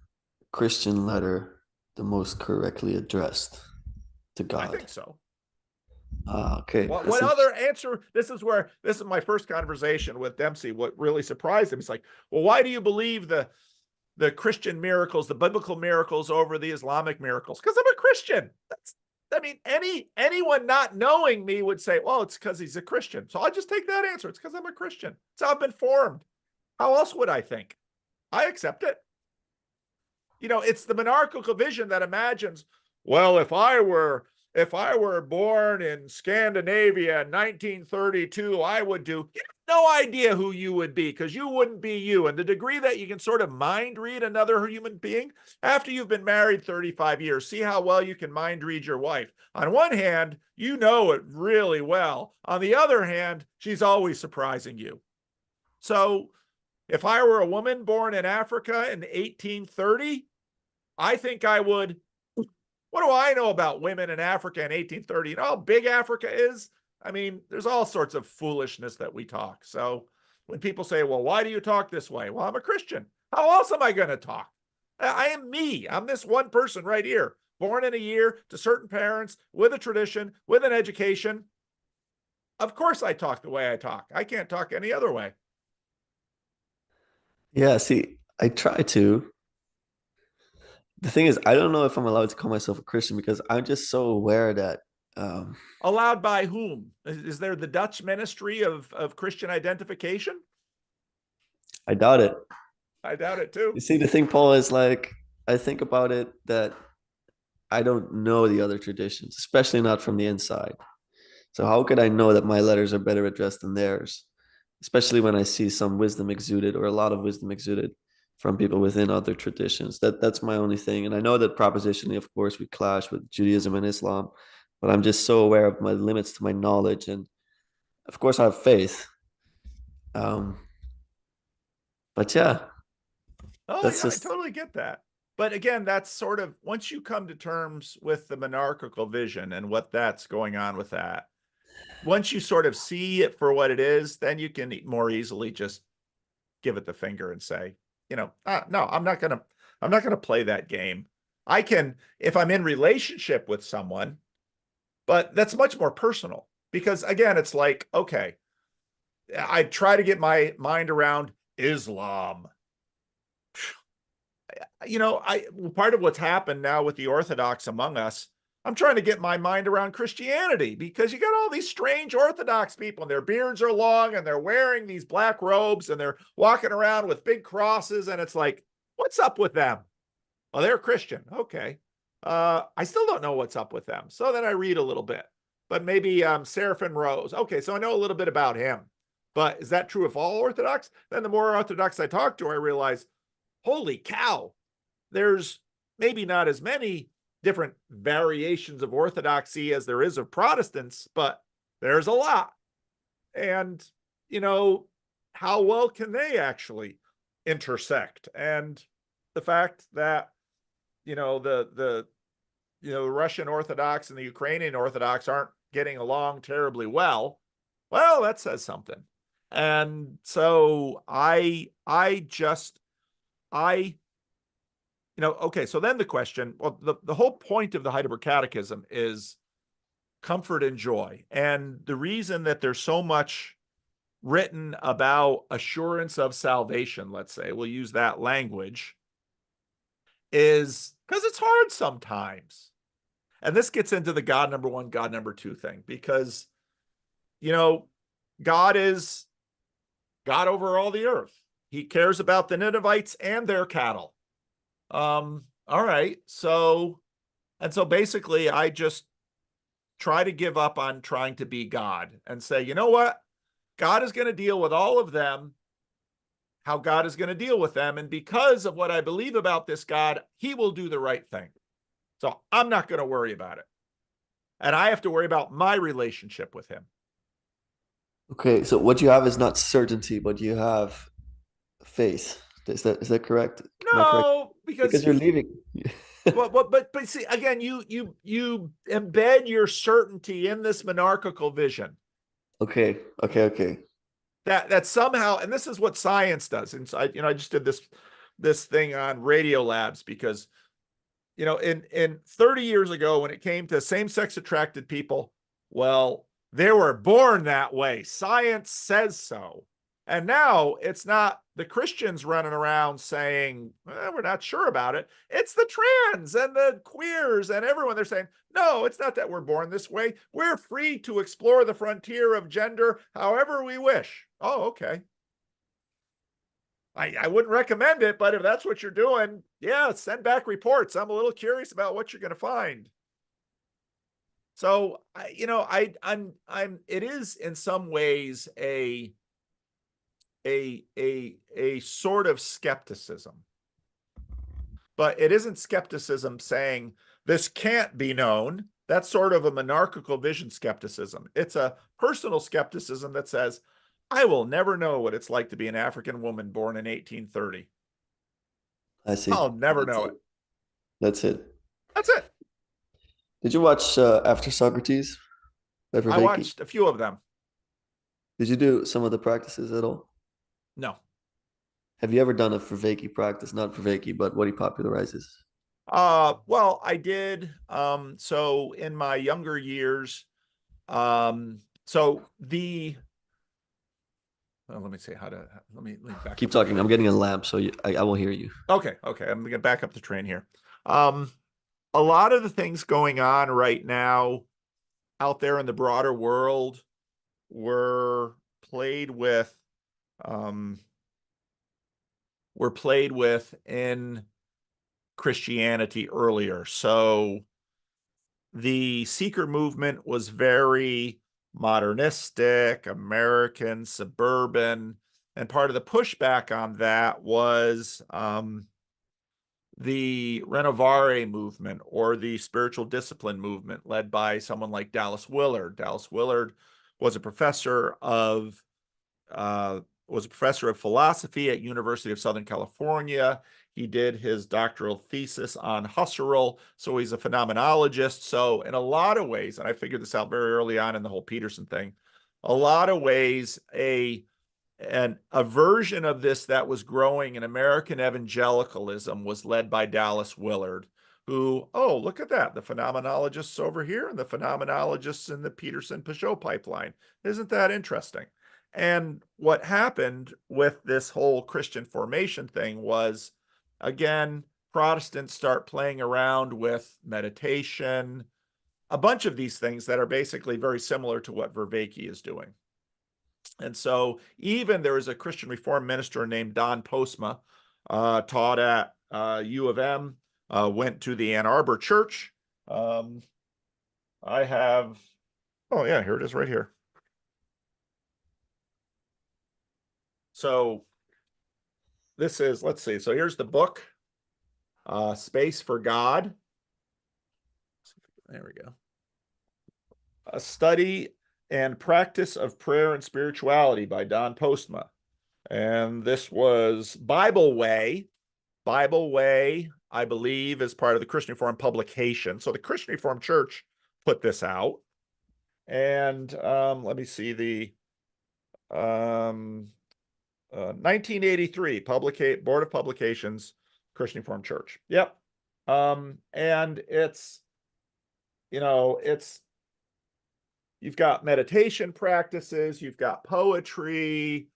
Speaker 2: Christian letter the most correctly addressed to God?
Speaker 1: I think so.
Speaker 2: Okay.
Speaker 1: What other answer? This is my first conversation with Dempsey. What really surprised him, he's like, well, why do you believe the Christian miracles, the biblical miracles over the Islamic miracles? Because I'm a Christian. Anyone not knowing me would say, well, it's because he's a Christian. So I'll just take that answer. It's because I'm a Christian. It's how I've been formed. How else would I think? I accept it. You know, it's the monarchical vision that imagines, well, if I were born in Scandinavia in 1932, I would do. You have no idea who you would be, because you wouldn't be you. And the degree that you can sort of mind read another human being after you've been married 35 years, see how well you can mind read your wife. On one hand, you know it really well. On the other hand, she's always surprising you. So if I were a woman born in Africa in 1830, I think I would. What do I know about women in Africa in 1830? You know how big Africa is? I mean, there's all sorts of foolishness that we talk. So when people say, well, why do you talk this way? Well, I'm a Christian. How else am I going to talk? I am me. I'm this one person right here. born in a year to certain parents with a tradition, with an education. Of course I talk the way I talk. I can't talk any other way.
Speaker 2: Yeah, see, I try to. The thing is, I don't know if I'm allowed to call myself a Christian because I'm just so aware that um,
Speaker 1: Allowed by whom? Is there the Dutch Ministry of Christian Identification?
Speaker 2: I doubt it.
Speaker 1: I doubt it too.
Speaker 2: You see, the thing, Paul, is like I think about it that I don't know the other traditions, especially not from the inside. So how could I know that my letters are better addressed than theirs? Especially when I see some wisdom exuded or a lot of wisdom exuded from people within other traditions. That's my only thing. And I know that propositionally, of course, we clash with Judaism and Islam, but I'm just so aware of my limits to my knowledge. And of course, I have faith. Um, but yeah,
Speaker 1: Oh,
Speaker 2: that's
Speaker 1: yeah, I
Speaker 2: just
Speaker 1: totally get that. But again, that's sort of once you come to terms with the monarchical vision and what that's going on with that, once you sort of see it for what it is, then you can more easily just give it the finger and say, no, I'm not gonna play that game. I can, if I'm in relationship with someone, but that's much more personal because again, it's like, okay, I try to get my mind around Islam. I part of what's happened now with the Orthodox among us, I'm trying to get my mind around Christianity because you got all these strange Orthodox people and their beards are long and they're wearing these black robes and they're walking around with big crosses. And it's like, what's up with them? Well, they're Christian. Okay. I still don't know what's up with them. So then I read a little bit, but maybe Seraphim Rose. Okay. So I know a little bit about him, but is that true of all Orthodox? Then the more Orthodox I talk to, I realize, holy cow, there's maybe not as many different variations of orthodoxy as there is of Protestants, but there's a lot. And, how well can they actually intersect? And the fact that, the Russian Orthodox and the Ukrainian Orthodox aren't getting along terribly well, that says something. And so I okay, so then the question, well, the whole point of the Heidelberg Catechism is comfort and joy. And the reason that there's so much written about assurance of salvation, let's say, we'll use that language, is because it's hard sometimes. And this gets into the God number one, God number two thing, because, you know, God is God over all the earth. He cares about the Ninevites and their cattle. All right. So basically I just try to give up on trying to be God and say, you know what? God is going to deal with all of them, how God is going to deal with them. And because of what I believe about this God, he will do the right thing. So I'm not going to worry about it. And I have to worry about my relationship with him.
Speaker 2: okay. So what you have is not certainty, but you have faith. Is that correct? Am I correct?
Speaker 1: No,
Speaker 2: Because
Speaker 1: because
Speaker 2: you're leaving.
Speaker 1: but see again, you embed your certainty in this monarchical vision
Speaker 2: Okay. Okay.
Speaker 1: that somehow, and this is what science does. And so I just did this thing on Radio Labs because in 30 years ago when it came to same-sex attracted people, well, they were born that way. Science says so. And now it's not the Christians running around saying, we're not sure about it. It's the trans and the queers and everyone. They're saying, no, it's not that we're born this way. We're free to explore the frontier of gender however we wish. Oh, okay. I wouldn't recommend it, but if that's what you're doing, yeah, send back reports. I'm a little curious about what you're going to find. So, it is in some ways a sort of skepticism, but it isn't skepticism saying this can't be known. That's sort of a monarchical vision skepticism. It's a personal skepticism that says, I will never know what it's like to be an African woman born in 1830.
Speaker 2: I see.
Speaker 1: I'll never
Speaker 2: That's
Speaker 1: know
Speaker 2: it.
Speaker 1: it.
Speaker 2: That's it.
Speaker 1: That's it.
Speaker 2: Did you watch After Socrates by
Speaker 1: I
Speaker 2: Vervaeke?
Speaker 1: watched a few of them.
Speaker 2: Did you do some of the practices at all?
Speaker 1: No,
Speaker 2: Have you ever done a Vervaeke practice? Not Vervaeke, but what he popularizes.
Speaker 1: Well, I did. So in my younger years, so the let me see how to let me back
Speaker 2: Keep
Speaker 1: up the
Speaker 2: talking. I'm
Speaker 1: train.
Speaker 2: getting a lamp, so I will hear you.
Speaker 1: Okay, I'm gonna back up the train here. Um, a lot of the things going on right now out there in the broader world were played with um were played with in Christianity earlier. So the seeker movement was very modernistic, American, suburban, and part of the pushback on that was the Renovare movement or the spiritual discipline movement led by someone like Dallas Willard. Dallas Willard was a professor of uh, philosophy at University of Southern California. He did his doctoral thesis on Husserl, so he's a phenomenologist. So in a lot of ways, and I figured this out very early on in the whole Peterson thing, a lot of ways, a version of this that was growing in American evangelicalism was led by Dallas Willard, who, oh, look at that, the phenomenologists over here and the phenomenologists in the Peterson-Peugeot pipeline. Isn't that interesting? And what happened with this whole Christian formation thing was, again, Protestants start playing around with meditation, a bunch of these things that are basically very similar to what Vervaeke is doing. And so even there was a Christian Reformed minister named Don Postma, taught at U of M, went to the Ann Arbor church. Um, I have, oh yeah, here it is right here. So this is, let's see, so here's the book, Space for God. There we go. A Study and Practice of Prayer and Spirituality by Don Postma. And this was Bible Way. Bible Way, I believe, is part of the Christian Reformed publication. So the Christian Reformed Church put this out. And let me see the 1983 Board of Publications, Christian Reformed Church. Yep. And it's, it's you've got meditation practices, you've got poetry.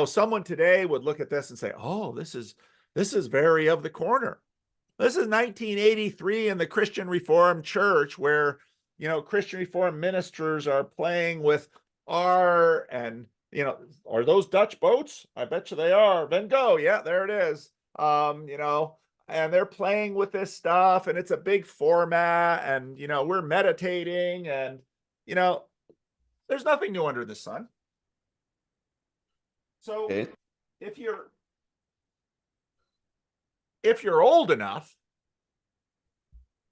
Speaker 1: Someone today would look at this and say, "Oh, this is very of the corner." This is 1983 in the Christian Reformed Church where, Christian Reformed ministers are playing with art and, are those Dutch boats? I bet you they are. Van Gogh, yeah, there it is. And they're playing with this stuff and it's a big format and, we're meditating and, you know, there's nothing new under the sun. So
Speaker 2: Okay.
Speaker 1: if you're old enough,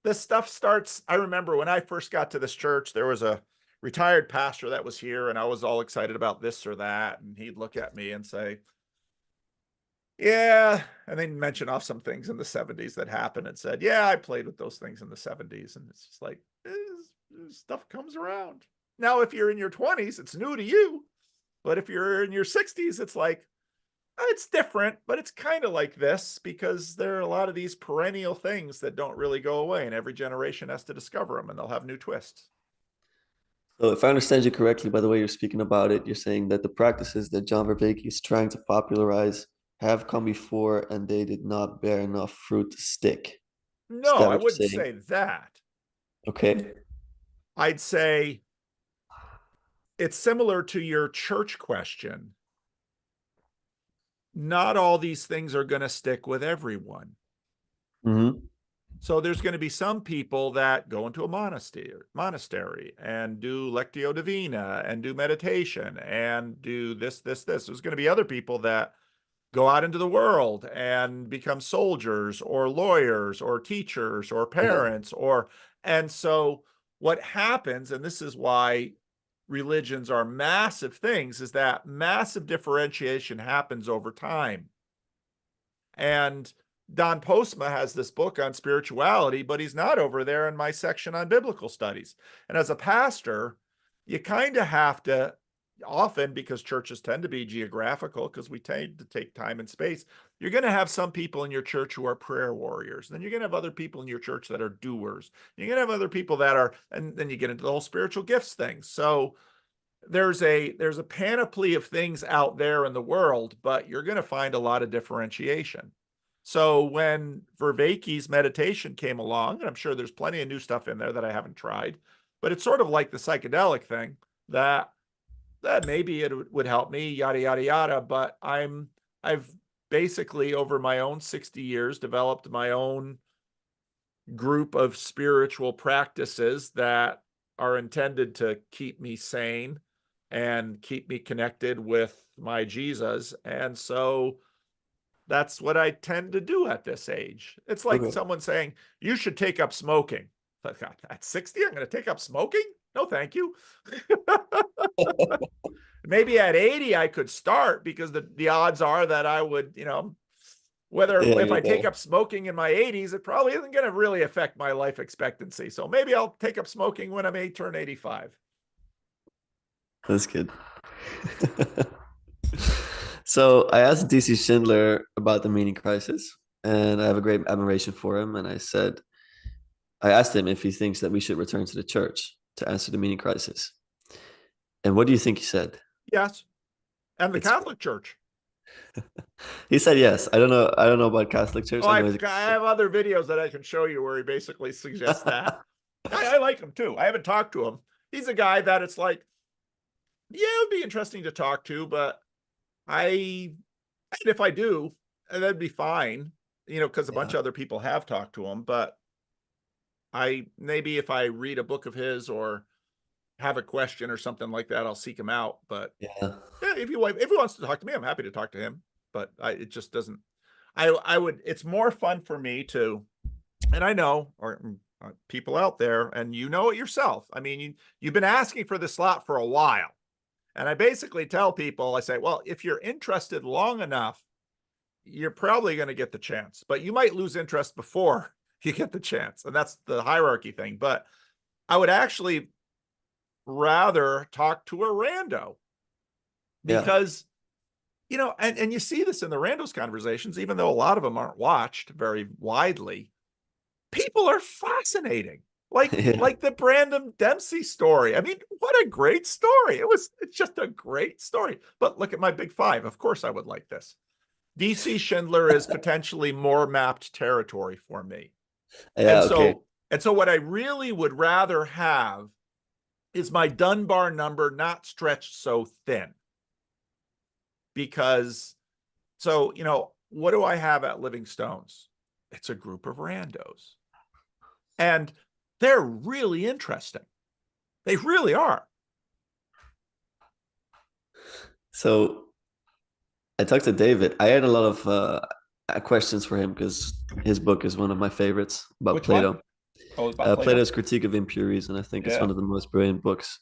Speaker 1: this stuff starts. I remember when I first got to this church, there was a retired pastor that was here, and I was all excited about this or that. And he'd look at me and say, "Yeah," and then mention off some things in the 70s that happened and said, "Yeah, I played with those things in the 70s." And it's just like, stuff comes around. Now, if you're in your 20s, it's new to you. But if you're in your 60s, it's like, it's different, but it's kind of like this because there are a lot of these perennial things that don't really go away, and every generation has to discover them, and they'll have new twists.
Speaker 2: So if I understand you correctly, by the way you're speaking about it, you're saying that the practices that John Vervaeke is trying to popularize have come before and they did not bear enough fruit to stick. Is
Speaker 1: No,
Speaker 2: that
Speaker 1: I
Speaker 2: what
Speaker 1: wouldn't
Speaker 2: you're saying?
Speaker 1: say that.
Speaker 2: Okay.
Speaker 1: I'd say it's similar to your church question. Not all these things are going to stick with everyone.
Speaker 2: Mm-hmm.
Speaker 1: So there's going to be some people that go into a monastery and do Lectio Divina and do meditation and do this. There's going to be other people that go out into the world and become soldiers or lawyers or teachers or
Speaker 2: Yeah.
Speaker 1: parents and so what happens, and this is why religions are massive things, is that massive differentiation happens over time. And Don Postma has this book on spirituality, but he's not over there in my section on biblical studies. And as a pastor, you kind of have to often, because churches tend to be geographical, because we tend to take time and space, you're going to have some people in your church who are prayer warriors. Then you're going to have other people in your church that are doers. You're going to have other people that are, and then you get into the whole spiritual gifts thing. So there's a panoply of things out there in the world, but you're going to find a lot of differentiation. So when Vervaeke's meditation came along, and I'm sure there's plenty of new stuff in there that I haven't tried, but it's sort of like the psychedelic thing that maybe it would help me, yada yada yada. But I've basically over my own 60 years developed my own group of spiritual practices that are intended to keep me sane and keep me connected with my Jesus. And so that's what I tend to do at this age. It's like
Speaker 2: Okay.
Speaker 1: someone saying, you should take up smoking. At 60, I'm going to take up smoking? No, thank you. Maybe at 80, I could start, because the odds are that I would, whether
Speaker 2: Yeah,
Speaker 1: if I
Speaker 2: you're
Speaker 1: take
Speaker 2: there.
Speaker 1: up smoking in my 80s, it probably isn't going to really affect my life expectancy. So maybe I'll take up smoking when I may turn 85.
Speaker 2: That's good. So I asked DC Schindler about the meaning crisis, and I have a great admiration for him. And I asked him if he thinks that we should return to the church to answer the meaning crisis. And what do you think he said?
Speaker 1: Yes. And the
Speaker 2: It's
Speaker 1: Catholic Church.
Speaker 2: he said yes. I don't know. I don't know about Catholic Church.
Speaker 1: Oh,
Speaker 2: I know he's a
Speaker 1: I
Speaker 2: Catholic.
Speaker 1: have other videos that I can show you where he basically suggests that. I like him too. I haven't talked to him. He's a guy that it's like, yeah, it would be interesting to talk to, but and if I do, that'd be fine, because a bunch
Speaker 2: Yeah,
Speaker 1: of other people have talked to him. But maybe if I read a book of his or have a question or something like that, I'll seek him out. But
Speaker 2: yeah,
Speaker 1: yeah, if he wants to talk to me, I'm happy to talk to him. But it just doesn't. I would. It's more fun for me to, and I know, or people out there, and you know it yourself. I mean, you've been asking for this slot for a while, and I basically tell people, I say, well, if you're interested long enough, you're probably going to get the chance, but you might lose interest before you get the chance, and that's the hierarchy thing. But I would actually rather talk to a rando,
Speaker 2: yeah.
Speaker 1: because and you see this in the randos conversations, even though a lot of them aren't watched very widely. People are fascinating, like
Speaker 2: Yeah.
Speaker 1: the Brandon Dempsey story. I mean, what a great story. It's just a great story. But look at my big five. Of course I would like this. DC Schindler is potentially more mapped territory for me.
Speaker 2: Yeah,
Speaker 1: And
Speaker 2: okay.
Speaker 1: so what I really would rather have is my Dunbar number not stretched so thin. Because what do I have at Living Stones? It's a group of randos. And they're really interesting. They really are.
Speaker 2: So I talked to David. I had a lot of questions for him because his book is one of my favorites about
Speaker 1: Which one?
Speaker 2: Plato.
Speaker 1: Oh, it's about Plato.
Speaker 2: Plato's Critique of Impure Reason. I think it's
Speaker 1: Yeah.
Speaker 2: one of the most brilliant books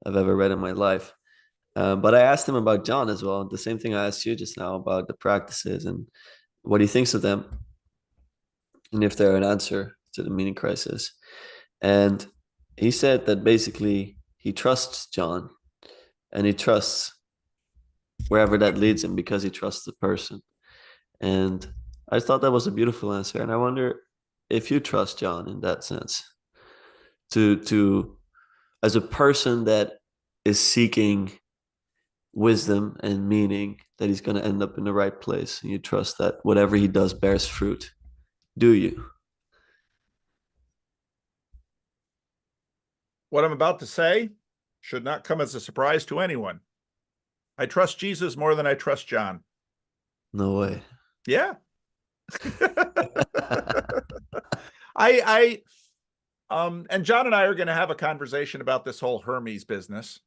Speaker 2: I've ever read in my life. But I asked him about John as well. The same thing I asked you just now about the practices and what he thinks of them, and if they're an answer to the meaning crisis. And he said that basically he trusts John and he trusts wherever that leads him because he trusts the person. And I thought that was a beautiful answer. And I wonder if you trust John in that sense, to as a person that is seeking wisdom and meaning, that he's going to end up in the right place, and you trust that whatever he does bears fruit. Do you?
Speaker 1: What I'm about to say should not come as a surprise to anyone. I trust Jesus more than I trust John.
Speaker 2: No way.
Speaker 1: Yeah. I and John and I are going to have a conversation about this whole Hermes business.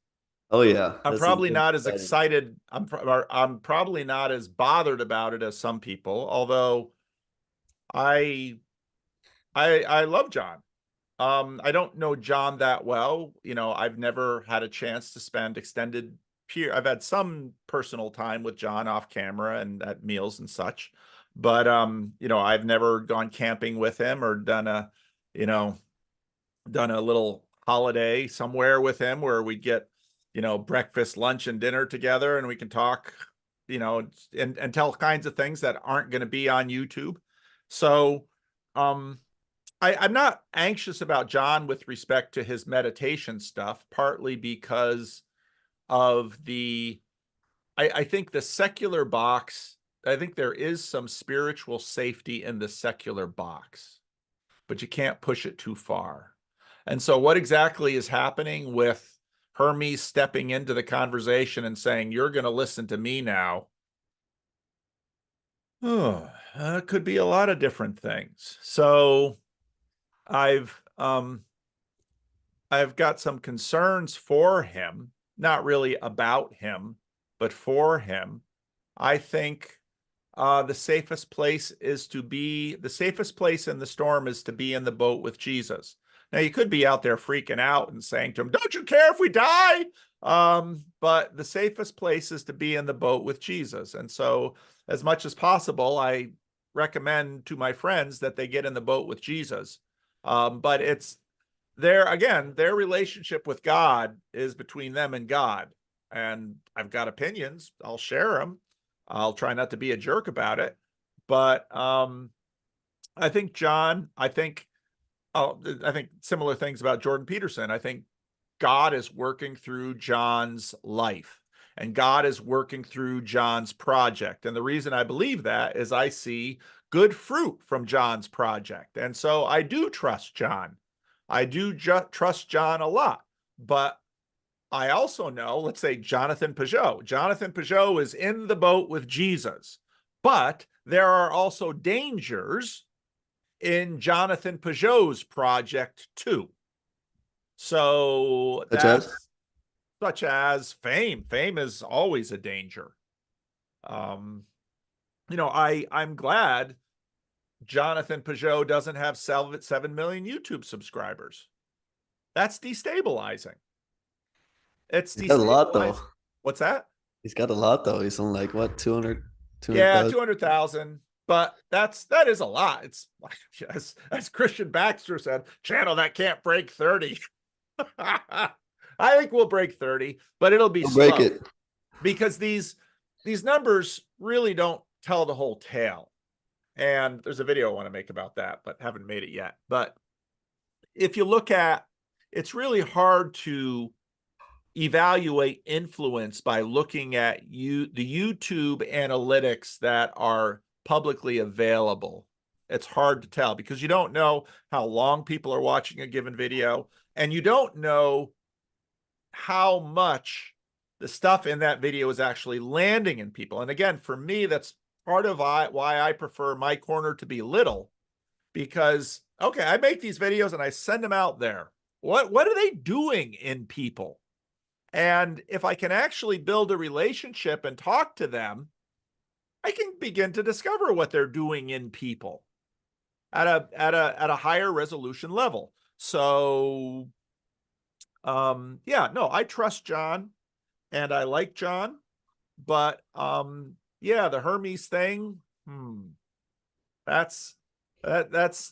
Speaker 2: Oh yeah,
Speaker 1: I'm
Speaker 2: that's
Speaker 1: probably
Speaker 2: gonna be
Speaker 1: not as
Speaker 2: exciting.
Speaker 1: excited. I'm probably not as bothered about it as some people, although I I love John. I don't know John that well. I've never had a chance to spend extended peer. I've had some personal time with John off camera and at meals and such, but I've never gone camping with him or you know, done a little holiday somewhere with him where we'd get breakfast, lunch, and dinner together, and we can talk, and tell kinds of things that aren't going to be on YouTube. So, I'm not anxious about John with respect to his meditation stuff, partly because of I think the secular box, I think there is some spiritual safety in the secular box, but you can't push it too far. And so what exactly is happening with Hermes stepping into the conversation and saying, you're going to listen to me now? Oh, could be a lot of different things. So I've got some concerns for him, not really about him, but for him. I think the safest place in the storm is to be in the boat with Jesus. Now, you could be out there freaking out and saying to him, don't you care if we die? But the safest place is to be in the boat with Jesus. And so, as much as possible, I recommend to my friends that they get in the boat with Jesus. But it's their relationship with God is between them and God. And I've got opinions. I'll share them. I'll try not to be a jerk about it. But I think I think similar things about Jordan Peterson. I think God is working through John's life, and God is working through John's project. And the reason I believe that is I see good fruit from John's project. And so I do trust John. I do trust John a lot. But I also know, let's say Jonathan Peugeot. Jonathan Peugeot is in the boat with Jesus, but there are also dangers in Jonathan Peugeot's project too. So such as fame. Fame is always a danger. I'm glad Jonathan Peugeot doesn't have 7 million YouTube subscribers. That's destabilizing. It's
Speaker 2: He's got a lot though.
Speaker 1: destabilizing. What's that?
Speaker 2: He's got a lot though. He's on like what, 200,
Speaker 1: Yeah,
Speaker 2: 200,000?
Speaker 1: 200,000. But that is a lot. It's like, as Christian Baxter said, channel that can't break 30. I think we'll break 30, but it'll be
Speaker 2: He'll
Speaker 1: slow
Speaker 2: break it.
Speaker 1: because these numbers really don't tell the whole tale. And there's a video I want to make about that, but haven't made it yet. But if you look at, it's really hard to evaluate influence by looking at the YouTube analytics that are publicly available. It's hard to tell because you don't know how long people are watching a given video, and you don't know how much the stuff in that video is actually landing in people. And again, for me, that's part of why I prefer my corner to be little, because okay, I make these videos and I send them out there. What are they doing in people? And if I can actually build a relationship and talk to them, I can begin to discover what they're doing in people at a higher resolution level. So I trust John and I like John, but the Hermes thing, that's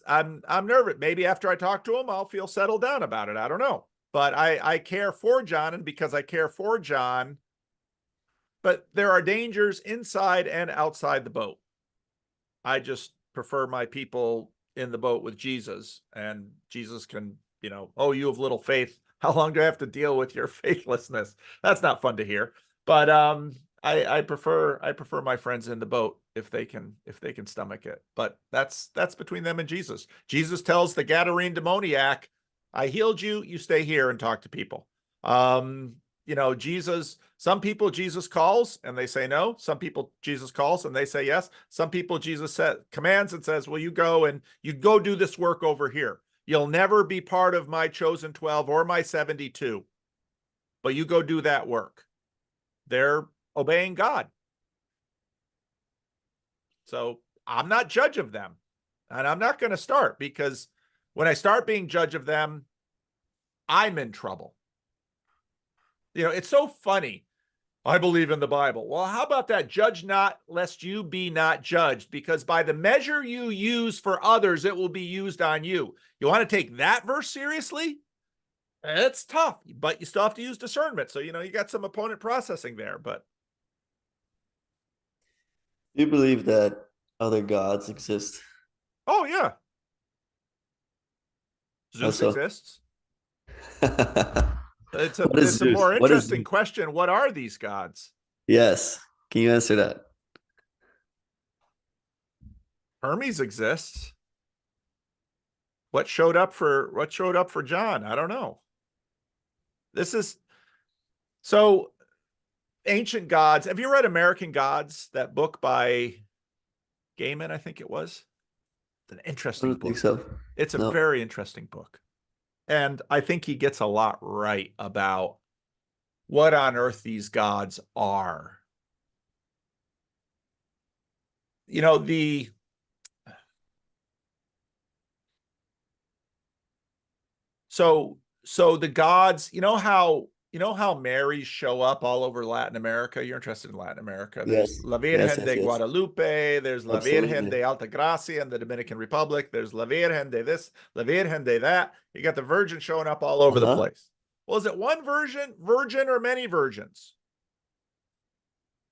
Speaker 1: I'm nervous. Maybe after I talk to him, I'll feel settled down about it. I don't know. But I care for John, and because I care for John, but there are dangers inside and outside the boat. I just prefer my people in the boat with Jesus, and Jesus can, oh, you have little faith. How long do I have to deal with your faithlessness? That's not fun to hear. But I prefer my friends in the boat if they can stomach it. But that's between them and Jesus. Jesus tells the Gadarene demoniac, I healed you, you stay here and talk to people. Jesus, some people Jesus calls and they say no. Some people Jesus calls and they say yes. Some people Jesus commands and says, well, you go do this work over here. You'll never be part of my chosen 12 or my 72, but you go do that work. They're obeying God. So I'm not judge of them, and I'm not going to start, because when I start being judge of them, I'm in trouble. It's so funny. I believe in the Bible. Well, how about that? Judge not, lest you be not judged, because by the measure you use for others, it will be used on you. You want to take that verse seriously? It's tough, but you still have to use discernment. So, you got some opponent processing there, but
Speaker 2: Do you believe that other gods exist?
Speaker 1: oh yeah,
Speaker 2: How
Speaker 1: Zeus
Speaker 2: so?
Speaker 1: exists. It's a
Speaker 2: What is
Speaker 1: it's a
Speaker 2: Zeus?
Speaker 1: more
Speaker 2: What is
Speaker 1: interesting
Speaker 2: Zeus?
Speaker 1: question. What are these gods?
Speaker 2: Yes. Can you answer that?
Speaker 1: Hermes exists. What showed up for John? I don't know. This is so ancient gods. Have you read American Gods? That book by Gaiman, I think it was. It's an
Speaker 2: I
Speaker 1: interesting
Speaker 2: don't think
Speaker 1: book.
Speaker 2: so.
Speaker 1: It's a
Speaker 2: No.
Speaker 1: very interesting book. And I think he gets a lot right about what on earth these gods are. You know, the so the gods, you know how Marys show up all over Latin America. You're interested in Latin America. There's
Speaker 2: Yes.
Speaker 1: La
Speaker 2: Yes,
Speaker 1: Virgen
Speaker 2: yes,
Speaker 1: de
Speaker 2: yes.
Speaker 1: Guadalupe, there's La Virgen
Speaker 2: Absolutely.
Speaker 1: de Altagracia in the Dominican Republic, there's La Virgen de this, La Virgen de that. You got the Virgin showing up all over the
Speaker 2: Uh-huh.
Speaker 1: place. Well, is it one virgin, or many virgins?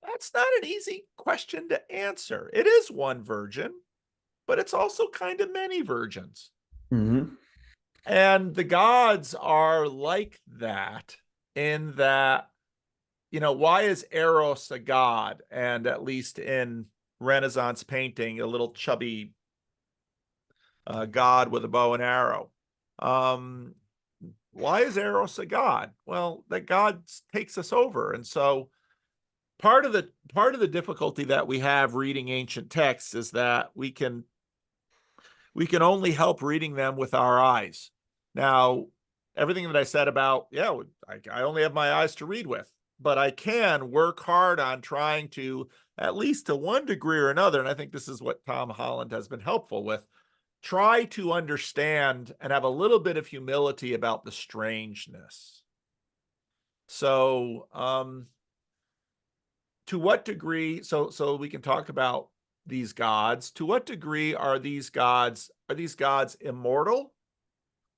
Speaker 1: That's not an easy question to answer. It is one virgin, but it's also kind of many virgins.
Speaker 2: Hmm.
Speaker 1: And the gods are like that in that, why is Eros a god? And at least in Renaissance painting, a little chubby god with a bow and arrow. Um, why is Eros a god? Well, that god takes us over. And so part of the difficulty that we have reading ancient texts is that we can only help reading them with our eyes. Now, everything that I said about, yeah, I only have my eyes to read with, but I can work hard on trying to, at least to one degree or another, and I think this is what Tom Holland has been helpful with, try to understand and have a little bit of humility about the strangeness. So, to what degree, so we can talk about these gods. To what degree are these gods immortal,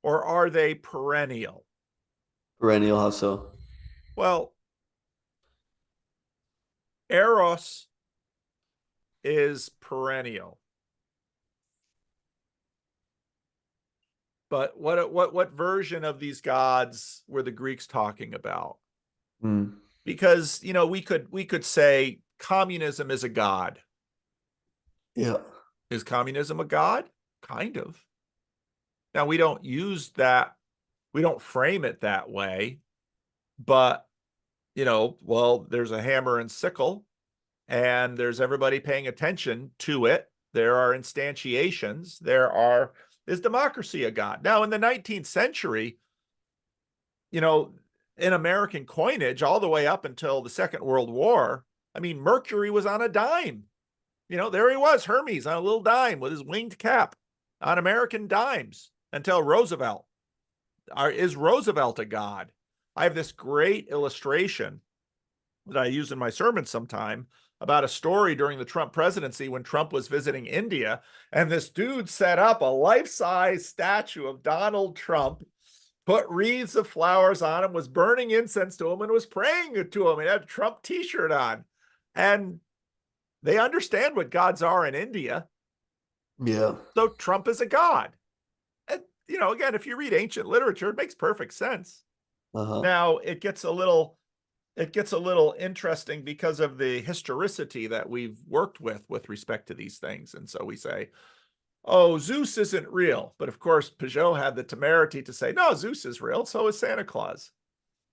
Speaker 1: or are they perennial?
Speaker 2: Perennial, how so?
Speaker 1: Well, Eros is perennial, but what version of these gods were the Greeks talking about?
Speaker 2: Mm.
Speaker 1: Because we could say communism is a god.
Speaker 2: Yeah.
Speaker 1: Is communism a god? Kind of. Now we don't use that, we don't frame it that way, but well, there's a hammer and sickle, and there's everybody paying attention to it. There are instantiations. Is democracy a god? Now, in the 19th century, you know, in American coinage, all the way up until the Second World War, I mean, Mercury was on a dime. There he was, Hermes, on a little dime with his winged cap on American dimes until Roosevelt. Is Roosevelt a god? I have this great illustration that I use in my sermon sometime about a story during the Trump presidency when Trump was visiting India. And this dude set up a life-size statue of Donald Trump, put wreaths of flowers on him, was burning incense to him, and was praying to him. He had a Trump t-shirt on. And they understand what gods are in India.
Speaker 2: Yeah.
Speaker 1: So Trump is a god. And, again, if you read ancient literature, it makes perfect sense.
Speaker 2: Uh-huh.
Speaker 1: Now it gets a little interesting because of the historicity that we've worked with respect to these things. And so we say, oh, Zeus isn't real. But of course, Peugeot had the temerity to say, no, Zeus is real. So is Santa Claus.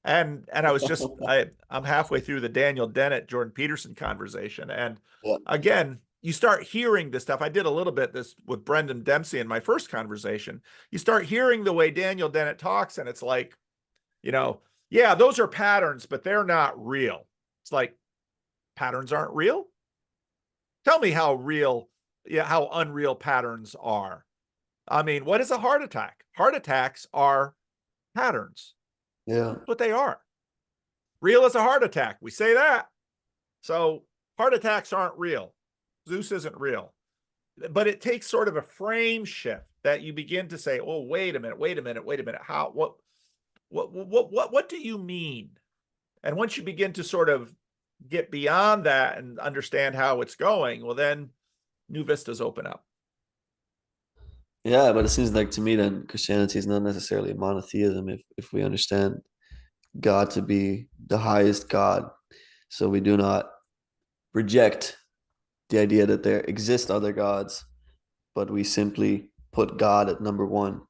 Speaker 1: And I'm halfway through the Daniel Dennett, Jordan Peterson conversation. And
Speaker 2: Yeah.
Speaker 1: again, you start hearing this stuff. I did a little bit this with Brendan Dempsey in my first conversation. You start hearing the way Daniel Dennett talks, and it's like, you know, yeah, those are patterns, but they're not real. It's like, patterns aren't real? Tell me how real, yeah, how unreal patterns are. I mean, what is a heart attack? Heart attacks are patterns.
Speaker 2: Yeah.
Speaker 1: That's what they are. Real as a heart attack. We say that. So heart attacks aren't real. Zeus isn't real. But it takes sort of a frame shift that you begin to say, oh, wait a minute, wait a minute, wait a minute. what do you mean? And once you begin to sort of get beyond that and understand how it's going, well, then new vistas open up.
Speaker 2: Yeah, but it seems like to me then Christianity is not necessarily monotheism if we understand God to be the highest God. So we do not reject the idea that there exist other gods, but we simply put God at number one.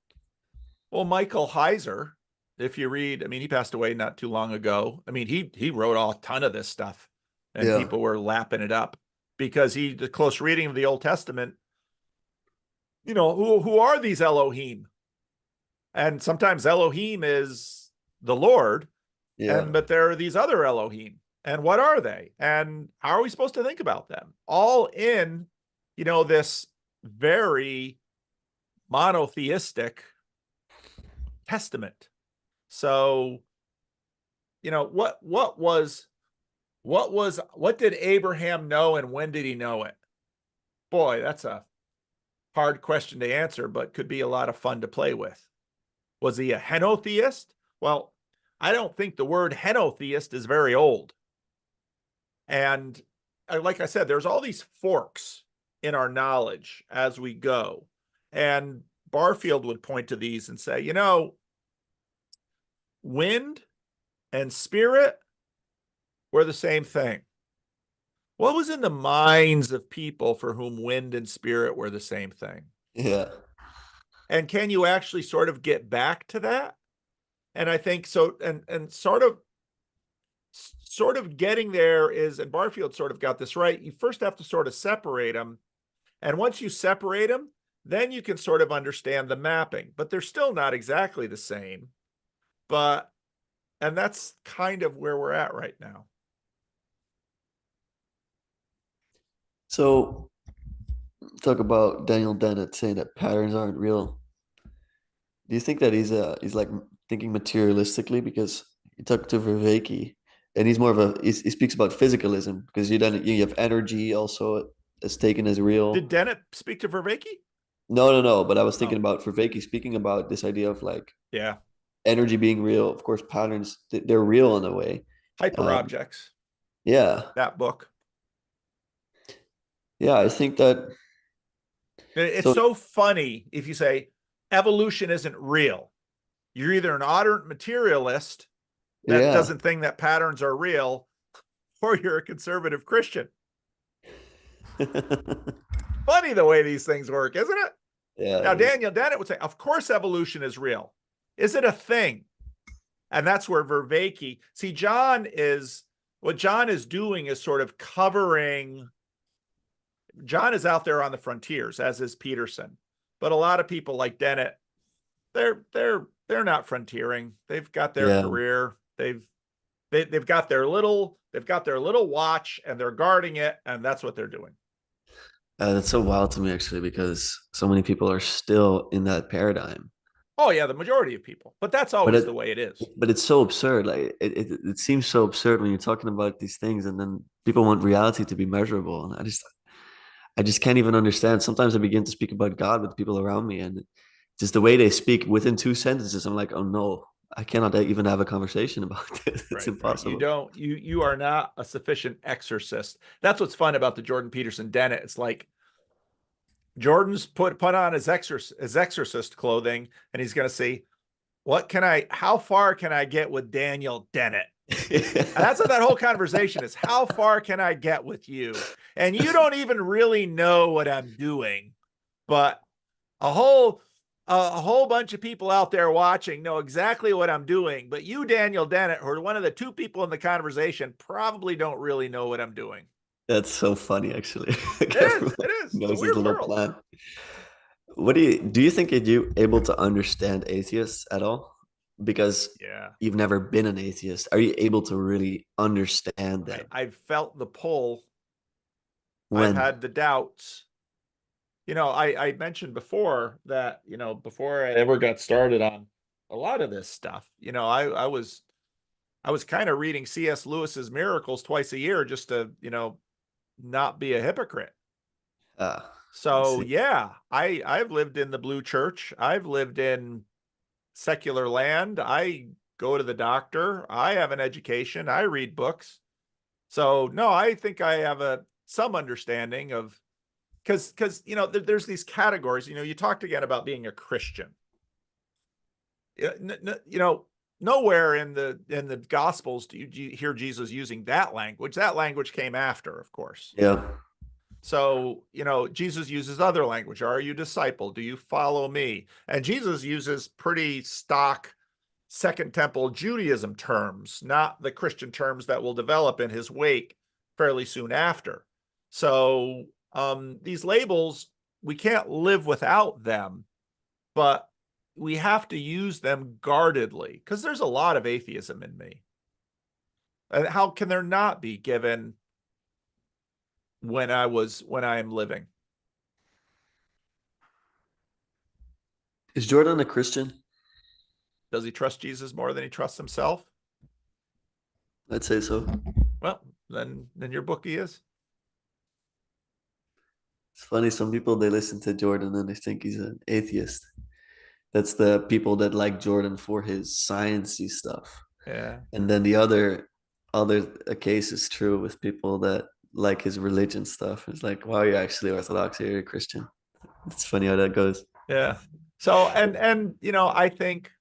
Speaker 1: Well, Michael Heiser, if you read, I mean, he passed away not too long ago. I mean, he wrote a ton of this stuff, and
Speaker 2: Yeah.
Speaker 1: people were lapping it up because the close reading of the Old Testament, who are these Elohim? And sometimes Elohim is the Lord,
Speaker 2: Yeah.
Speaker 1: but there are these other Elohim. And what are they? And how are we supposed to think about them? All in, this very monotheistic testament. So, what did Abraham know and when did he know it? Boy, that's a hard question to answer, but could be a lot of fun to play with. Was he a henotheist? Well, I don't think the word henotheist is very old. And like I said, there's all these forks in our knowledge as we go. And Barfield would point to these and say, wind and spirit were the same thing. What was in the minds of people for whom wind and spirit were the same thing?
Speaker 2: Yeah.
Speaker 1: And can you actually sort of get back to that? And I think so, and sort of getting there is, and Barfield sort of got this right. You first have to sort of separate them. And once you separate them, then you can sort of understand the mapping, but they're still not exactly the same. And that's kind of where we're at right now.
Speaker 2: So talk about Daniel Dennett saying that patterns aren't real. Do you think that he's like thinking materialistically because he talked to Vervaeke and he's more of he speaks about physicalism because you have energy also as taken as
Speaker 1: Did
Speaker 2: real.
Speaker 1: Dennett speak to Vervaeke?
Speaker 2: No. But I was thinking
Speaker 1: Oh,
Speaker 2: about Vervaeke speaking about this idea of like
Speaker 1: yeah.
Speaker 2: energy being real. Of course, patterns they're real in a way.
Speaker 1: Hyper
Speaker 2: Um,
Speaker 1: objects,
Speaker 2: yeah,
Speaker 1: that book.
Speaker 2: yeah. I think that
Speaker 1: It's
Speaker 2: so.
Speaker 1: so funny if you say evolution isn't real. You're either an ardent materialist that
Speaker 2: Yeah,
Speaker 1: doesn't think that patterns are real, or you're a conservative Christian. Funny the way these things work, isn't it?
Speaker 2: yeah.
Speaker 1: Now,
Speaker 2: It is.
Speaker 1: Daniel Dennett would say, of course, evolution is real. Is it a thing? And that's where Vervaeke, see, what John is doing is sort of covering, John is out there on the frontiers, as is Peterson. But a lot of people like Dennett, they're not frontiering. They've got their
Speaker 2: Yeah,
Speaker 1: career. They've got their little watch and they're guarding it, and that's what they're doing.
Speaker 2: that's so wild to me actually because so many people are still in that paradigm.
Speaker 1: Oh yeah, the majority of people. But that's
Speaker 2: But
Speaker 1: always the way it is.
Speaker 2: it's so absurd. Like it seems so absurd when you're talking about these things, and then people want reality to be measurable, and I just can't even understand. Sometimes I begin to speak about God with people around me, and just the way they speak within two sentences, I'm like, oh no, I cannot even have a conversation about this. It's
Speaker 1: Right. You
Speaker 2: impossible.
Speaker 1: don't you are not a sufficient exorcist. That's what's fun about the Jordan Peterson Dennett. It's like Jordan's put on his exorcist clothing, and he's gonna see how far can I get with Daniel Dennett? And that's what that whole conversation is. How far can I get with you? And you don't even really know what I'm doing, but a whole a whole bunch of people out there watching know exactly what I'm doing. But you, Daniel Dennett, who are one of the two people in the conversation, probably don't really know what I'm doing.
Speaker 2: That's so funny, actually. Like
Speaker 1: It is.
Speaker 2: everyone
Speaker 1: It is. It's a
Speaker 2: knows his
Speaker 1: weird
Speaker 2: little
Speaker 1: world.
Speaker 2: plan. What do you think are you able to understand atheists at all? Because
Speaker 1: Yeah.
Speaker 2: you've never been an atheist. Are you able to really understand them?
Speaker 1: I've felt the pull. I've
Speaker 2: When?
Speaker 1: had the doubts. I mentioned before that, before I ever got started on a lot of this stuff, I was kind of reading C.S. Lewis's Miracles twice a year just to, not be a hypocrite.
Speaker 2: Ah, I
Speaker 1: So
Speaker 2: see.
Speaker 1: yeah, I've lived in the blue church. I've lived in secular land. go to the doctor. I have an education. I read books. So no, I think I have some understanding of, because there's these categories. You talked again about being a Christian. Nowhere in the Gospels do you hear Jesus using that language. That language came after, of course.
Speaker 2: Yeah.
Speaker 1: So, Jesus uses other language. Are you disciple? Do you follow me? And Jesus uses pretty stock Second Temple Judaism terms, not the Christian terms that will develop in his wake fairly soon after. So, these labels, we can't live without them, but we have to use them guardedly, because there's a lot of atheism in me. And how can there not be, given when I am living?
Speaker 2: Is Jordan a Christian?
Speaker 1: Does he trust Jesus more than he trusts himself?
Speaker 2: I'd say so.
Speaker 1: Well, then your book he is.
Speaker 2: It's funny, some people they listen to Jordan and they think he's an atheist. That's the people that like Jordan for his sciencey stuff.
Speaker 1: Yeah.
Speaker 2: And then the other case is true with people that like his religion stuff. It's like, wow, you're actually Orthodox, you're a Christian. It's funny how that goes.
Speaker 1: Yeah. So and I think,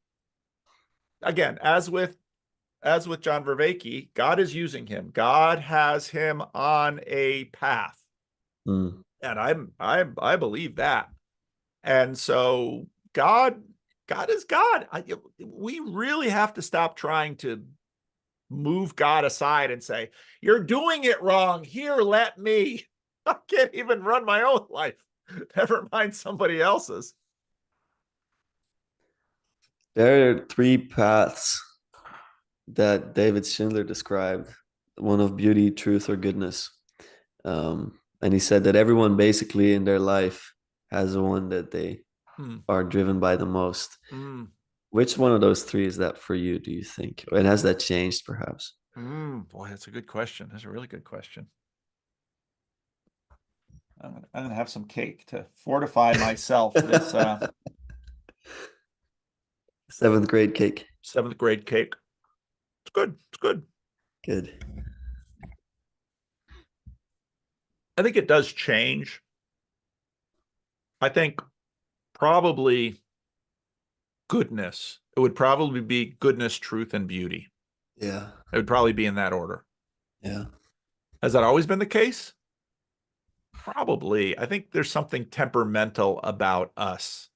Speaker 1: again, as with John Vervaeke, God is using him. God has him on a path.
Speaker 2: Mm.
Speaker 1: And I believe that. And so God is God. We really have to stop trying to move God aside and say, you're doing it wrong. Here, let me. I can't even run my own life. Never mind somebody else's.
Speaker 2: There are three paths that David Schindler described, one of beauty, truth, or goodness. And he said that everyone basically in their life has one that they are driven by the most. Which one of those three is that for you, do you think? And has that changed perhaps?
Speaker 1: Boy, that's a good question. That's a really good question. I'm gonna have some cake to fortify myself this
Speaker 2: Seventh grade cake.
Speaker 1: 7th grade cake. It's good. It's good.
Speaker 2: Good.
Speaker 1: I think it does change. I think probably goodness. It would probably be goodness, truth, and beauty.
Speaker 2: Yeah.
Speaker 1: It would probably be in that order.
Speaker 2: Yeah.
Speaker 1: Has that always been the case? Probably. I think there's something temperamental about us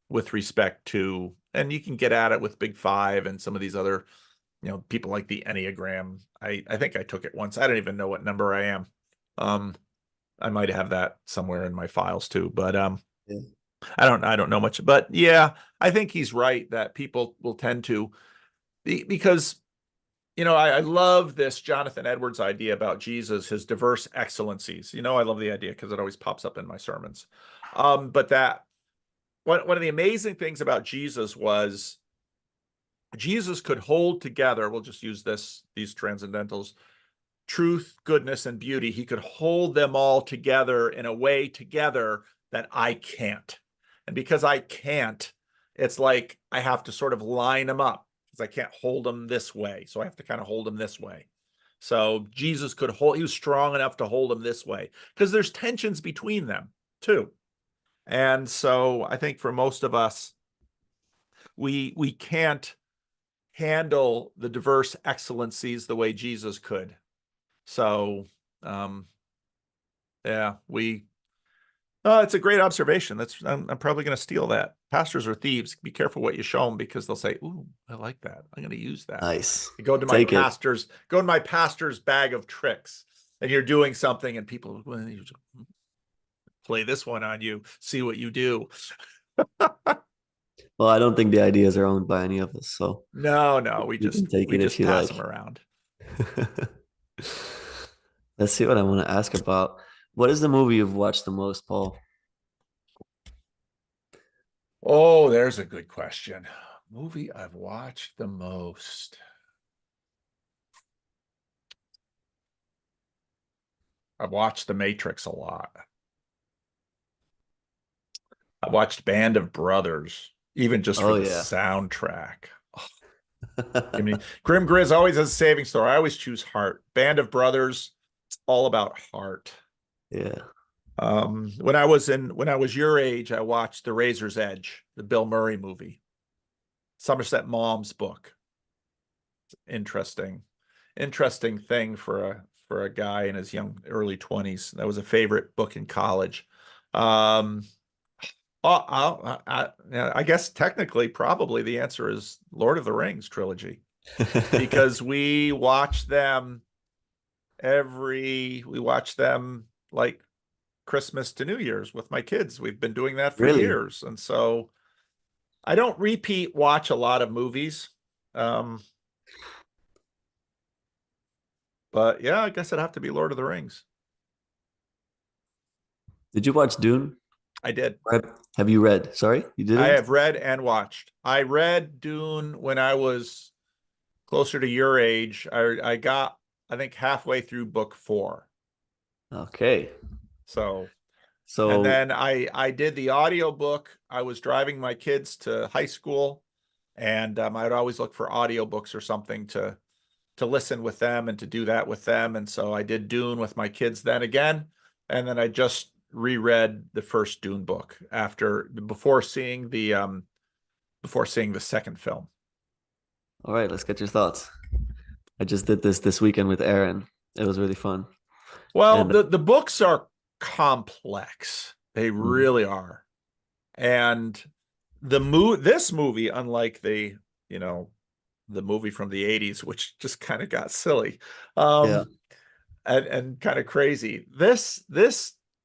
Speaker 1: with respect to, and you can get at it with Big Five and some of these other, people like the Enneagram. I think I took it once. I don't even know what number I am. I might have that somewhere in my files too, but
Speaker 2: Yeah.
Speaker 1: I don't know much. But yeah, I think he's right that people will tend to, because I love this Jonathan Edwards idea about Jesus, his diverse excellencies. I love the idea because it always pops up in my sermons. But that one of the amazing things about Jesus was Jesus could hold together. We'll just use these transcendentals: truth, goodness, and beauty. He could hold them all together in a way together that I can't. And because I can't, it's like I have to sort of line them up, because I can't hold them this way. So I have to kind of hold them this way. So Jesus could hold, he was strong enough to hold them this way, because there's tensions between them too. And so I think for most of us, we can't handle the diverse excellencies the way Jesus could. So, yeah, it's a great observation. I'm probably going to steal that. Pastors are thieves. Be careful what you show them, because they'll say, "Ooh, I like that. I'm going to use that."
Speaker 2: Nice.
Speaker 1: Go to my pastor's bag of tricks, and you're doing something, and people, well, you play this one on you. See what you do.
Speaker 2: Well, I don't think the ideas are owned by any of us, so
Speaker 1: No, we
Speaker 2: you
Speaker 1: just
Speaker 2: can take it if you
Speaker 1: pass
Speaker 2: like.
Speaker 1: them around.
Speaker 2: Let's see what I want to ask about. What is the movie you've watched the most, Paul?
Speaker 1: Oh, there's a good question. Movie I've watched the most. I've watched The Matrix a lot. I watched Band of Brothers, even just for
Speaker 2: Oh
Speaker 1: the
Speaker 2: yeah.
Speaker 1: soundtrack. Grim Grizz always has a saving story. I always choose heart. Band of Brothers, it's all about heart.
Speaker 2: Yeah.
Speaker 1: When I was your age, I watched The Razor's Edge, the Bill Murray movie. Somerset Maugham's book. Interesting, interesting thing for a guy in his young early 20s. That was a favorite book in college. Um, I guess technically, probably the answer is Lord of the Rings trilogy because we watch them like Christmas to New Year's with my kids. We've been doing that for
Speaker 2: Really?
Speaker 1: years. And so I don't repeat watch a lot of movies. Um, but yeah, I guess it'd have to be Lord of the Rings.
Speaker 2: Did you watch Dune?
Speaker 1: I did.
Speaker 2: Or have you read? Sorry, you
Speaker 1: I
Speaker 2: didn't?
Speaker 1: have read and watched. I read Dune when I was closer to your age. I got, I think, halfway through book four.
Speaker 2: Okay.
Speaker 1: So, and
Speaker 2: So
Speaker 1: then I did the audiobook. I was driving my kids to high school, and I'd always look for audiobooks or something to listen with them and to do that with them. And so I did Dune with my kids then again. And then I just reread the first Dune book before seeing the second film.
Speaker 2: all right, let's get your thoughts. I just did this weekend with Aaron. It was really fun.
Speaker 1: Well,
Speaker 2: And
Speaker 1: the books are complex. They
Speaker 2: mm,
Speaker 1: really are. And this movie, unlike you know, the movie from the 80s, which just kind of got silly,
Speaker 2: yeah,
Speaker 1: um, and kind of crazy.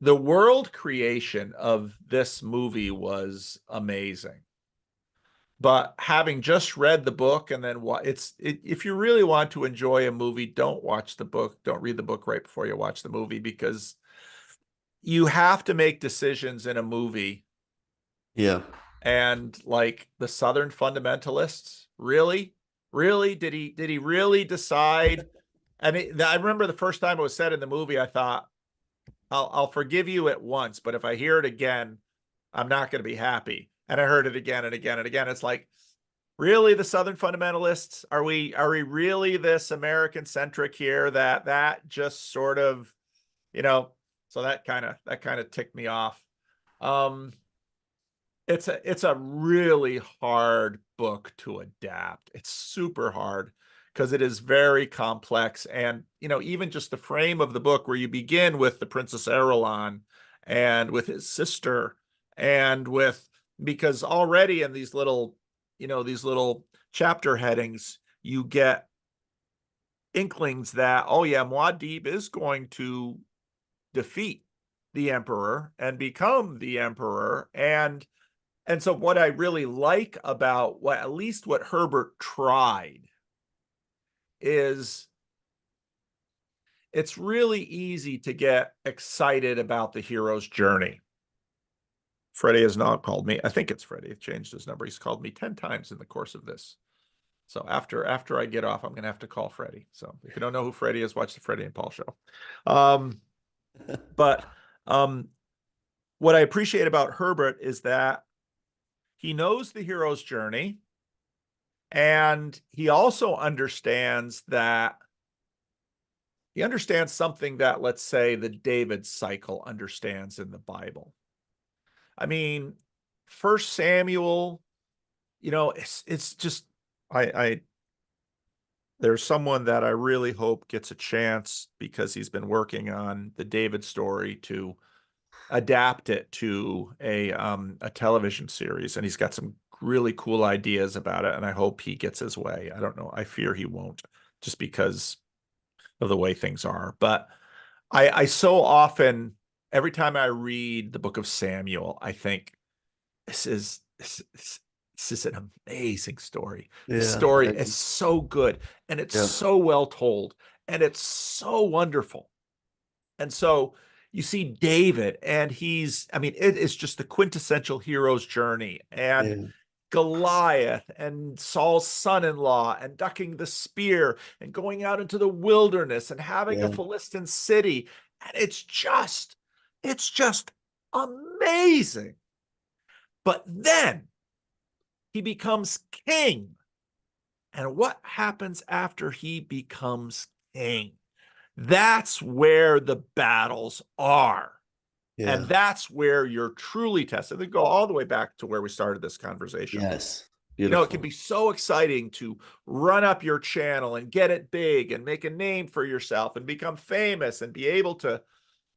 Speaker 1: The world creation of this movie was amazing. But having just read the book and then if you really want to enjoy a movie, don't watch the book. Don't read the book right before you watch the movie because you have to make decisions in a movie.
Speaker 2: yeah,
Speaker 1: And like the Southern fundamentalists, really, did he really decide? I remember the first time it was said in the movie, I thought, I'll forgive you at once, but if I hear it again, I'm not going to be happy. And I heard it again and again and again. It's like, really, the Southern fundamentalists? Are we really this American centric here that just sort of, you know, so that kind of ticked me off. Um, it's a really hard book to adapt. It's super hard because it is very complex. And, even just the frame of the book where you begin with the Princess Erelon and with his sister and because already in these little chapter headings, you get inklings that, oh yeah, Muad'Dib is going to defeat the emperor and become the emperor. And so what I really like about at least what Herbert tried is it's really easy to get excited about the hero's journey. Freddie has not called me. I think it's Freddie. He changed his number. He's called me 10 times in the course of this. So after I get off, I'm gonna have to call Freddie. So if you don't know who Freddie is, watch the Freddie and Paul show. Um, but what I appreciate about Herbert is that he knows the hero's journey. And he also understands something that, let's say, the David cycle understands in the Bible. I mean, First Samuel, it's just I there's someone that I really hope gets a chance because he's been working on the David story to adapt it to a television series, and he's got some really cool ideas about it, and I hope he gets his way. I don't know. I fear he won't, just because of the way things are. But I so often, every time I read the book of Samuel, I think this is an amazing story. The
Speaker 2: yeah,
Speaker 1: story is so good and it's
Speaker 2: yeah,
Speaker 1: so well told and it's so wonderful. And so you see David, and I mean, it is just the quintessential hero's journey. And
Speaker 2: yeah,
Speaker 1: Goliath and Saul's son-in-law and ducking the spear and going out into the wilderness and having a
Speaker 2: yeah,
Speaker 1: Philistine city. And it's just amazing. But then he becomes king and what happens after he becomes king. That's where the battles are. And
Speaker 2: Yeah.
Speaker 1: that's where you're truly tested. They go all the way back to where we started this conversation.
Speaker 2: Yes.
Speaker 1: It can
Speaker 2: Beautiful.
Speaker 1: be so exciting to run up your channel and get it big and make a name for yourself and become famous and be able to,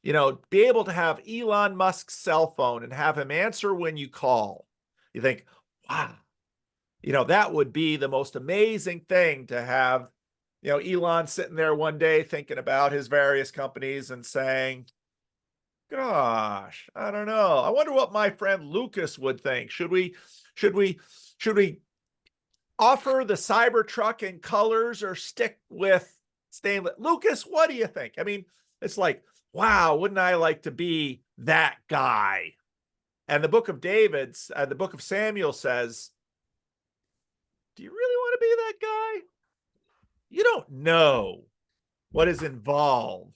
Speaker 1: be able to have Elon Musk's cell phone and have him answer when you call. You think, wow, that would be the most amazing thing to have, Elon sitting there one day thinking about his various companies and saying, gosh, I don't know. I wonder what my friend Lucas would think. Should we, should we offer the Cybertruck in colors or stick with stainless? Lucas, what do you think? I mean, it's like, wow, wouldn't I like to be that guy? And the book of the book of Samuel says, do you really want to be that guy? You don't know what is involved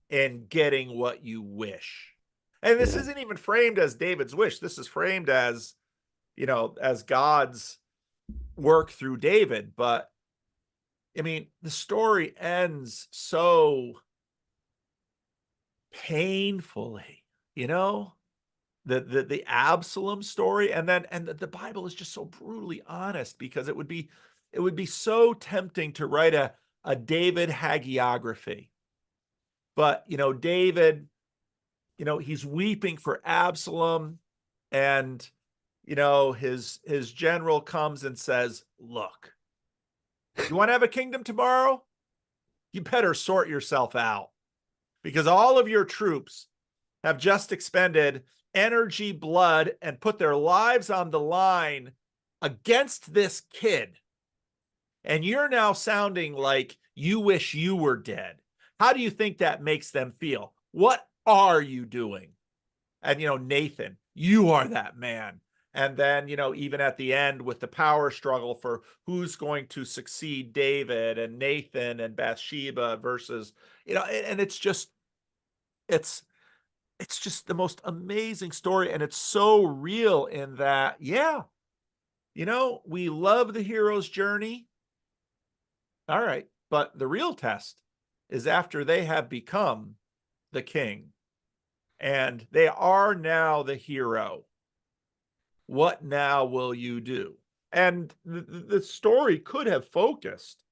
Speaker 1: in getting what you wish. And this
Speaker 2: Yeah.
Speaker 1: isn't even framed as David's wish. This is framed as, as God's work through David. But I mean, the story ends so painfully, the Absalom story. And the Bible is just so brutally honest, because it would be so tempting to write a David hagiography. But, David, he's weeping for Absalom, and, his general comes and says, look, you want to have a kingdom tomorrow? You better sort yourself out, because all of your troops have just expended energy, blood, and put their lives on the line against this kid. And you're now sounding like you wish you were dead. How do you think that makes them feel? What are you doing? And, Nathan, you are that man. And then, even at the end with the power struggle for who's going to succeed David and Nathan and Bathsheba versus, and it's it's just the most amazing story. And it's so real in that, yeah, we love the hero's journey. All right. But the real test is after they have become the king and they are now the hero. What now will you do? And the story could have focused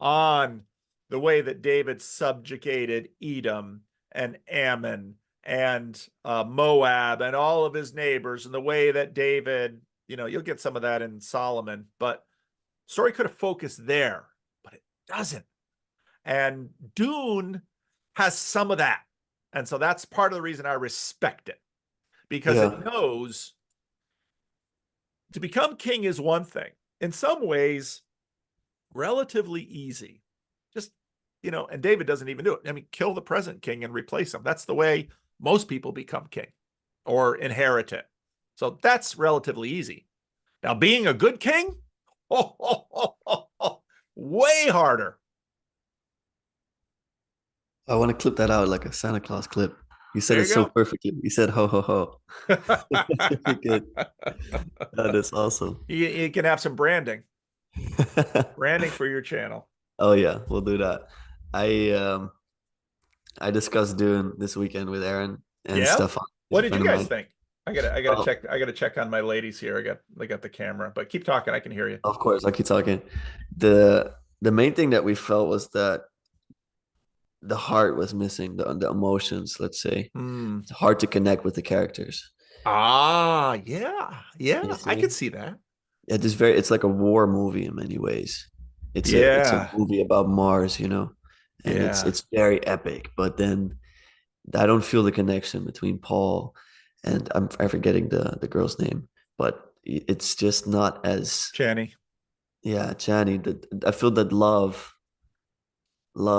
Speaker 1: on the way that David subjugated Edom and Ammon and Moab and all of his neighbors, and the way that David, you'll get some of that in Solomon, but story could have focused there, but it doesn't. And Dune has some of that. And so that's part of the reason I respect it, because
Speaker 2: Yeah.
Speaker 1: it knows to become king is one thing. In some ways, relatively easy. Just, and David doesn't even do it. I mean, kill the present king and replace him. That's the way most people become king or inherit it. So that's relatively easy. Now, being a good king, way harder.
Speaker 2: I want to clip that out like a Santa Claus clip. You said
Speaker 1: There
Speaker 2: it
Speaker 1: you
Speaker 2: so
Speaker 1: go.
Speaker 2: perfectly. You said ho ho ho. Very good. That is awesome.
Speaker 1: You can have some branding for your channel.
Speaker 2: Oh yeah, we'll do that. I um I discussed doing this weekend with Aaron and
Speaker 1: Yeah.
Speaker 2: Stefan. He's
Speaker 1: What
Speaker 2: a
Speaker 1: did
Speaker 2: friend
Speaker 1: you
Speaker 2: of
Speaker 1: guys
Speaker 2: mine.
Speaker 1: think? I gotta
Speaker 2: Oh,
Speaker 1: check. I gotta check on my ladies here. I got the camera, but keep talking. I can hear you.
Speaker 2: of course, I keep talking. The main thing that we felt was that the heart was missing, the emotions, let's say.
Speaker 1: Hmm.
Speaker 2: It's hard to connect with the characters.
Speaker 1: Ah, yeah,
Speaker 2: You
Speaker 1: yeah. I could
Speaker 2: see?
Speaker 1: see that.
Speaker 2: It's like a war movie in many ways. It's a
Speaker 1: Yeah,
Speaker 2: movie about Mars, you know, and
Speaker 1: yeah.
Speaker 2: it's very epic. But then I don't feel the connection between Paul and I'm forgetting the girl's name, but it's just not as
Speaker 1: Channy.
Speaker 2: yeah, Chani. I feel that love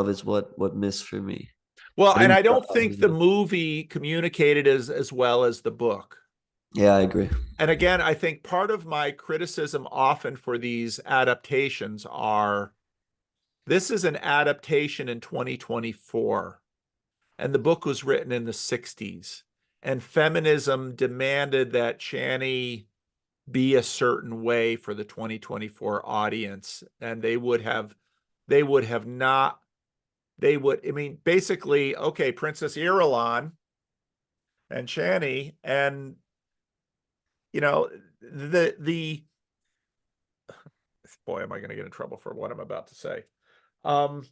Speaker 2: is what missed for me.
Speaker 1: Well,
Speaker 2: I
Speaker 1: and
Speaker 2: didn't
Speaker 1: I
Speaker 2: feel
Speaker 1: don't
Speaker 2: that love
Speaker 1: think
Speaker 2: as
Speaker 1: the
Speaker 2: much.
Speaker 1: movie communicated as well as the book.
Speaker 2: Yeah, I agree.
Speaker 1: And again, I think part of my criticism often for these adaptations are this is an adaptation in 2024, and the book was written in the 60s. And feminism demanded that Channy be a certain way for the 2024 audience, and they would have not, I mean, basically, okay, Princess Irulan and Chani, and you know, the boy, am I going to get in trouble for what I'm about to say. Um,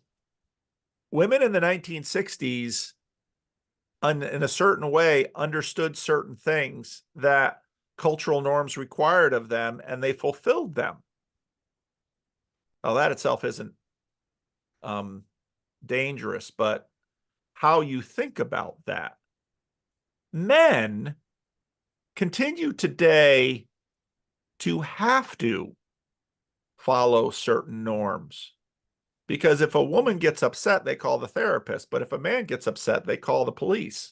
Speaker 1: Women in the 1960s, in a certain way, understood certain things that cultural norms required of them, and they fulfilled them. Now, that itself isn't um, dangerous, but how you think about that. Men continue today to have to follow certain norms. Because if a woman gets upset, they call the therapist. But if a man gets upset, they call the police.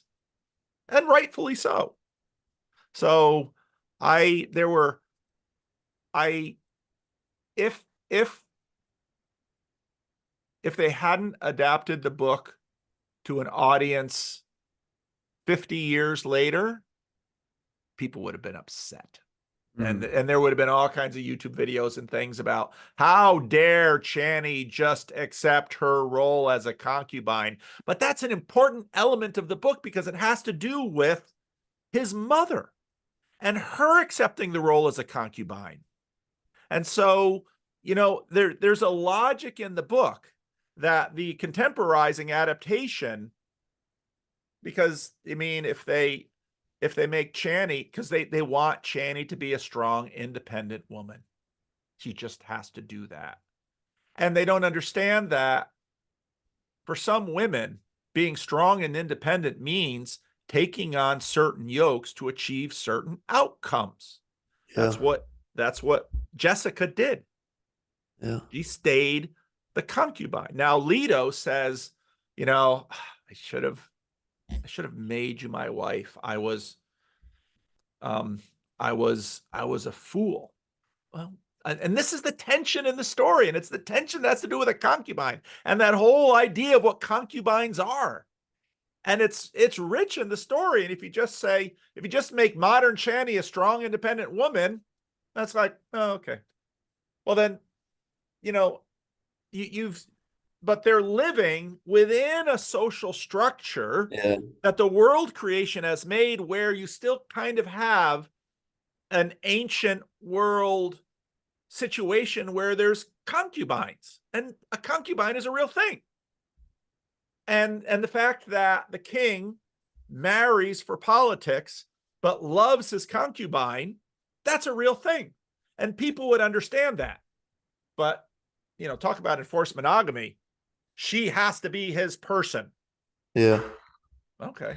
Speaker 1: And rightfully so. So I there were I if if if they hadn't adapted the book to an audience 50 years later, people would have been upset. And there would have been all kinds of YouTube videos and things about how dare Chani just accept her role as a concubine. But that's an important element of the book because it has to do with his mother and her accepting the role as a concubine. And so, there's a logic in the book that the contemporizing adaptation, because I mean, if they make Chani, because they want Chani to be a strong, independent woman. She just has to do that. And they don't understand that for some women, being strong and independent means taking on certain yokes to achieve certain outcomes.
Speaker 2: Yeah.
Speaker 1: That's what Jessica did.
Speaker 2: Yeah.
Speaker 1: She stayed the concubine. Now Leto says, I should have made you my wife. I was a fool. Well, and this is the tension in the story, and it's the tension that has to do with a concubine and that whole idea of what concubines are. And it's rich in the story. And if you just make modern Chani a strong, independent woman, that's like, oh, okay. Well, then, you know, you've, but they're living within a social structure
Speaker 2: Yeah.
Speaker 1: that the world creation has made, where you still kind of have an ancient world situation where there's concubines, and a concubine is a real thing. And the fact that the king marries for politics but loves his concubine, that's a real thing. And people would understand that. But, talk about enforced monogamy. She has to be his person.
Speaker 2: Yeah.
Speaker 1: Okay.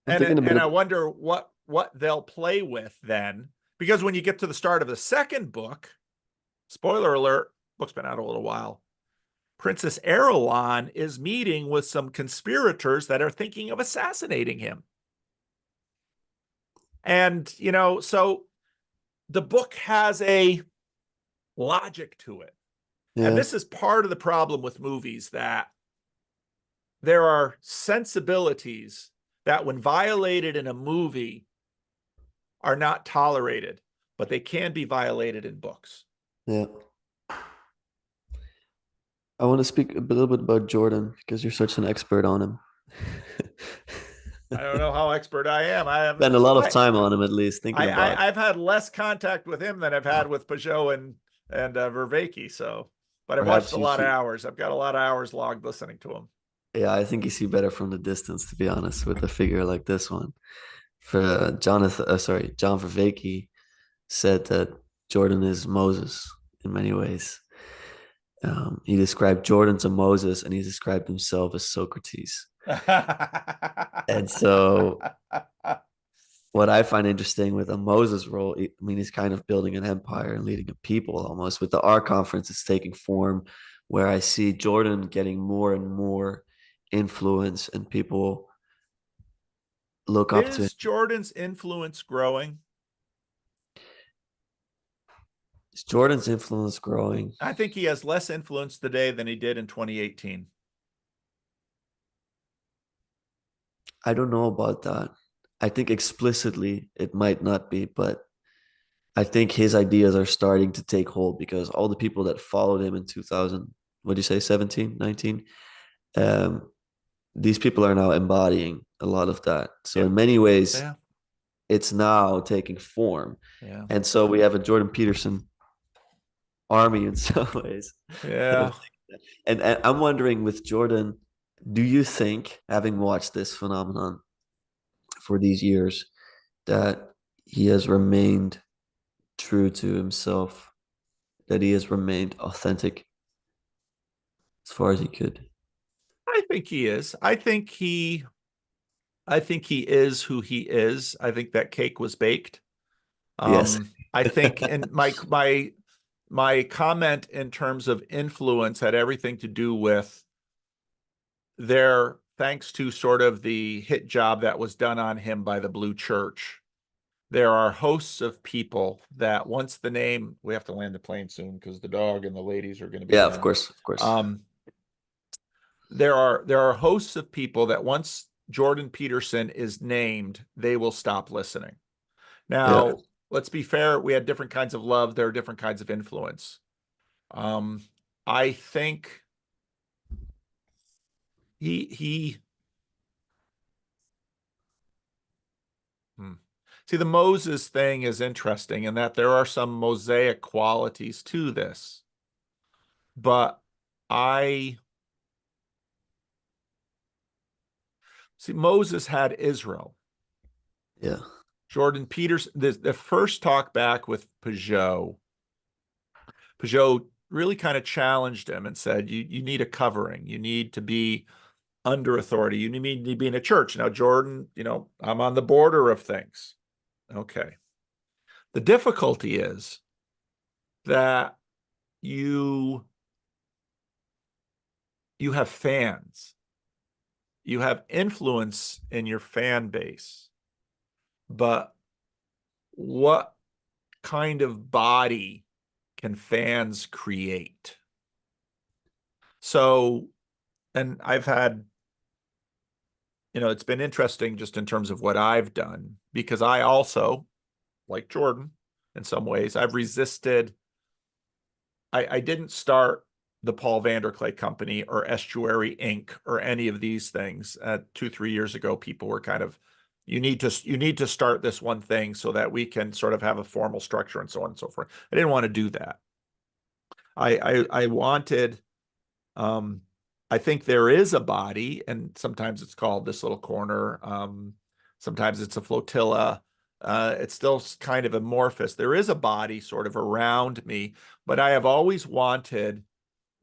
Speaker 2: I'm
Speaker 1: And
Speaker 2: thinking a bit
Speaker 1: I
Speaker 2: of,
Speaker 1: wonder what they'll play with then, because when you get to the start of the second book, spoiler alert, book's been out a little while, Princess Irulan is meeting with some conspirators that are thinking of assassinating him. And, so the book has a logic to it. And
Speaker 2: yeah.
Speaker 1: this is part of the problem with movies, that there are sensibilities that, when violated in a movie, are not tolerated, but they can be violated in books.
Speaker 2: Yeah. I want to speak a little bit about Jordan because you're such an expert on him.
Speaker 1: I don't know how expert I am. I have
Speaker 2: Spend a lot of
Speaker 1: I,
Speaker 2: time on him, at least thinking about.
Speaker 1: I've had less contact with him than I've had with Peugeot and Vervaeke. So, but I've watched
Speaker 2: Perhaps
Speaker 1: a
Speaker 2: you
Speaker 1: lot of
Speaker 2: see.
Speaker 1: hours. I've got a lot of hours logged listening to him.
Speaker 2: Yeah, I think you see better from the distance, to be honest, with a figure like this one. For John Vervaeke said that Jordan is Moses in many ways. He described Jordan to Moses, and he described himself as Socrates. And so, what I find interesting with a Moses role, I mean, he's kind of building an empire and leading a people almost. With the R conference, it's taking form where I see Jordan getting more and more influence, and people look up to him.
Speaker 1: Is Jordan's influence growing?
Speaker 2: Is Jordan's influence growing?
Speaker 1: I think he has less influence today than he did in 2018.
Speaker 2: I don't know about that. I think explicitly it might not be, but I think his ideas are starting to take hold because all the people that followed him in 2000, what do you say, 17, 19? These people are now embodying a lot of that. So
Speaker 1: Yeah,
Speaker 2: in many ways,
Speaker 1: yeah,
Speaker 2: it's now taking form.
Speaker 1: yeah,
Speaker 2: And so we have a Jordan Peterson army in some ways.
Speaker 1: yeah.
Speaker 2: And I'm wondering with Jordan, do you think, having watched this phenomenon for these years, that he has remained true to himself, that he has remained authentic as far as he could?
Speaker 1: I think he is. I think he is who he is. I think that cake was baked.
Speaker 2: Yes.
Speaker 1: I think, and my comment in terms of influence had everything to do with their thanks to sort of the hit job that was done on him by the Blue Church. There are hosts of people that once the name, we have to land the plane soon because the dog and the ladies are going to be
Speaker 2: Yeah, of
Speaker 1: around.
Speaker 2: course, of course.
Speaker 1: Um, there are hosts of people that once Jordan Peterson is named, they will stop listening.
Speaker 2: Yeah,
Speaker 1: Now, let's be fair, we had different kinds of love, there are different kinds of influence. Um, I think he hmm. See, the Moses thing is interesting in that there are some Mosaic qualities to this, but I see Moses had Israel.
Speaker 2: yeah,
Speaker 1: Jordan Peterson, the first talk back with Peugeot really kind of challenged him and said, you need a covering. You need to be under authority. You need to be in a church. Now, Jordan, I'm on the border of things. Okay. The difficulty is that you you have fans. You have influence in your fan base. But what kind of body can fans create? So, and I've had, it's been interesting just in terms of what I've done because I also, like Jordan, in some ways, I've resisted. I didn't start the Paul Vander Klay Company or Estuary Inc. or any of these things. 2, 3 years ago, people were kind of, you need to start this one thing so that we can sort of have a formal structure and so on and so forth. I didn't want to do that. I wanted um, I think there is a body, and sometimes it's called this little corner. Sometimes it's a flotilla. It's still kind of amorphous. There is a body sort of around me, but I have always wanted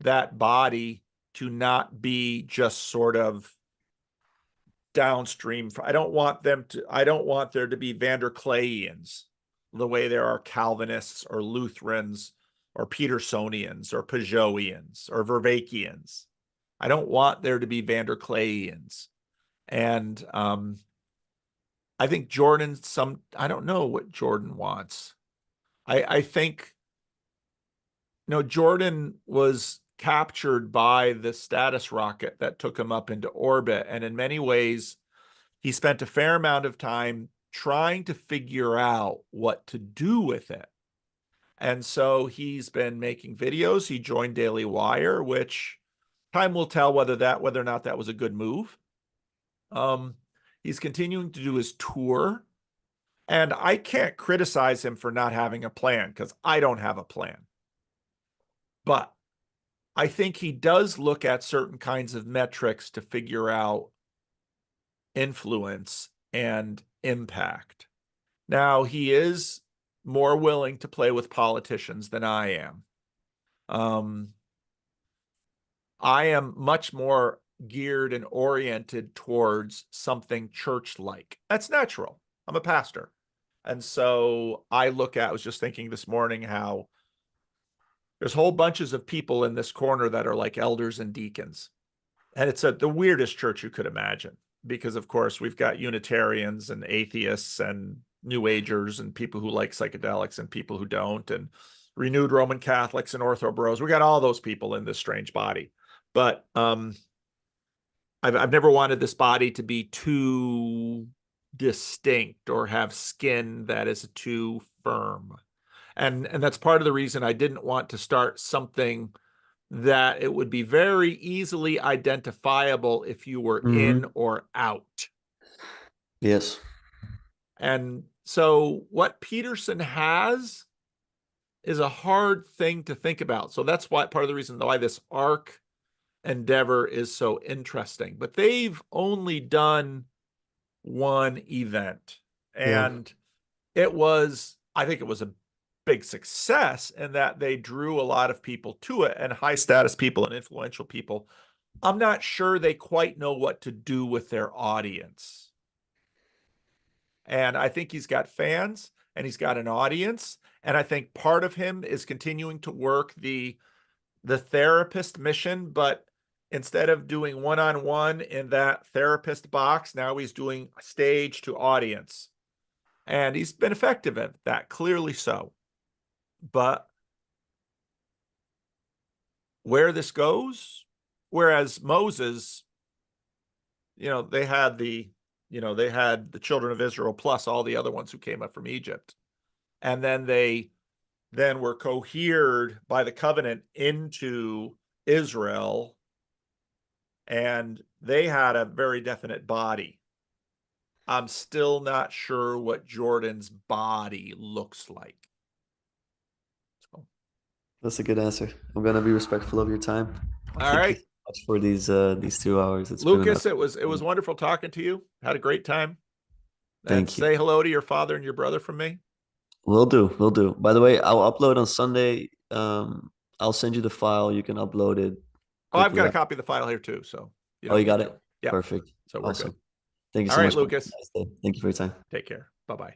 Speaker 1: that body to not be just sort of downstream. I don't want there to be Vander Klayians the way there are Calvinists or Lutherans or Petersonians or Peugeotians or Vervaekians. I don't want there to be Vander Klayians. And I think I don't know what Jordan wants. I think, Jordan was captured by the status rocket that took him up into orbit. And in many ways, he spent a fair amount of time trying to figure out what to do with it. And so he's been making videos. He joined Daily Wire, which time will tell whether or not that was a good move. Um, he's continuing to do his tour, and I can't criticize him for not having a plan because I don't have a plan. But I think he does look at certain kinds of metrics to figure out influence and impact. Now, he is more willing to play with politicians than I am. Um, I am much more geared and oriented towards something church-like. That's natural. I'm a pastor. And so I was just thinking this morning how there's whole bunches of people in this corner that are like elders and deacons. And it's the weirdest church you could imagine because, of course, we've got Unitarians and atheists and New Agers and people who like psychedelics and people who don't, and renewed Roman Catholics and Ortho Bros. We got all those people in this strange body. But I've never wanted this body to be too distinct or have skin that is too firm. And that's part of the reason I didn't want to start something that it would be very easily identifiable if you were in
Speaker 2: Hmm.
Speaker 1: or out.
Speaker 2: Yes.
Speaker 1: And so what Peterson has is a hard thing to think about. So that's why part of the reason why this arc endeavor is so interesting. But they've only done one event.
Speaker 2: Yeah.
Speaker 1: And I think it was a big success in that they drew a lot of people to it, and high status people and influential people. I'm not sure they quite know what to do with their audience. And I think he's got fans and he's got an audience. And I think part of him is continuing to work the therapist mission, but instead of doing one-on-one in that therapist box, now he's doing stage to audience. And he's been effective at that, clearly so. But where this goes, whereas Moses, they had the children of Israel plus all the other ones who came up from Egypt. And then they then were cohered by the covenant into Israel, and they had a very definite body. I'm still not sure what Jordan's body looks like. So,
Speaker 2: That's a good answer. I'm gonna be respectful of your time.
Speaker 1: all
Speaker 2: Thank you
Speaker 1: right,
Speaker 2: so much for these 2 hours. It's been an
Speaker 1: Lucas,
Speaker 2: absolute
Speaker 1: it was
Speaker 2: pleasure.
Speaker 1: wonderful talking to you. Had a great time. And
Speaker 2: Thank you.
Speaker 1: say hello to your father and your brother from me.
Speaker 2: Will do. Will do. By the way, I'll upload on Sunday. I'll send you the file. You can upload it
Speaker 1: Oh, I've
Speaker 2: quickly
Speaker 1: got a
Speaker 2: after.
Speaker 1: copy of the file here too, so you
Speaker 2: Oh,
Speaker 1: don't
Speaker 2: you
Speaker 1: need
Speaker 2: got
Speaker 1: to.
Speaker 2: it?
Speaker 1: Yep.
Speaker 2: Perfect.
Speaker 1: So we're good.
Speaker 2: Awesome. Thank you
Speaker 1: All
Speaker 2: so
Speaker 1: right,
Speaker 2: much, man. Have
Speaker 1: Lucas.
Speaker 2: a nice day. Thank you for your time.
Speaker 1: Take care. Bye bye.